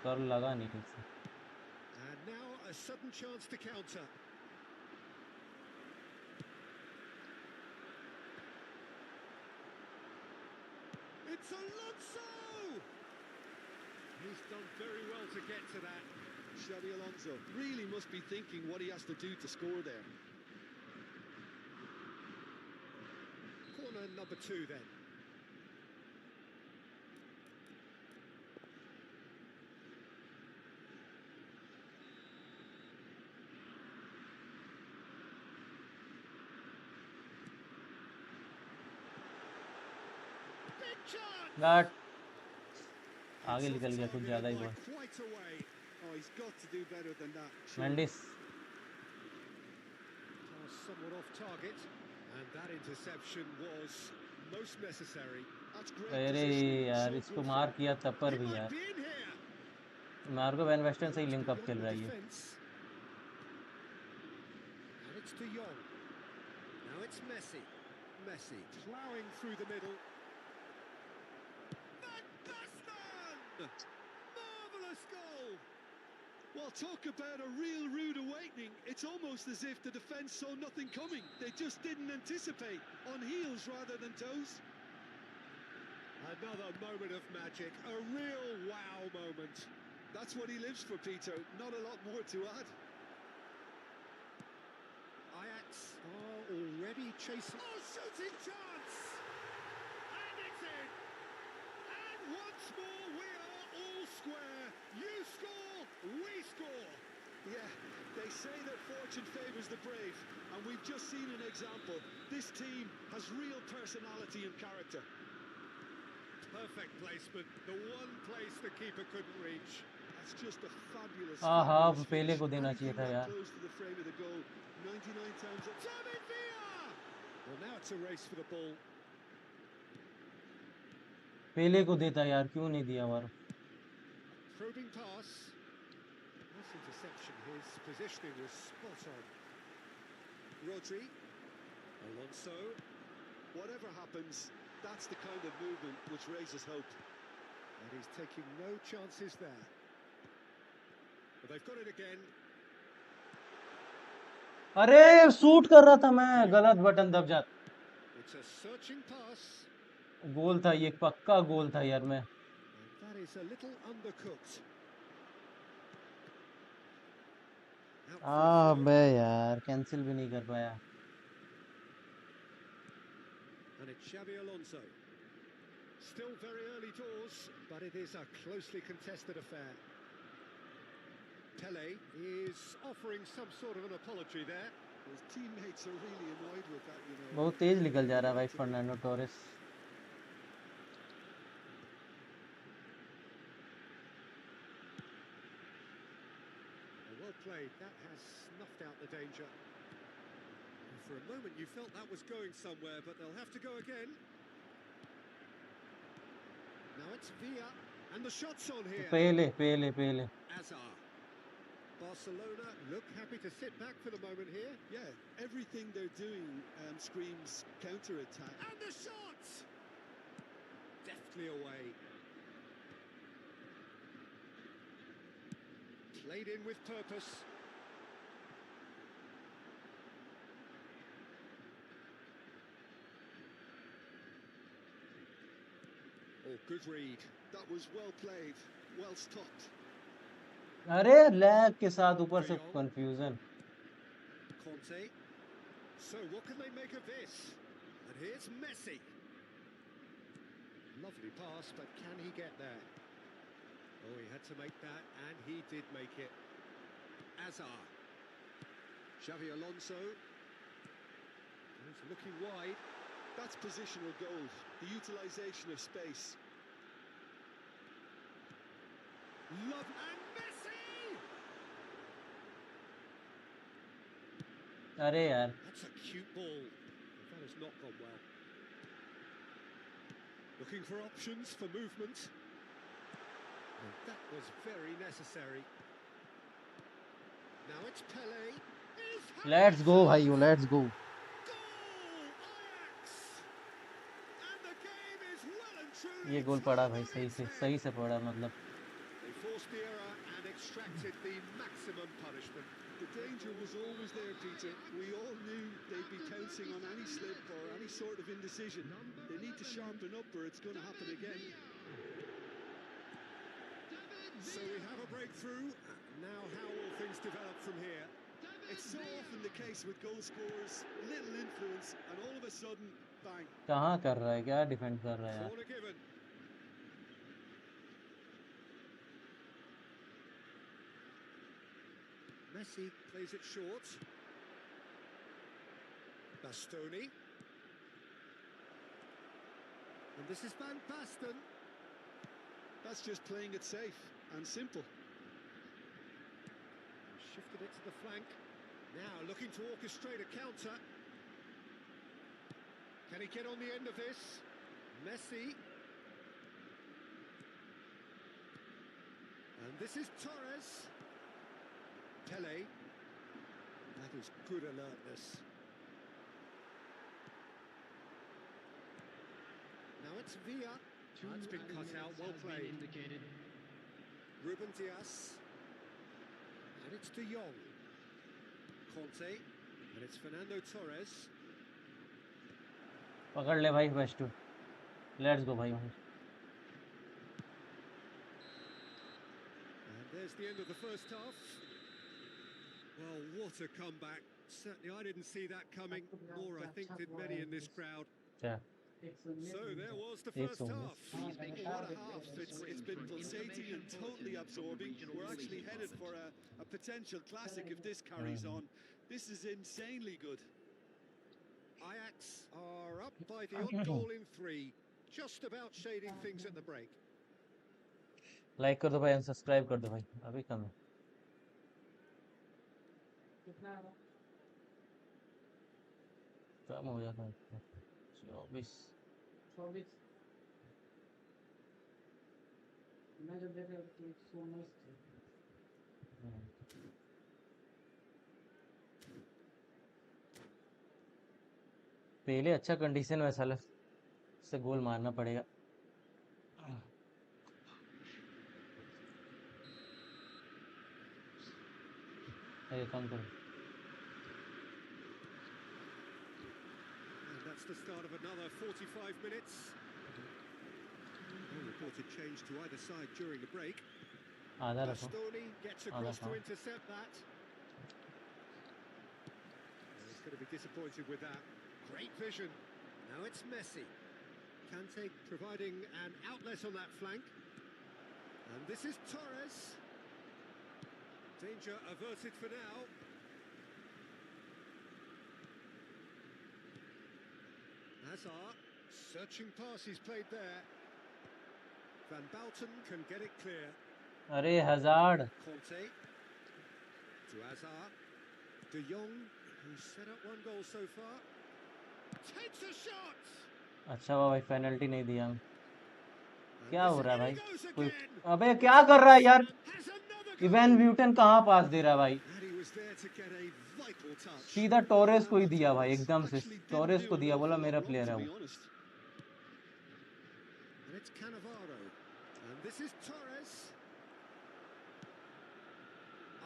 Speaker 1: curl लगा नहीं ठीक से।
Speaker 2: And now a sudden chance to counter. It's Alonso! He's done very well to get to that.
Speaker 4: Xabi Alonso really must be thinking what he has to do to score there.
Speaker 2: Corner number 2 then. Big chance!
Speaker 1: गाट आगे
Speaker 2: It's
Speaker 1: निकल गया
Speaker 2: off
Speaker 1: कुछ
Speaker 2: target
Speaker 1: ज्यादा ही
Speaker 2: by
Speaker 1: बहुत.
Speaker 2: quite a way.
Speaker 4: Oh, he's got to do better than that. Sure.
Speaker 1: Mendis
Speaker 2: Pass somewhat off target, and that interception was most necessary.
Speaker 4: That's great
Speaker 1: अरे
Speaker 4: positioning.
Speaker 1: यार
Speaker 4: So
Speaker 1: इसको
Speaker 4: good
Speaker 1: मार
Speaker 4: for
Speaker 1: किया तब पर
Speaker 2: He
Speaker 1: भी
Speaker 2: might
Speaker 1: यार
Speaker 2: be in here.
Speaker 1: Marco van Basten से ही
Speaker 2: It's
Speaker 1: लिंक अप
Speaker 2: beyond
Speaker 1: खेल
Speaker 2: the
Speaker 1: रहा है ये.
Speaker 2: defence. And it's De Jong. Now it's Messi. Messi ploughing through the middle. Van Basten! Marvellous goal!
Speaker 4: Well, talk about a real rude awakening. It's almost as if the defence saw nothing coming. They just didn't anticipate. On heels rather than toes.
Speaker 2: Another moment of magic. A real wow moment.
Speaker 4: That's what he lives for, Peter. Not a lot more to add.
Speaker 2: Ajax are already chasing. Oh, shooting chance! And it's in! And once more we are all square. You score, we score.
Speaker 4: Yeah, they say that fortune favours the brave, and we've just seen an example. This team has real personality and character.
Speaker 2: Perfect placement. The one place the keeper couldn't reach.
Speaker 4: That's just a fabulous,
Speaker 1: हाँ
Speaker 4: fabulous
Speaker 1: पेले
Speaker 4: finish.
Speaker 1: को देना चाहिए
Speaker 4: Anything
Speaker 1: था
Speaker 4: that
Speaker 1: यार.
Speaker 4: close to the frame of the goal, 99 times.
Speaker 2: David Villa! Well, now it's a race for the ball.
Speaker 1: पेले को देता यार क्यों नहीं दिया वार.
Speaker 2: Probing pass. Nice interception. His positioning was spot on. Rodri. Alonso.
Speaker 4: Whatever happens, that's the kind of movement which raises hope.
Speaker 2: And he's taking no chances there. But they've got it again.
Speaker 1: अरे shoot कर रहा था मैं गलत button दब जाता.
Speaker 2: It's a searching pass.
Speaker 1: गोल था ये पक्का गोल था यार मैं.
Speaker 2: And that is a little undercooked. Out for
Speaker 1: हाँ
Speaker 2: throw.
Speaker 1: मैं यार कैंसिल भी नहीं कर पाया.
Speaker 2: And it's Xabi Alonso. Still very early doors, but it is a closely contested affair. Pele is offering some sort of an apology there.
Speaker 4: His teammates are really annoyed with that, you know.
Speaker 1: बहुत तेज निकल जा रहा है भाई Fernando Torres.
Speaker 2: Well played. That has snuffed out the danger. And for a moment you felt that was going somewhere, but they'll have to go again. Now it's Villa, and the shot's on here.
Speaker 1: Pele
Speaker 2: Azar. Barcelona look happy to sit back for the moment here.
Speaker 4: Yeah, everything they're doing screams counter-attack.
Speaker 2: And the shot! Deftly away. Played in with purpose. Oh, good read.
Speaker 4: That was well played, well stopped.
Speaker 1: अरे lag के साथ ऊपर से confusion.
Speaker 2: Conte. So what can they make of this? And here's Messi. Lovely pass, but can he get there? Oh, he had to make that, and he did make it. Azar. Xavi Alonso. He's looking wide.
Speaker 4: That's positional gold, the utilisation of space.
Speaker 2: Love and Messi!
Speaker 1: अरे यार
Speaker 2: That's a cute ball. That has not gone well. Looking for options for movement. And that was very necessary. Now it's Pele.
Speaker 1: Let's go भाई let's go.
Speaker 2: Goal! Ajax! And the game is well and truly
Speaker 1: ये गोल पड़ा भाई सही से पड़ा मतलब.
Speaker 2: They forced the error and extracted the maximum punishment.
Speaker 4: The danger was always there, Peter. We all knew they'd be pouncing on any slip or any sort of indecision. They need to sharpen up or it's going to happen again.
Speaker 2: So we have a breakthrough. Now how will things develop from here?
Speaker 4: It's so often the case with goal scorers, little influence and all of a sudden, bang.
Speaker 1: कहाँ कर रहा है, क्या defend कर रहा है यार?
Speaker 2: Corner given. Messi plays it short. Bastoni. And this is Van Basten.
Speaker 4: That's just playing it safe and simple.
Speaker 2: Shifted it to the flank. Now looking to orchestrate a counter. Can he get on the end of this? Messi. And this is Torres. Pele. That is good alertness. Now it's Villa. That's been cut out, well played. Ruben Dias. And it's De Jong. Conte. And it's Fernando Torres.
Speaker 1: पकड़ ले भाई first to. Let's go भाई.
Speaker 2: And there's the end of the first half. Well, what a comeback. Certainly I didn't see that coming, nor I think did many in this crowd.
Speaker 1: क्या?
Speaker 2: So there was the first half.
Speaker 4: Oh, what a half. It's been pulsating and totally absorbing. We're actually headed for a potential classic if this carries on. This is insanely good.
Speaker 2: Ajax are up by the odd goal in 3. Just about shading things at the break.
Speaker 1: Like कर दो भाई, unsubscribe कर दो भाई, अभी कम है. कम हो जाता है 24. पहले अच्छा कंडीशन में साला से गोल मारना पड़ेगा. ये कम करो.
Speaker 2: And that's the start of another 45 minutes. No reported change to either side during the break.
Speaker 1: आधा रखो.
Speaker 2: Bastoni gets across to intercept that. He's going to be disappointed with that. Great vision. Now it's Messi. Kante providing an outlet on that flank. And this is Torres. Danger averted for now. Hazard, searching pass he's played there. Van Bouten can get it clear.
Speaker 1: अरे hazard.
Speaker 2: Conte to Hazard. De Jong, who's set up one goal so far. Takes a shot.
Speaker 1: अच्छा हुआ भाई penalty नहीं दिया.
Speaker 2: And
Speaker 1: क्या
Speaker 2: this
Speaker 1: हो रहा है
Speaker 2: in
Speaker 1: भाई?
Speaker 2: he goes
Speaker 1: कोई
Speaker 2: again.
Speaker 1: अबे क्या कर रहा है यार?
Speaker 2: Has another goal.
Speaker 1: Even butane कहाँ पास दे रहा है भाई?
Speaker 2: And he was there to get a vital touch.
Speaker 1: सीधा टोरेस को ही दिया भाई, एकदम से टोरेस को दिया, बोला मेरा प्लेयर है वो.
Speaker 2: And it's Cannavaro. And this is Torres.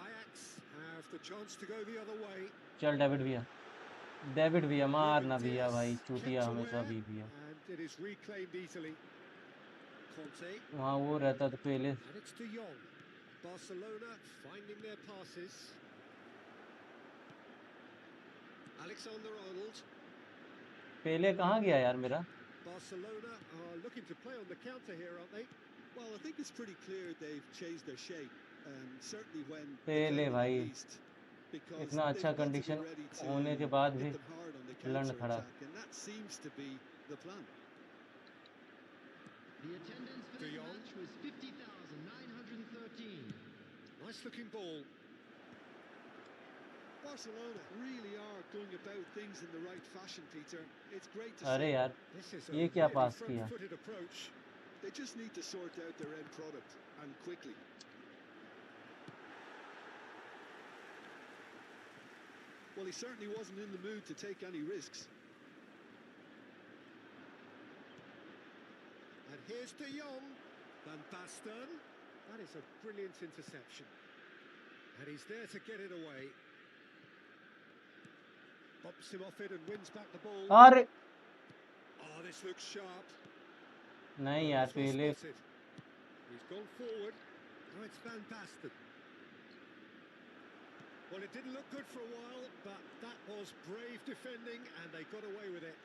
Speaker 2: Ajax have the chance to go the other way.
Speaker 1: चल डेविड भैया मारना भैया भाई, चूतिया हमेशा भी भैया.
Speaker 2: And it is reclaimed easily. Conte.
Speaker 1: वहाँ वो रहता तो पहले.
Speaker 2: And it's De Jong. Barcelona finding their passes. Alexander-Arnold.
Speaker 1: पहले कहाँ गया यार मेरा?
Speaker 2: Barcelona are looking to play on the counter here, aren't they?
Speaker 4: Well, I think it's pretty clear they've changed their shape. Certainly when
Speaker 1: पहले भाई
Speaker 4: because
Speaker 1: इतना अच्छा
Speaker 4: they've got to be
Speaker 1: condition
Speaker 4: ready to
Speaker 1: होने के बाद भी
Speaker 4: hit them hard on the
Speaker 1: लड़ खड़ा.
Speaker 4: counter-attack, and that seems to be the plan.
Speaker 6: The attendance for
Speaker 2: De
Speaker 6: this
Speaker 2: Jong.
Speaker 6: match was 50,913.
Speaker 2: Nice looking ball.
Speaker 4: Barcelona really are going about things in the right fashion, Peter. It's great to
Speaker 1: अरे
Speaker 4: see.
Speaker 1: यार
Speaker 2: This is a
Speaker 1: ये क्या
Speaker 2: really
Speaker 1: पास किया?
Speaker 2: front-footed approach.
Speaker 4: They just need to sort out their end product, and quickly. Well, he certainly wasn't in the mood to take any risks.
Speaker 2: And here's De Jong. Van Basten. That is a brilliant interception. And he's there to get it away. Bumps him off it and wins back the ball.
Speaker 1: अरे
Speaker 2: Oh, this looks sharp.
Speaker 1: नहीं
Speaker 2: Oh,
Speaker 1: यार,
Speaker 2: that's well
Speaker 1: पहले
Speaker 2: spotted. He's gone forward. Now it's Van Basten. Well, it didn't look good for a while, but that was brave defending, and they got away with it.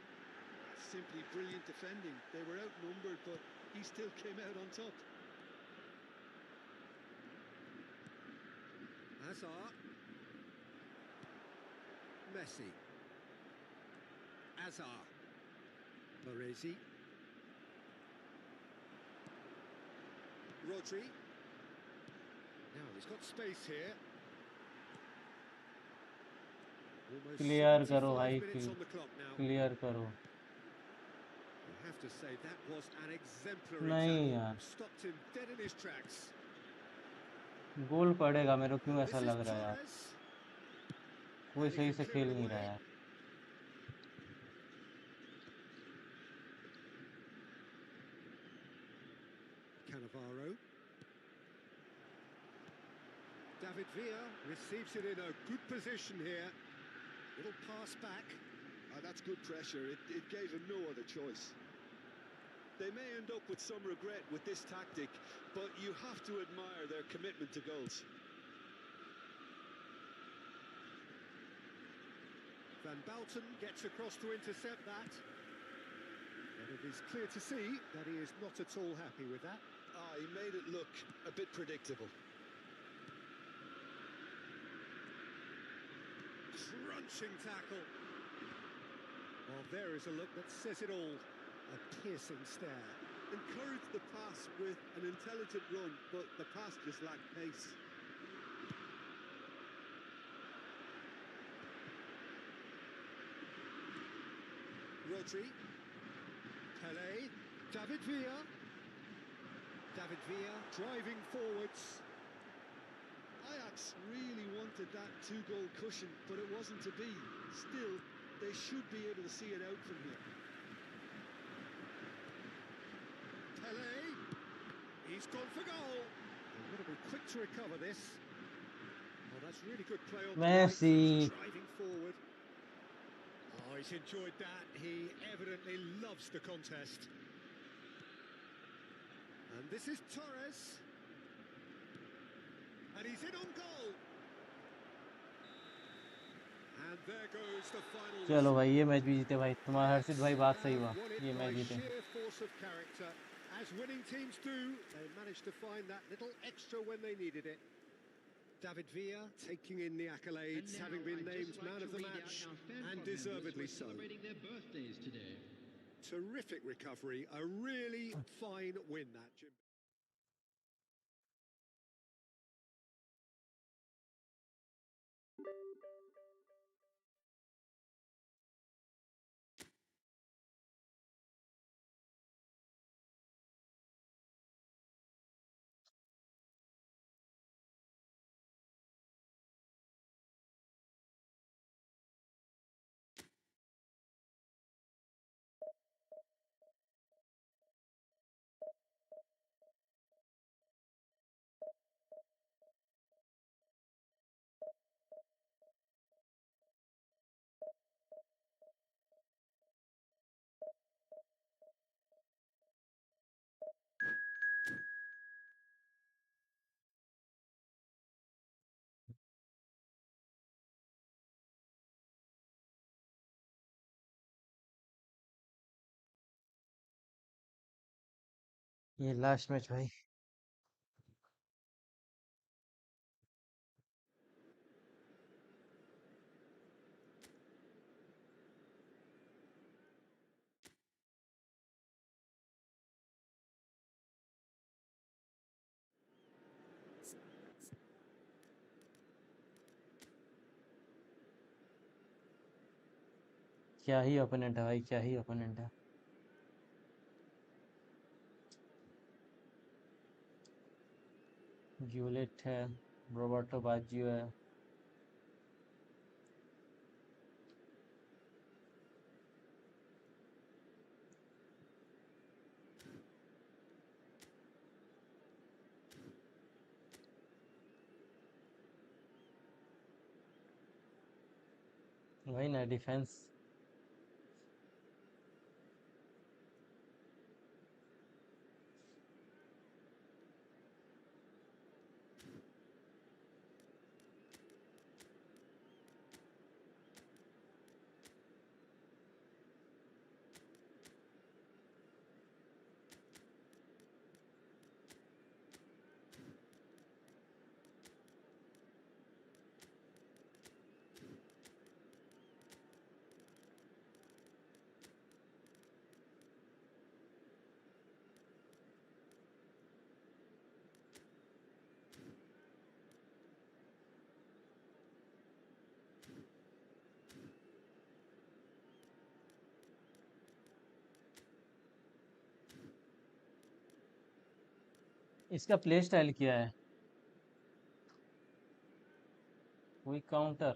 Speaker 4: Simply brilliant defending. They were outnumbered, but he still came out on top.
Speaker 2: Hazard. Messi. Hazard. Baresi. Rodri. Now he's got space here. Almost
Speaker 1: clear करो
Speaker 2: 75
Speaker 1: भाई,
Speaker 2: minutes on the clock now.
Speaker 1: Clear करो.
Speaker 2: I have to say that was an exemplary
Speaker 1: नहीं
Speaker 2: tackle.
Speaker 1: यार,
Speaker 2: Stopped him dead in his tracks.
Speaker 1: गोल पड़ेगा. मेरे को क्यों
Speaker 2: This
Speaker 1: ऐसा
Speaker 2: is
Speaker 1: लग रहा है यार,
Speaker 2: Torres.
Speaker 1: कोई
Speaker 2: And he
Speaker 1: सही
Speaker 2: can
Speaker 1: से
Speaker 2: clear
Speaker 1: खेल
Speaker 2: it
Speaker 1: नहीं रहा
Speaker 2: away.
Speaker 1: यार.
Speaker 2: Cannavaro. David Villa receives it in a good position here. Little pass back.
Speaker 4: That's good pressure. It gave him no other choice. They may end up with some regret with this tactic, but you have to admire their commitment to goals.
Speaker 2: Van Balten gets across to intercept that. And it is clear to see that he is not at all happy with that.
Speaker 4: He made it look a bit predictable.
Speaker 2: Crunching tackle. Well, there is a look that says it all. A piercing stare.
Speaker 4: Encouraged the pass with an intelligent run, but the pass just lacked pace.
Speaker 2: Rodri. Pele. David Villa. David Villa driving forwards.
Speaker 4: Ajax really wanted that two-goal cushion, but it wasn't to be. Still, they should be able to see it out from here.
Speaker 2: Pele. He's gone for goal. They've got to be quick to recover this. Oh, that's really good play on the right.
Speaker 1: Messi.
Speaker 2: He's driving forward. Oh, he's enjoyed that. He evidently loves the contest. And this is Torres. And he's in on goal. And there goes the final
Speaker 1: चलो
Speaker 2: whistle.
Speaker 1: भाई, ये match भी जीते भाई. तुम्हारा हर्षित भाई बात सही हुआ,
Speaker 2: And won it
Speaker 1: ये
Speaker 2: by
Speaker 1: मैच जीते.
Speaker 2: sheer force of character. As winning teams do, they managed to find that little extra when they needed it. David Villa taking in the accolades,
Speaker 6: And now
Speaker 2: having been
Speaker 6: I'd
Speaker 2: named
Speaker 6: just like
Speaker 2: man
Speaker 6: to
Speaker 2: of the
Speaker 6: read out
Speaker 2: match,
Speaker 6: our fan
Speaker 2: and
Speaker 6: club members
Speaker 2: deservedly
Speaker 6: who are
Speaker 2: so.
Speaker 6: celebrating their birthdays today.
Speaker 2: Terrific recovery, a really fine win that, Jim.
Speaker 1: ये last match भाई. क्या ही opponent है भाई, क्या ही opponent है. Juliet है, Roberto बाजियो है. वही ना डिफेंस। इसका प्ले स्टाइल क्या है? कोई counter?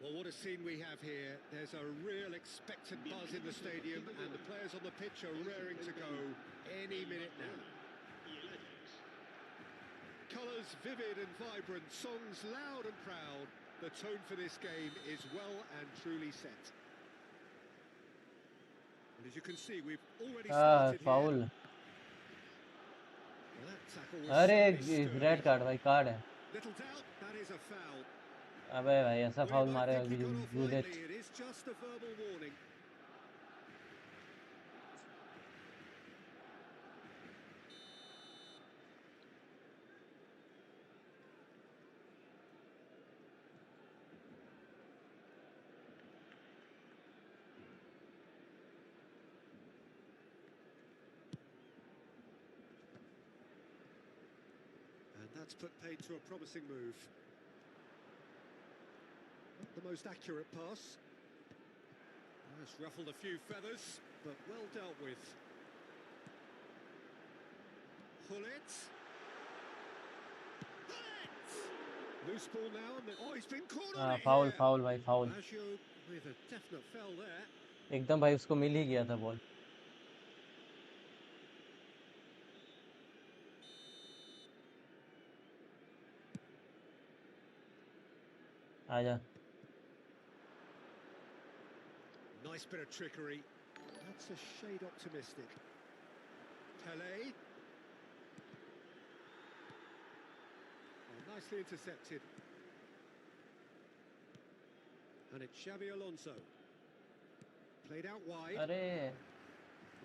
Speaker 2: Well, what a scene we have here. There's a real expectant buzz in the stadium, and the players on the pitch are raring to go any minute now. Colours vivid and vibrant, songs loud and proud. The tone for this game is well and truly set. And as you can see, we've already started here.
Speaker 1: Foul.
Speaker 2: Well, that tackle was
Speaker 1: अरे
Speaker 2: certainly sturdy.
Speaker 1: Red card भाई, card है।
Speaker 2: Little doubt, that is a foul.
Speaker 1: अबे भाई ऐसा
Speaker 2: Well,
Speaker 1: foul
Speaker 2: you might
Speaker 1: मारेगा
Speaker 2: think
Speaker 1: कि
Speaker 2: he got off
Speaker 1: Juliet.
Speaker 2: lightly. It is just a verbal warning. And that's put paid to a promising move. Not the most accurate pass. That's ruffled a few feathers, but well dealt with. Hullet. Hullet! Loose ball now, and oh, he's been caught on it
Speaker 1: foul
Speaker 2: here.
Speaker 1: Foul भाई foul.
Speaker 2: Maggio with a definite foul there.
Speaker 1: एकदम भाई उसको मिल ही गया था ball. आजा।
Speaker 2: Nice bit of trickery. That's a shade optimistic. Pele. Oh, nicely intercepted. And it's Xavi Alonso. Played out wide.
Speaker 1: अरे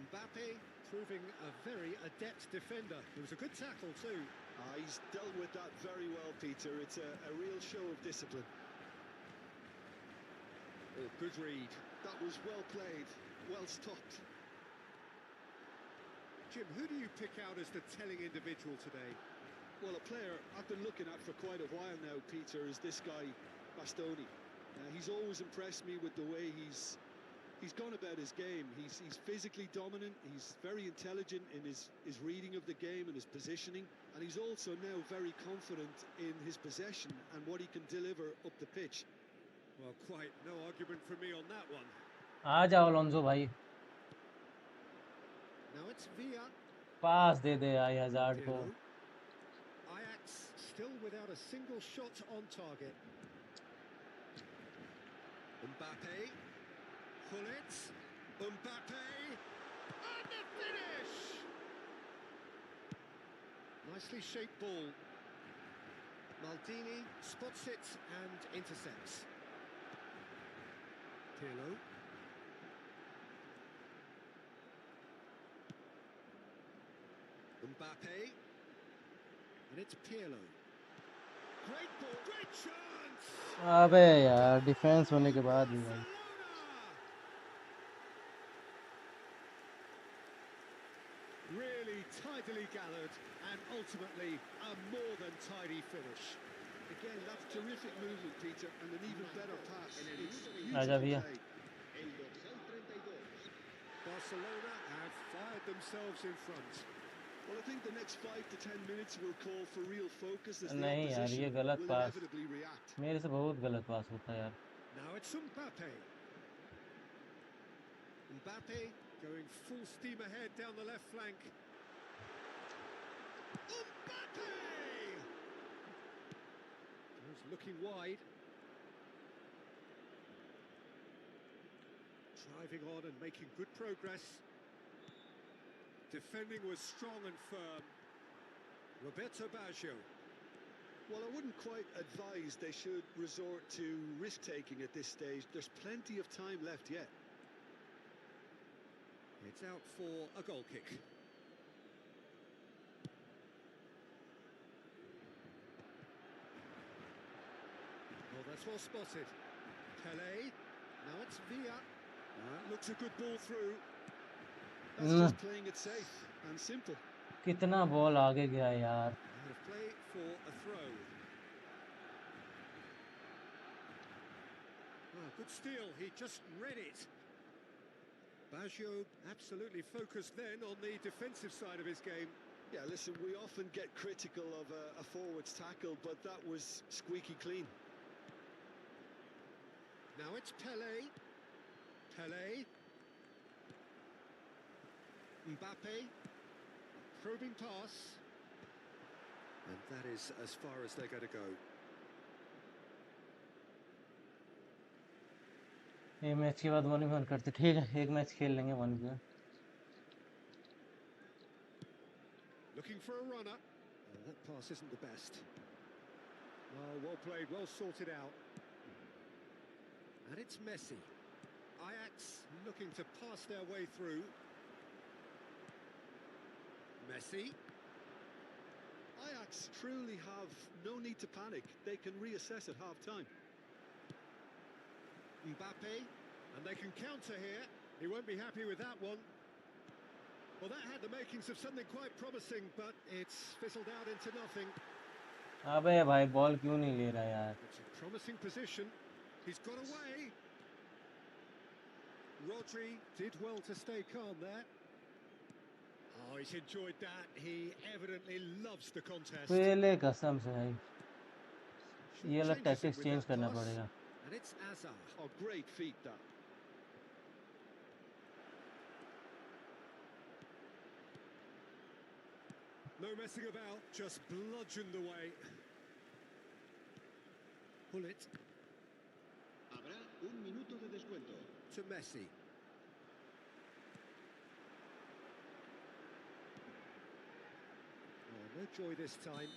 Speaker 2: Mbappe proving a very adept defender. It was a good tackle too.
Speaker 4: He's dealt with that very well, Peter. It's a real show of discipline.
Speaker 2: Oh, good read.
Speaker 4: That was well played, well stopped.
Speaker 2: Jim, who do you pick out as the telling individual today?
Speaker 4: Well, a player I've been looking at for quite a while now, Peter, is this guy, Bastoni. He's always impressed me with the way he's gone about his game. He's physically dominant, he's very intelligent in his reading of the game and his positioning, and he's also now very confident in his possession and what he can deliver up the pitch.
Speaker 2: Well, quite no argument from me on that one.
Speaker 1: आ जाओ Alonso भाई,
Speaker 2: Now it's Villa.
Speaker 1: Pass they they I hazard को।
Speaker 2: Pirlo. Ajax still without a single shot on target. Mbappe. Hullet. Mbappe. And the finish! Nicely shaped ball. Maldini spots it and intercepts. Pirlo. Mbappe. And it's Pirlo. Great ball, great chance!
Speaker 1: अबे यार defence होने के बाद भी भाई
Speaker 2: Really tidily gathered and ultimately a more than tidy finish.
Speaker 4: Again, that's terrific movement, Peter, and an even better pass. It's
Speaker 1: आजा
Speaker 4: beautifully
Speaker 1: भैया
Speaker 4: played.
Speaker 5: El dorsal 32.
Speaker 2: Barcelona have fired themselves in front.
Speaker 4: Well, I think the next 5 to 10 minutes will call for real focus as the
Speaker 1: नहीं यार ये
Speaker 4: opposition
Speaker 1: गलत
Speaker 4: will
Speaker 1: pass
Speaker 4: inevitably react.
Speaker 1: मेरे से बहुत गलत पास होता है यार
Speaker 2: Now it's Mbappe. Mbappe going full steam ahead down the left flank. Mbappe! Goes looking wide. Driving on and making good progress. Defending was strong and firm. Roberto Baggio.
Speaker 4: Well, I wouldn't quite advise they should resort to risk-taking at this stage. There's plenty of time left yet.
Speaker 2: It's out for a goal kick. Oh, that's well spotted. Pelé. Now it's Villa. Looks a good ball through.
Speaker 4: That's just playing it safe and simple.
Speaker 1: कितना ball आगे गया यार
Speaker 2: And a play for a throw. Oh, good steal. He just read it. Baggio absolutely focused then on the defensive side of his game.
Speaker 4: Yeah, listen, we often get critical of a forward's tackle, but that was squeaky clean.
Speaker 2: Now it's Pelé. Pelé. Mbappe. Probing pass. And that is as far as they're going to go.
Speaker 1: ये match के बाद 1v1 करते ठीक है एक match खेल लेंगे 1v1
Speaker 2: Looking for a runner. That pass isn't the best. Oh, well played, well sorted out. And it's Messi. Ajax looking to pass their way through. Messi.
Speaker 4: Ajax truly have no need to panic. They can reassess at half-time.
Speaker 2: Mbappe. And they can counter here. He won't be happy with that one. Well, that had the makings of something quite promising, but it's fizzled out into nothing.
Speaker 1: अबे भाई ball क्यों नहीं ले रहा यार
Speaker 2: It's a promising position. He's got away. Rodri did well to stay calm there. Oh, he's enjoyed that. He evidently loves the contest.
Speaker 1: पहले कसम से भाई ये अलग
Speaker 2: Short changes it
Speaker 1: tactics
Speaker 2: with
Speaker 1: change
Speaker 2: that
Speaker 1: करना
Speaker 2: pass.
Speaker 1: पड़ेगा
Speaker 2: And it's Azar.
Speaker 4: Oh, great feat, that.
Speaker 2: No messing about, just bludgeoned away. Pull it
Speaker 5: Habrá un minuto de descuento.
Speaker 2: to Messi. Oh, no joy this time.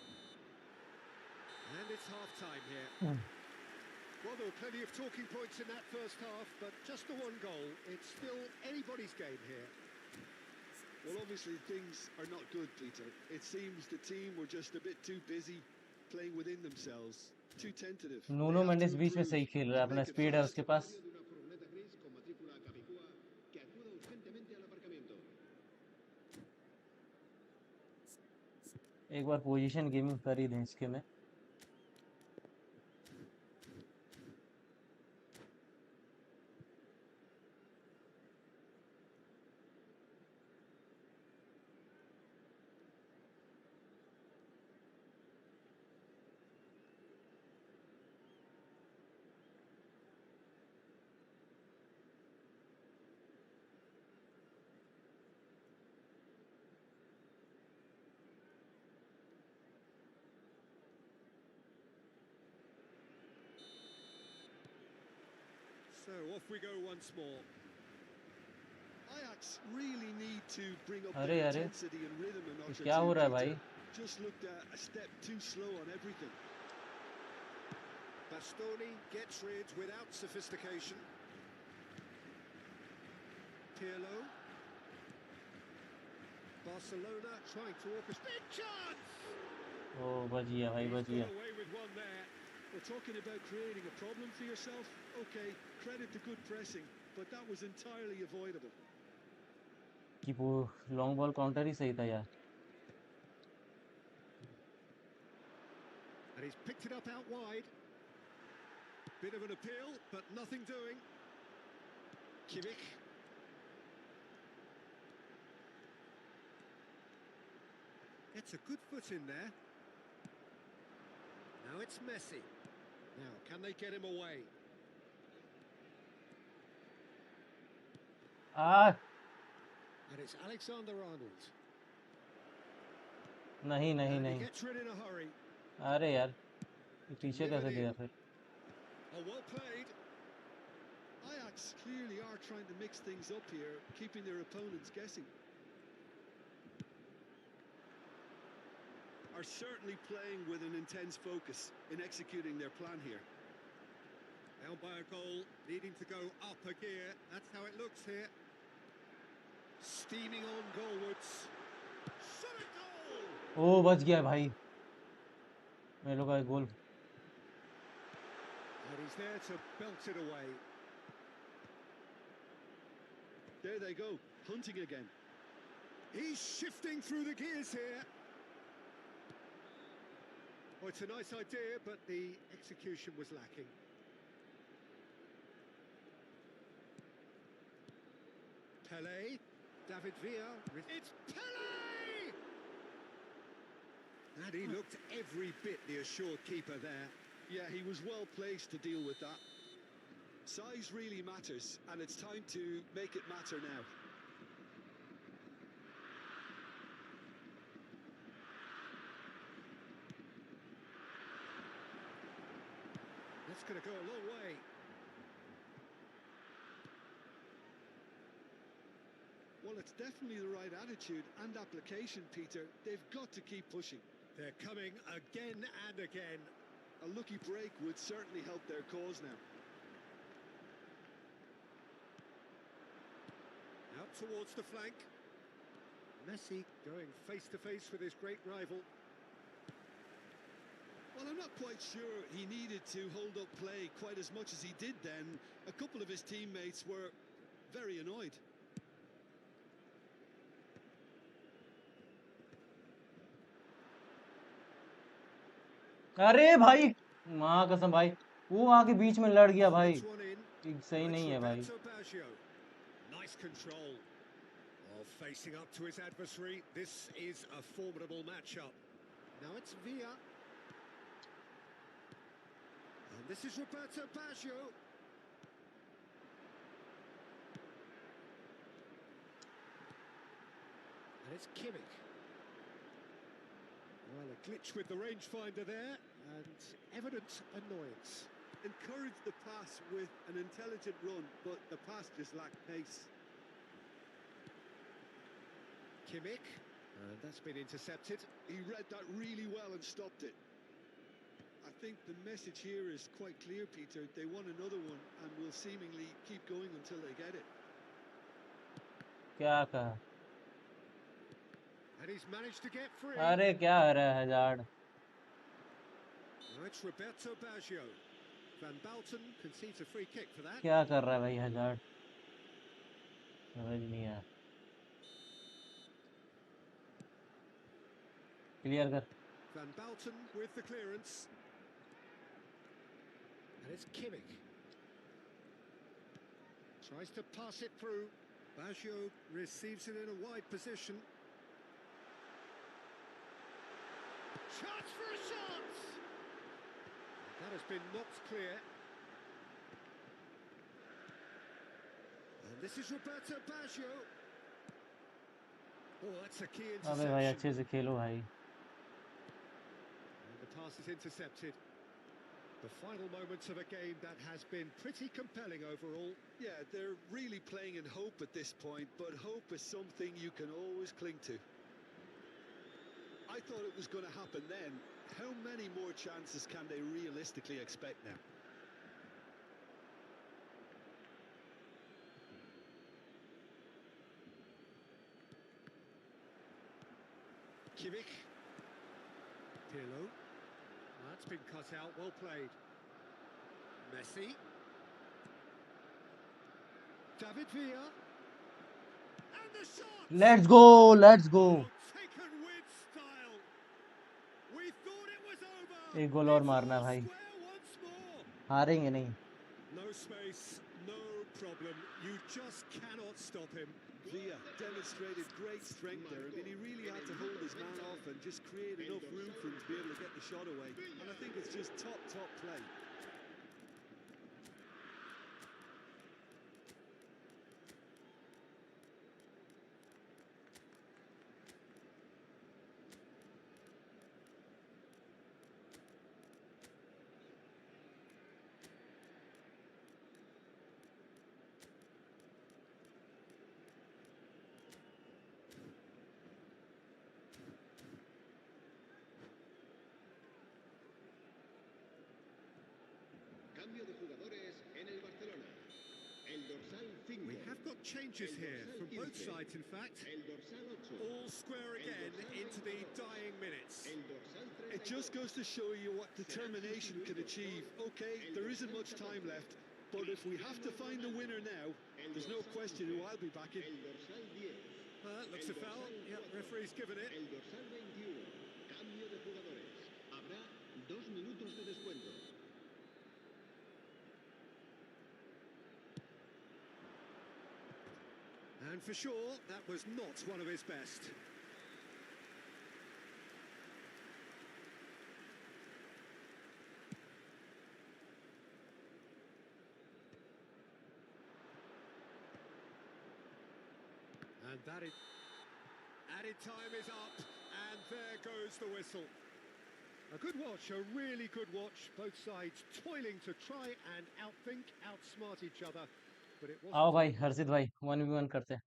Speaker 2: And it's half-time here. Well, there were plenty of talking points in that first half, but just the one goal. It's still anybody's game here.
Speaker 4: Well, obviously things are not good, Peter. It seems the team were just a bit too busy playing within themselves, too tentative. They
Speaker 1: Nuno
Speaker 4: have
Speaker 1: Mendis
Speaker 4: to
Speaker 1: बीच में
Speaker 4: improve
Speaker 1: सही खेल रहा है
Speaker 4: and
Speaker 1: अपना
Speaker 4: make it
Speaker 1: speed है
Speaker 4: fast.
Speaker 1: उसके पास
Speaker 5: De una furgoneta gris con matrícula Capicúa que acuda urgentemente al aparcamiento.
Speaker 1: एक बार position gaming कर ही दें इसके में
Speaker 2: So off we go once more.
Speaker 4: Ajax really need to bring up
Speaker 1: अरे
Speaker 4: their
Speaker 1: अरे
Speaker 4: intensity and rhythm a notch or
Speaker 1: क्या हो
Speaker 4: two,
Speaker 1: रहा है
Speaker 4: Peter.
Speaker 1: भाई
Speaker 4: Just looked a step too slow on everything.
Speaker 2: Bastoni gets rid without sophistication. Pirlo. Barcelona trying to orchestrate. Big chance!
Speaker 1: ओ बच गया भाई,
Speaker 3: He's
Speaker 1: बच
Speaker 3: got
Speaker 1: गया.
Speaker 3: away with one there.
Speaker 4: We're talking about creating a problem for yourself. Okay, credit to good pressing, but that was entirely avoidable.
Speaker 1: कि वो long ball counter ही सही था यार.
Speaker 3: And he's picked it up out wide. Bit of an appeal, but nothing doing. Kimmich. Gets a good foot in there. Now it's Messi. Now, can they get him away?
Speaker 1: Uh
Speaker 3: And it's Alexander-Arnold.
Speaker 1: नहीं नहीं
Speaker 3: And he
Speaker 1: नहीं.
Speaker 3: gets rid in a hurry.
Speaker 1: अरे यार, ये पीछे कैसे गया फिर?
Speaker 3: Oh, well played.
Speaker 4: Ajax clearly are trying to mix things up here, keeping their opponents guessing. Are certainly playing with an intense focus in executing their plan here.
Speaker 3: Down by a goal, needing to go up a gear. That's how it looks here. Steaming on goalwards. Shot a goal!
Speaker 1: ओ बच गया भाई. मेरे लोग का गोल.
Speaker 3: And he's there to belt it away.
Speaker 4: There they go, hunting again.
Speaker 3: He's shifting through the gears here. Oh, it's a nice idea, but the execution was lacking. Pelé, David Villa, it's Pelé! And he looked every bit the assured keeper there.
Speaker 4: Yeah, he was well placed to deal with that. Size really matters, and it's time to make it matter now.
Speaker 3: That's going to go a long way.
Speaker 4: Well, it's definitely the right attitude and application, Peter. They've got to keep pushing.
Speaker 3: They're coming again and again.
Speaker 4: A lucky break would certainly help their cause now.
Speaker 3: Out towards the flank. Messi going face to face with his great rival.
Speaker 4: Well, I'm not quite sure he needed to hold up play quite as much as he did then. A couple of his teammates were very annoyed.
Speaker 1: अरे भाई, माँ कसम भाई, वो आके बीच में लड़ गया भाई.
Speaker 3: Puts one in.
Speaker 1: सही
Speaker 3: It's
Speaker 1: नहीं है भाई.
Speaker 3: Roberto Baggio. Nice control. Oh, facing up to his adversary. This is a formidable matchup. Now it's Villa. And this is Roberto Baggio. And it's Kimmich. Well, a glitch with the rangefinder there, and evident annoyance.
Speaker 4: Encouraged the pass with an intelligent run, but the pass just lacked pace.
Speaker 3: Kimmich, and that's been intercepted.
Speaker 4: He read that really well and stopped it. I think the message here is quite clear, Peter. They want another one and will seemingly keep going until they get it.
Speaker 1: क्या कहा?
Speaker 3: And he's managed to get free.
Speaker 1: अरे क्या हो रहा है hazard?
Speaker 3: Now it's Roberto Baggio. Van Balten concedes a free kick for that.
Speaker 1: क्या कर रहा है भाई हजार्ड? समझ नहीं आया. क्लियर कर.
Speaker 3: Van Balten with the clearance. And it's Kimmich. Tries to pass it through. Baggio receives it in a wide position. Chance for a shot! That has been knocked clear. And this is Roberto Baggio. Oh, that's a key
Speaker 1: अबे भाई
Speaker 3: interception.
Speaker 1: अच्छे से खेलो भाई.
Speaker 3: And the pass is intercepted. The final moments of a game that has been pretty compelling overall.
Speaker 4: Yeah, they're really playing in hope at this point, but hope is something you can always cling to. I thought it was going to happen then. How many more chances can they realistically expect now?
Speaker 3: Kimmich.
Speaker 2: Pirlo. That's been cut out, well played. Messi. David Villa. And the shot!
Speaker 1: Let's go, let's go.
Speaker 2: Oh, taken with style. We thought it was over.
Speaker 1: एक गोल और
Speaker 2: It's
Speaker 1: मारना है
Speaker 2: all
Speaker 1: भाई,
Speaker 2: square once more.
Speaker 1: हारेंगे नहीं।
Speaker 2: No space, no problem. You just cannot stop him.
Speaker 4: Villa demonstrated great strength there. I mean, he really had to hold his man off and just create enough room for him to be able to get the shot away. And I think it's just top play.
Speaker 5: Cambio de jugadores en el Barcelona. El dorsal 5.
Speaker 2: We have got changes here from both sides, in fact.
Speaker 5: El dorsal 8.
Speaker 2: All square again into the dying minutes.
Speaker 5: El dorsal 3.
Speaker 4: It just goes to show you what determination can achieve. Okay, there isn't much time left, but if we have to find a winner now, there's no question who I'll be backing.
Speaker 5: El dorsal 10.
Speaker 2: Looks a foul. Yep, referee's given it.
Speaker 5: El dorsal 21. Cambio de jugadores. Habrá 2 minutos de descuento.
Speaker 2: And for sure, that was not one of his best. And that is... Added time is up, and there goes the whistle. A good watch, a really good watch. Both sides toiling to try and outthink, outsmart each other. But it
Speaker 1: आओ
Speaker 2: wasn't...
Speaker 1: भाई हर्षित भाई, 1v1 करते हैं।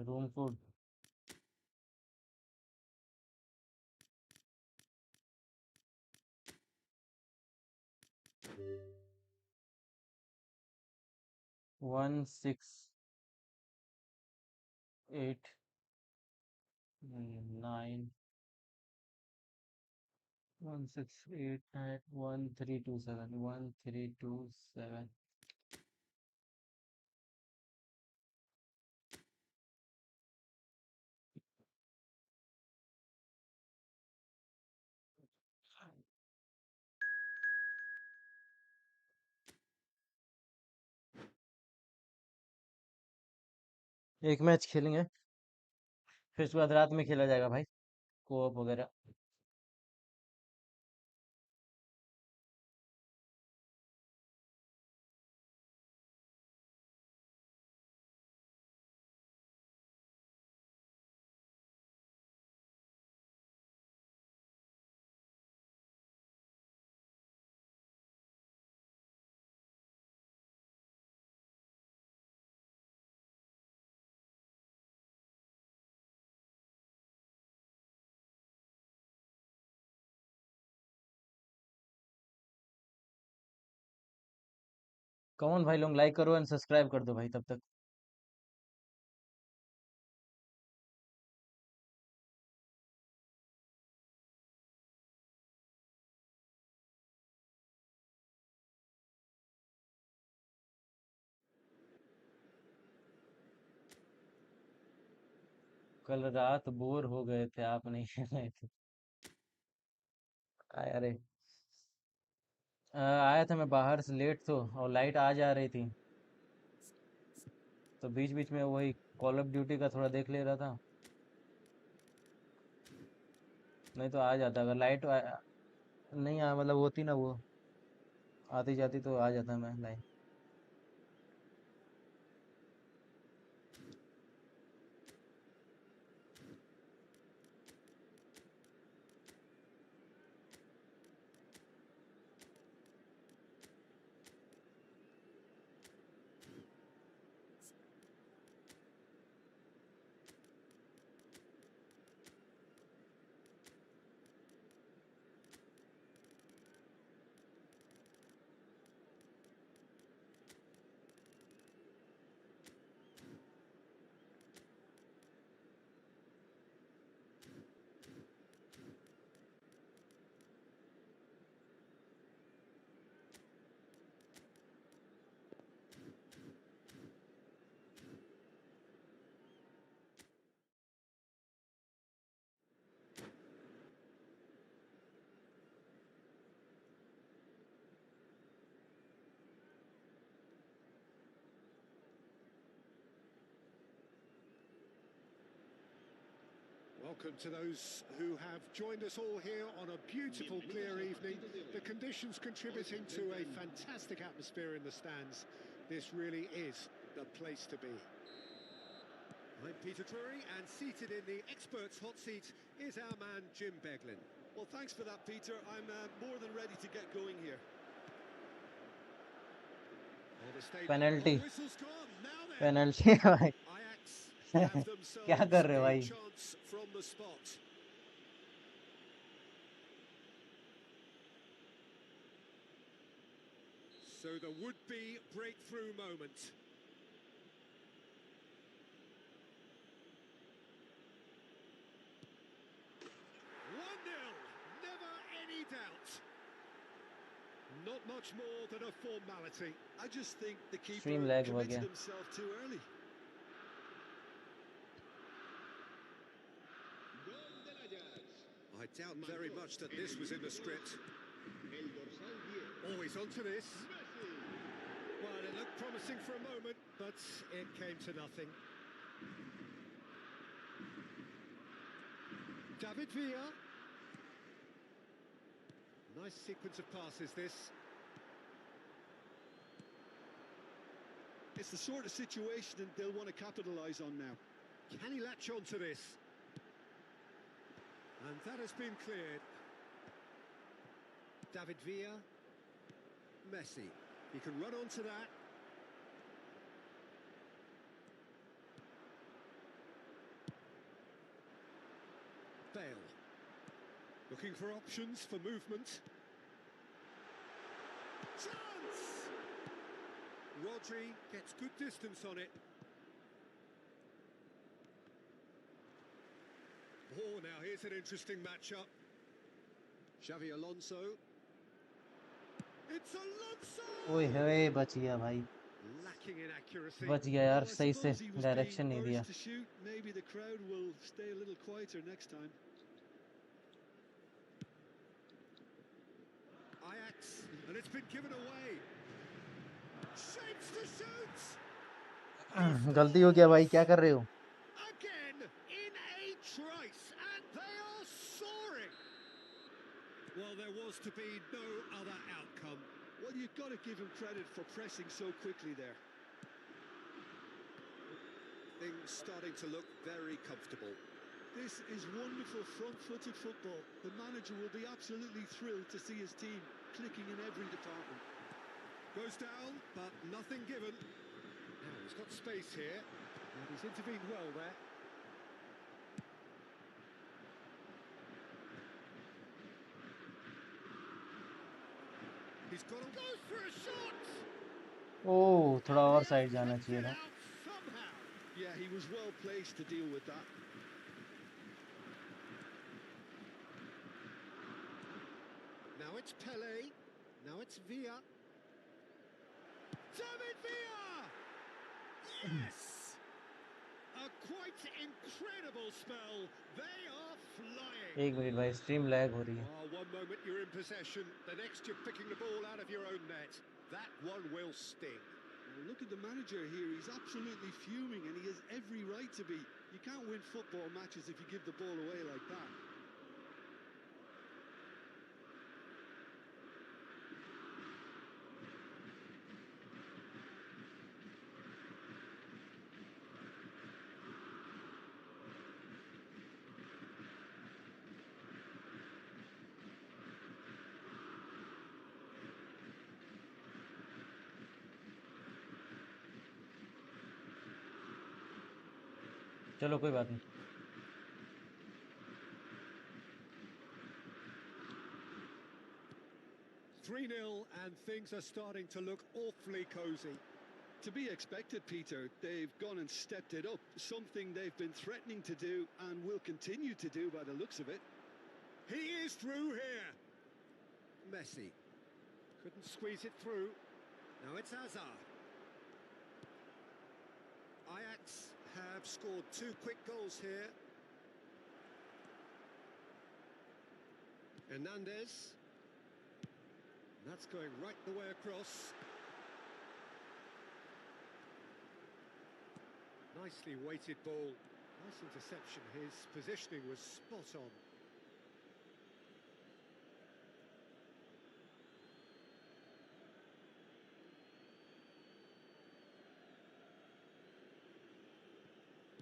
Speaker 1: Room code 168 1327 एक match खेलेंगे, फिर उसके बाद रात में खेला जाएगा भाई, कोऑप वगैरह। कौन भाई लोग लाइक करो एंड सब्सक्राइब कर दो भाई तब तक। कल रात बोर हो गए थे, आप नहीं खेल थे। अरे आया था मैं बाहर से लेट तो, और लाइट आ जा रही थी, तो बीच बीच में वही कॉल ऑफ ड्यूटी का थोड़ा देख ले रहा था। नहीं तो आ जाता अगर लाइट नहीं आ, मतलब होती ना वो आती जाती तो आ जाता मैं line.
Speaker 2: Welcome to those who have joined us all here on a beautiful, clear evening. The conditions contributing to a fantastic atmosphere in the stands. This really is the place to be. I'm Peter Drury, and seated in the experts' hot seat is our man Jim Beglin.
Speaker 4: Well, thanks for that, Peter. I'm more than ready to get going here.
Speaker 2: Well, the stadium-
Speaker 1: Penalty.
Speaker 2: Oh, whistle's gone. Now then.
Speaker 1: Penalty भाई
Speaker 2: Ajax have themselves
Speaker 1: क्या कर रहे हो
Speaker 2: a
Speaker 1: भाई?
Speaker 2: chance from the spot. So the would-be breakthrough moment. Never any doubt. Not much more than a formality.
Speaker 4: I just think the keeper
Speaker 1: Stream lag हो
Speaker 4: committed
Speaker 1: गया.
Speaker 4: himself too early.
Speaker 5: Gol del Ajax.
Speaker 2: I doubt very much that this was in the script.
Speaker 5: El dorsal 10.
Speaker 2: Always onto this.
Speaker 5: Messi.
Speaker 2: Well, it looked promising for a moment, but it came to nothing. David Villa. Nice sequence of passes, this.
Speaker 4: It's the sort of situation that they'll want to capitalise on now.
Speaker 2: Can he latch on to this? And that has been cleared. David Villa. Messi. He can run onto that. Bale. Looking for options for movement. Chance! Rodri gets good distance on it. Oh, now here's an interesting matchup. Xavi Alonso. It's Alonso!
Speaker 1: ओए होए बच गया भाई.
Speaker 2: Lacking in accuracy.
Speaker 1: बच गया यार.
Speaker 4: Well, I
Speaker 1: सही से
Speaker 4: suppose he was
Speaker 1: direction
Speaker 4: being
Speaker 1: नहीं दिया.
Speaker 4: urged to shoot. Maybe the crowd will stay a little quieter next time.
Speaker 2: Ajax, and it's been given away. Shapes to shoot.
Speaker 1: गलती हो गया भाई. क्या कर रहे हो?
Speaker 2: Again in a trice, and they are soaring. Well, there was to be no other outcome.
Speaker 4: Well, you've got to give him credit for pressing so quickly there.
Speaker 2: Things starting to look very comfortable.
Speaker 4: This is wonderful front-footed football. The manager will be absolutely thrilled to see his team clicking in every department.
Speaker 2: Goes down, but nothing given. Now he's got space here, and he's intervened well there. He's got to go for a shot.
Speaker 1: ओह थोड़ा और side जाना चाहिए था.
Speaker 2: Somehow.
Speaker 4: Yeah, he was well placed to deal with that.
Speaker 2: Now it's Pele. Now it's Villa. David Villa! Yes! A quite incredible spell. They are flying.
Speaker 1: एक minute भाई. Stream lag हो रही है.
Speaker 2: Oh, one moment you're in possession, the next you're picking the ball out of your own net. That one will sting.
Speaker 4: Well, look at the manager here. He's absolutely fuming, and he has every right to be. You can't win football matches if you give the ball away like that.
Speaker 1: चलो कोई बात नहीं.
Speaker 2: 3-0, and things are starting to look awfully cosy.
Speaker 4: To be expected, Peter. They've gone and stepped it up, something they've been threatening to do and will continue to do by the looks of it.
Speaker 2: He is through here. Messi couldn't squeeze it through. Now it's Hazard. Ajax have scored 2 quick goals here. Hernandez. That's going right the way across. Nicely weighted ball. Nice interception. His positioning was spot on.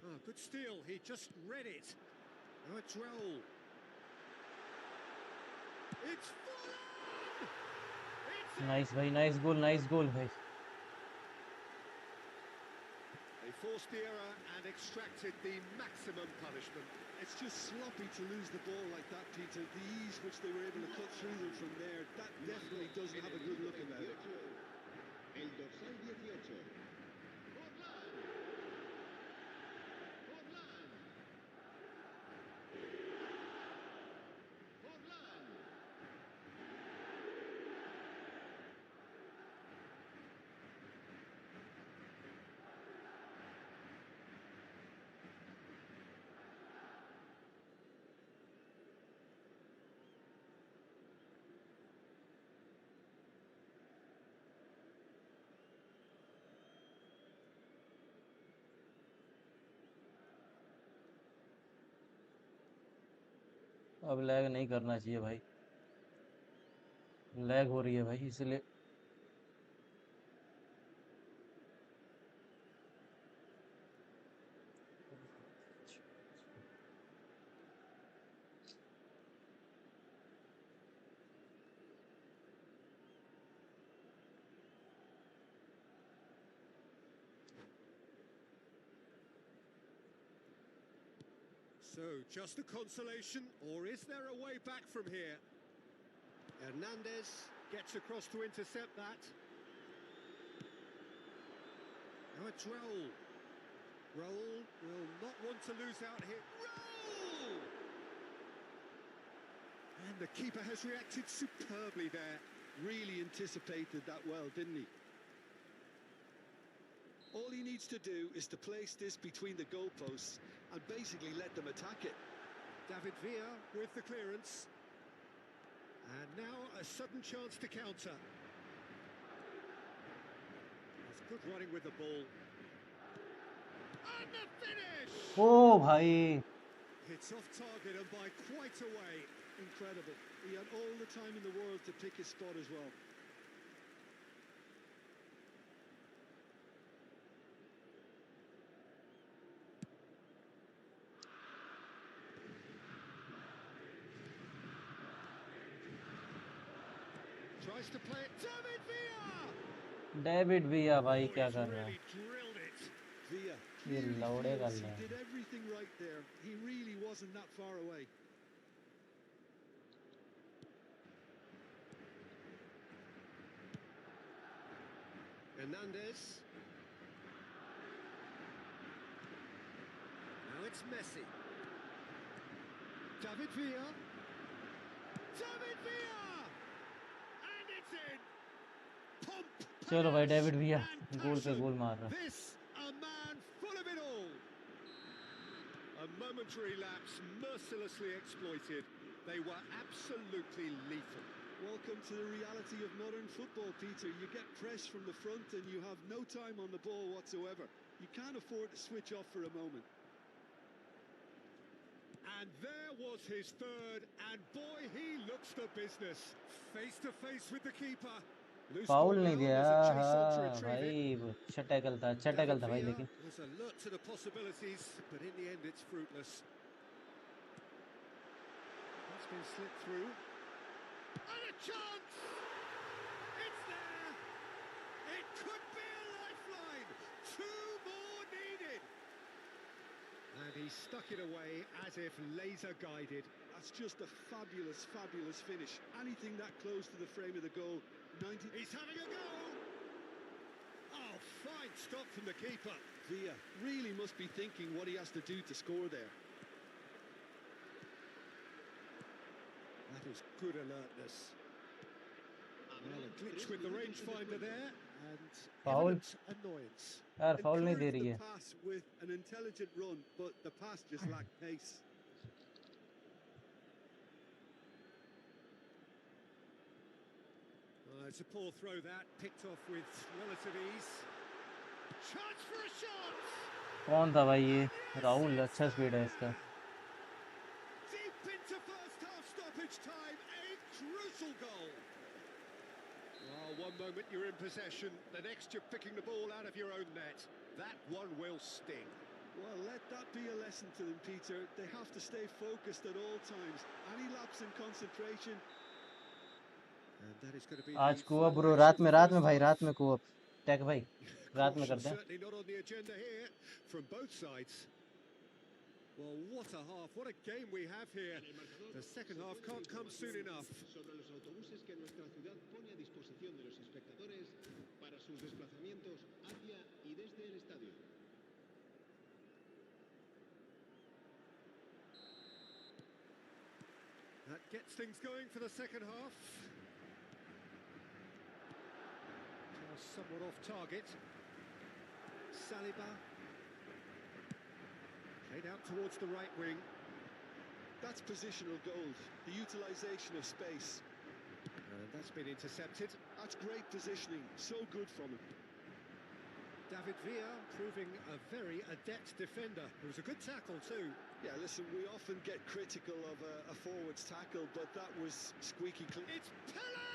Speaker 2: Oh, good steal. He just read it. Now it's Raul. It's full on! It's
Speaker 1: nice भाई, nice goal भाई.
Speaker 2: They forced the error and extracted the maximum punishment.
Speaker 4: It's just sloppy to lose the ball like that, Peter. The ease which they were able to cut through them from there, that definitely doesn't have a good look about it.
Speaker 5: El dorsal 18.
Speaker 1: अब lag नहीं करना चाहिए भाई. Lag हो रही है भाई, इसलिए.
Speaker 2: So, just a consolation, or is there a way back from here? Hernandez gets across to intercept that. Now it's Raul. Raul will not want to lose out here. Raul! And the keeper has reacted superbly there.
Speaker 4: Really anticipated that well, didn't he? All he needs to do is to place this between the goalposts and basically let them attack it.
Speaker 2: David Villa with the clearance. And now a sudden chance to counter. That's good running with the ball. And the finish!
Speaker 1: ओ भाई.
Speaker 2: It's off target and by quite a way.
Speaker 4: Incredible. He had all the time in the world to pick his spot as well.
Speaker 2: Tries to play it. David Villa!
Speaker 1: David विया भाई
Speaker 2: Oh,
Speaker 1: क्या
Speaker 2: he's
Speaker 1: कर रहा है.
Speaker 2: really drilled it.
Speaker 4: Villa
Speaker 1: ये
Speaker 4: clearly
Speaker 1: लौड़े का
Speaker 4: feels he
Speaker 1: ले.
Speaker 4: did everything right there. He really wasn't that far away.
Speaker 2: Hernandez. Now it's Messi. David Villa. David Villa! And it's in. Pomp,
Speaker 1: चलो भाई,
Speaker 2: panache
Speaker 1: David विया
Speaker 2: and
Speaker 1: गोल पे
Speaker 2: passion.
Speaker 1: गोल मार रहा है.
Speaker 2: This, a man full of it all. A momentary lapse mercilessly exploited. They were absolutely lethal.
Speaker 4: Welcome to the reality of modern football, Peter. You get press from the front and you have no time on the ball whatsoever. You can't afford to switch off for a moment.
Speaker 2: And there was his third, and boy, he looks the business. Face to face with the keeper. Loose
Speaker 1: foul
Speaker 2: ball
Speaker 1: नहीं
Speaker 2: now,
Speaker 1: दिया.
Speaker 2: there's a chase on to
Speaker 1: हाँ
Speaker 2: retrieve it.
Speaker 1: भाई, अच्छा tackle था भाई,
Speaker 2: Villa
Speaker 1: लेकिन
Speaker 2: was alert to the possibilities, but in the end it's fruitless. That's been slipped through. And a chance! It's there! It could be a lifeline! Two more needed! And he stuck it away as if laser guided.
Speaker 4: That's just a fabulous, fabulous finish. Anything that close to the frame of the goal, 90...
Speaker 2: He's having a go! Oh, fine stop from the keeper.
Speaker 4: Villa really must be thinking what he has to do to score there.
Speaker 2: That is good alertness. Well, a glitch with the rangefinder there, and
Speaker 1: Foul.
Speaker 2: evident annoyance.
Speaker 1: यार foul नहीं दे
Speaker 4: Encouraged
Speaker 1: रही
Speaker 4: the
Speaker 1: है.
Speaker 4: pass with an intelligent run, but the pass just lacked pace.
Speaker 2: It's a poor throw that, picked off with relative ease. Chance for a shot!
Speaker 1: कौन था भाई ये? राहुल, अच्छा speed है इसका।
Speaker 3: Deep into first half stoppage time, a crucial goal. Oh, one moment you're in possession, the next you're picking the ball out of your own net. That one will sting.
Speaker 4: Well, let that be a lesson to them, Peter. They have to stay focused at all times. Any lapse in concentration.
Speaker 3: And that is going to be
Speaker 1: आज
Speaker 3: the
Speaker 1: कोअप
Speaker 3: final
Speaker 1: bro,
Speaker 3: action
Speaker 1: रात
Speaker 3: of
Speaker 1: में,
Speaker 3: the
Speaker 1: रात में
Speaker 3: first
Speaker 1: भाई,
Speaker 3: half.
Speaker 1: रात में कोअप। Take भाई, रात में
Speaker 3: Caution
Speaker 1: करते हैं।
Speaker 3: certainly not on the agenda here from both sides. Well, what a half, what a game we have here. The second half can't come soon enough.
Speaker 5: Sobre los autobuses que nuestra ciudad pone a disposición de los espectadores para sus desplazamientos hacia y desde el estadio.
Speaker 3: That gets things going for the second half. Pass somewhat off target. Saliba. Played out towards the right wing.
Speaker 4: That's positional gold, the utilisation of space.
Speaker 3: And that's been intercepted.
Speaker 4: That's great positioning, so good from him.
Speaker 3: David Villa proving a very adept defender. It was a good tackle too.
Speaker 4: Yeah, listen, we often get critical of a forward's tackle, but that was squeaky clean.
Speaker 3: It's Pele!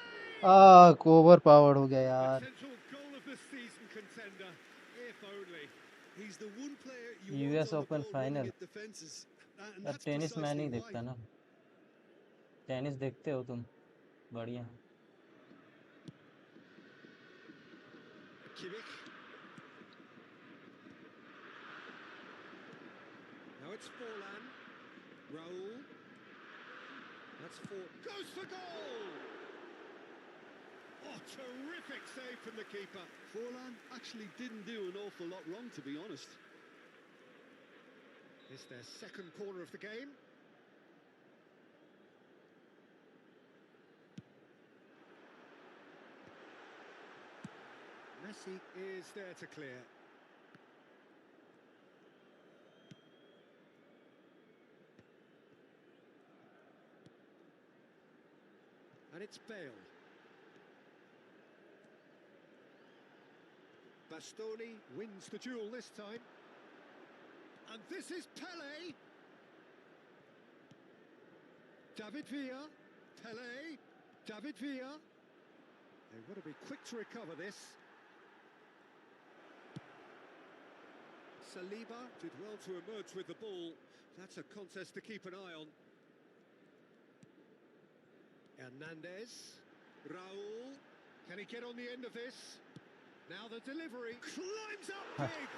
Speaker 1: Over powered हो गया यार।
Speaker 3: Potential goal of the season contender, if only.
Speaker 4: He's the one player you
Speaker 1: US
Speaker 4: want on the
Speaker 1: open
Speaker 4: ball
Speaker 1: final.
Speaker 4: running at defences, and
Speaker 1: अब
Speaker 4: that's
Speaker 1: tennis मैं
Speaker 4: precisely
Speaker 1: नहीं
Speaker 4: why.
Speaker 1: देखता ना। Tennis देखते हो तुम? बढ़िया।
Speaker 3: Kimmich. Now it's Forlan. Raul. That's for... Goes for goal! Oh, terrific save from the keeper.
Speaker 4: Forlan actually didn't do an awful lot wrong, to be honest.
Speaker 3: It's their second corner of the game. Messi is there to clear. And it's Bale. Bastoni wins the duel this time. And this is Pele. David Villa. Pele. David Villa. They've got to be quick to recover this. Saliba did well to emerge with the ball. That's a contest to keep an eye on. Hernandez. Raul. Can he get on the end of this? Now the delivery. Climbs up big.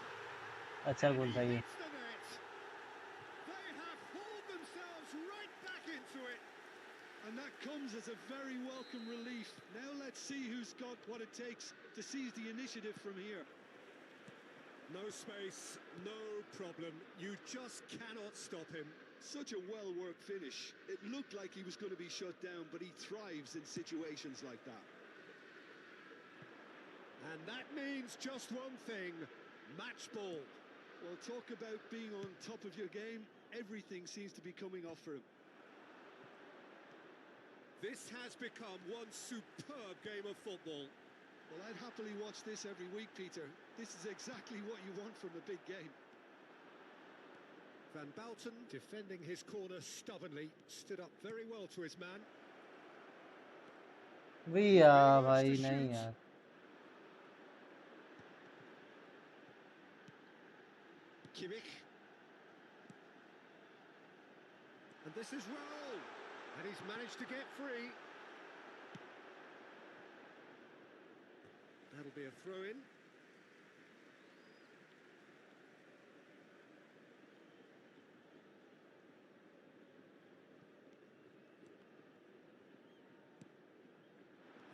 Speaker 1: अच्छा गोल था ये।
Speaker 3: Hits the net. They have hauled themselves right back into it.
Speaker 4: And that comes as a very welcome relief. Now let's see who's got what it takes to seize the initiative from here.
Speaker 3: No space, no problem. You just cannot stop him.
Speaker 4: Such a well-worked finish. It looked like he was going to be shut down, but he thrives in situations like that.
Speaker 3: And that means just one thing, match ball.
Speaker 4: Well, talk about being on top of your game. Everything seems to be coming off for him.
Speaker 3: This has become one superb game of football.
Speaker 4: Well, I'd happily watch this every week, Peter. This is exactly what you want from a big game.
Speaker 3: Van Bouten, defending his corner stubbornly, stood up very well to his man.
Speaker 1: भैया भाई नहीं यार।
Speaker 3: Kimmich. And this is Raul. And he's managed to get free. That'll be a throw-in.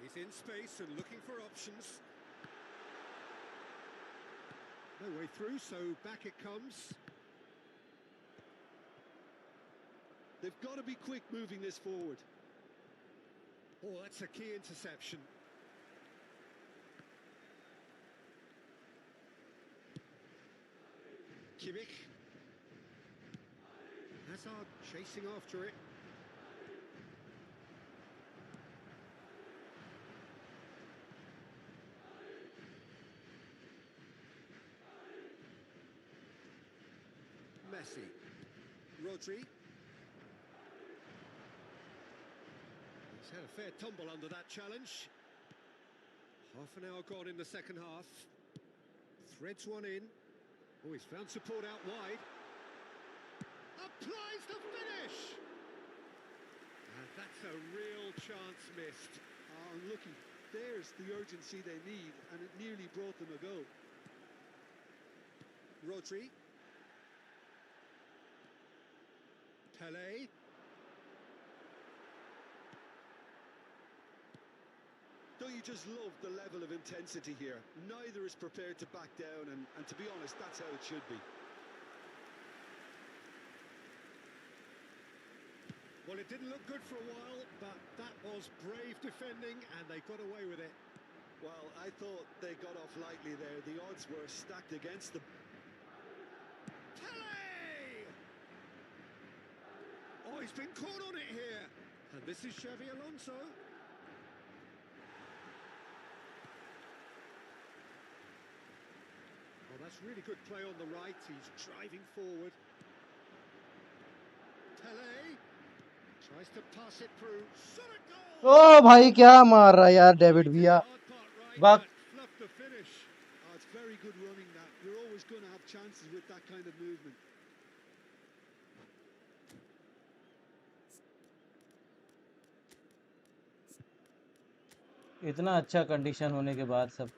Speaker 3: He's in space and looking for options. No way through, so back it comes.
Speaker 4: They've got to be quick moving this forward.
Speaker 3: Oh, that's a key interception. Kimmich. Hazard chasing after it. Rodri. He's had a fair tumble under that challenge. Half an hour gone in the second half. Threads one in. Oh, he's found support out wide. Applies the finish! And that's a real chance missed.
Speaker 4: Unlucky. There's the urgency they need, and it nearly brought them a goal.
Speaker 3: Rodri. Pele.
Speaker 4: Don't you just love the level of intensity here? Neither is prepared to back down, and to be honest, that's how it should be.
Speaker 3: Well, it didn't look good for a while, but that was brave defending, and they got away with it.
Speaker 4: Well, I thought they got off lightly there. The odds were stacked against them.
Speaker 3: Pele! Oh, he's been caught on it here. And this is Xavi Alonso. Oh, that's really good play on the right. He's driving forward. Pele tries to pass it through. Shot a goal!
Speaker 7: ओ भाई क्या मार रहा है यार David विया
Speaker 3: Hard part right,
Speaker 7: बात
Speaker 3: but fluffed the finish.
Speaker 4: It's very good running that. You're always going to have chances with that kind of movement.
Speaker 1: इतना अच्छा कंडीशन होने के बाद सब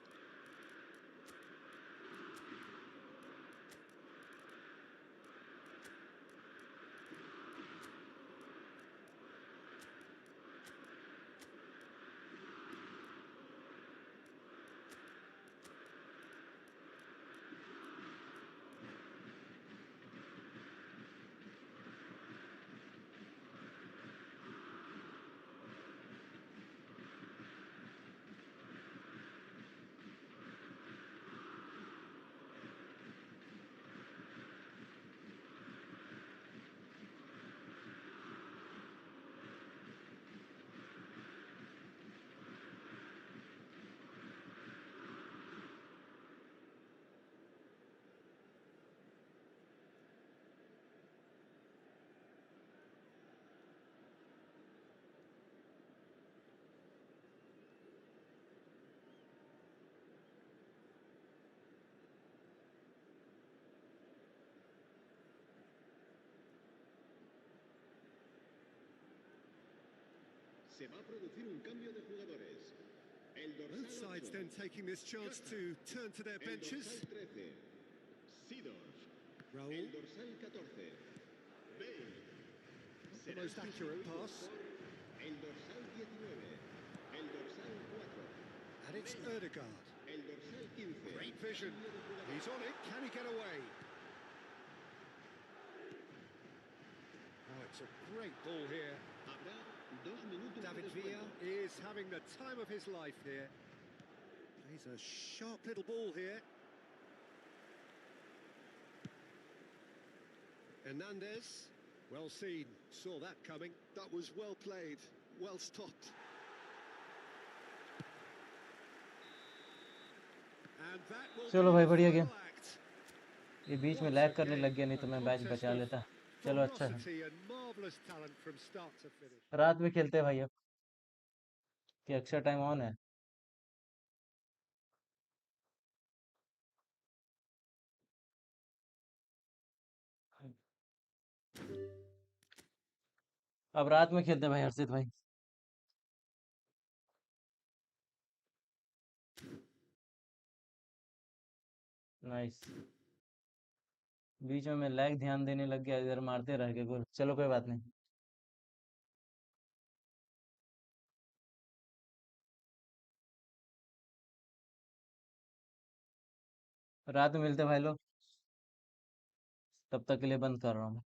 Speaker 5: Se va a producir un cambio de jugadores. El
Speaker 3: Both
Speaker 5: dorsal
Speaker 3: sides
Speaker 5: 8,
Speaker 3: then taking this chance to turn to their
Speaker 5: el
Speaker 3: benches.
Speaker 5: dorsal 13, Seedorf. El
Speaker 3: Raul,
Speaker 5: dorsal 14, Bale.
Speaker 3: not the
Speaker 5: Serán
Speaker 3: most accurate
Speaker 5: sustituidos
Speaker 3: pass.
Speaker 5: por el dorsal 19, el dorsal 4,
Speaker 3: And it's Erdegaard.
Speaker 5: el dorsal 15.
Speaker 3: Great vision.
Speaker 5: Cambio de jugadores.
Speaker 3: He's on it. Can he get away? Oh, it's a great ball here.
Speaker 5: Habrá 2 minutos de
Speaker 3: David Villa
Speaker 5: descuento.
Speaker 3: is having the time of his life here. He's a sharp little ball here. Hernandez, well seen, saw that coming.
Speaker 4: That was well played, well stopped.
Speaker 3: And that will
Speaker 1: चलो
Speaker 3: be
Speaker 1: भाई
Speaker 3: the
Speaker 1: बढ़िया game
Speaker 3: final act.
Speaker 1: ये बीच में
Speaker 3: What
Speaker 1: lag
Speaker 3: a
Speaker 1: करने लग
Speaker 3: game,
Speaker 1: गया नहीं तो
Speaker 3: a
Speaker 1: मैं मैच
Speaker 3: contest
Speaker 1: बचा
Speaker 3: of
Speaker 1: लेता चलो अच्छा है
Speaker 3: ferocity and marvellous talent from start to finish.
Speaker 1: रात में खेलते हैं भाई अब कि एक्स्ट्रा टाइम ऑन है अब रात में खेलते हैं भाई हर्षित भाई नाइस बीच में मैं लैग ध्यान देने लग गया इधर मारते रह गए गोल चलो कोई बात नहीं रात में मिलते हैं भाई लोग तब तक के लिए बंद कर रहा हूँ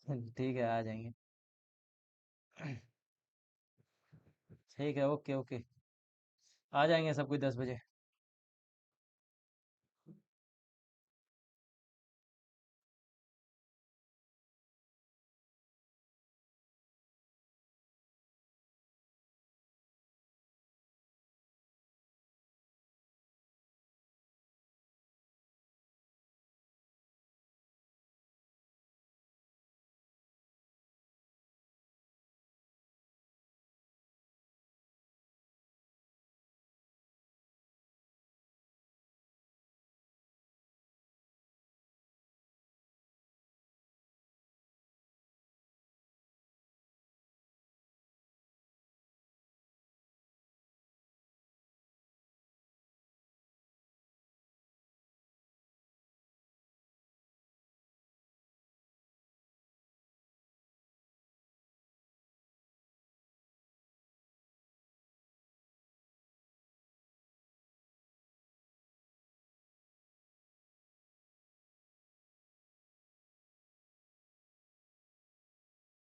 Speaker 1: ठीक है, आ जाएंगे। ठीक है, ओके ओके। आ जाएंगे सब कोई 10 बजे।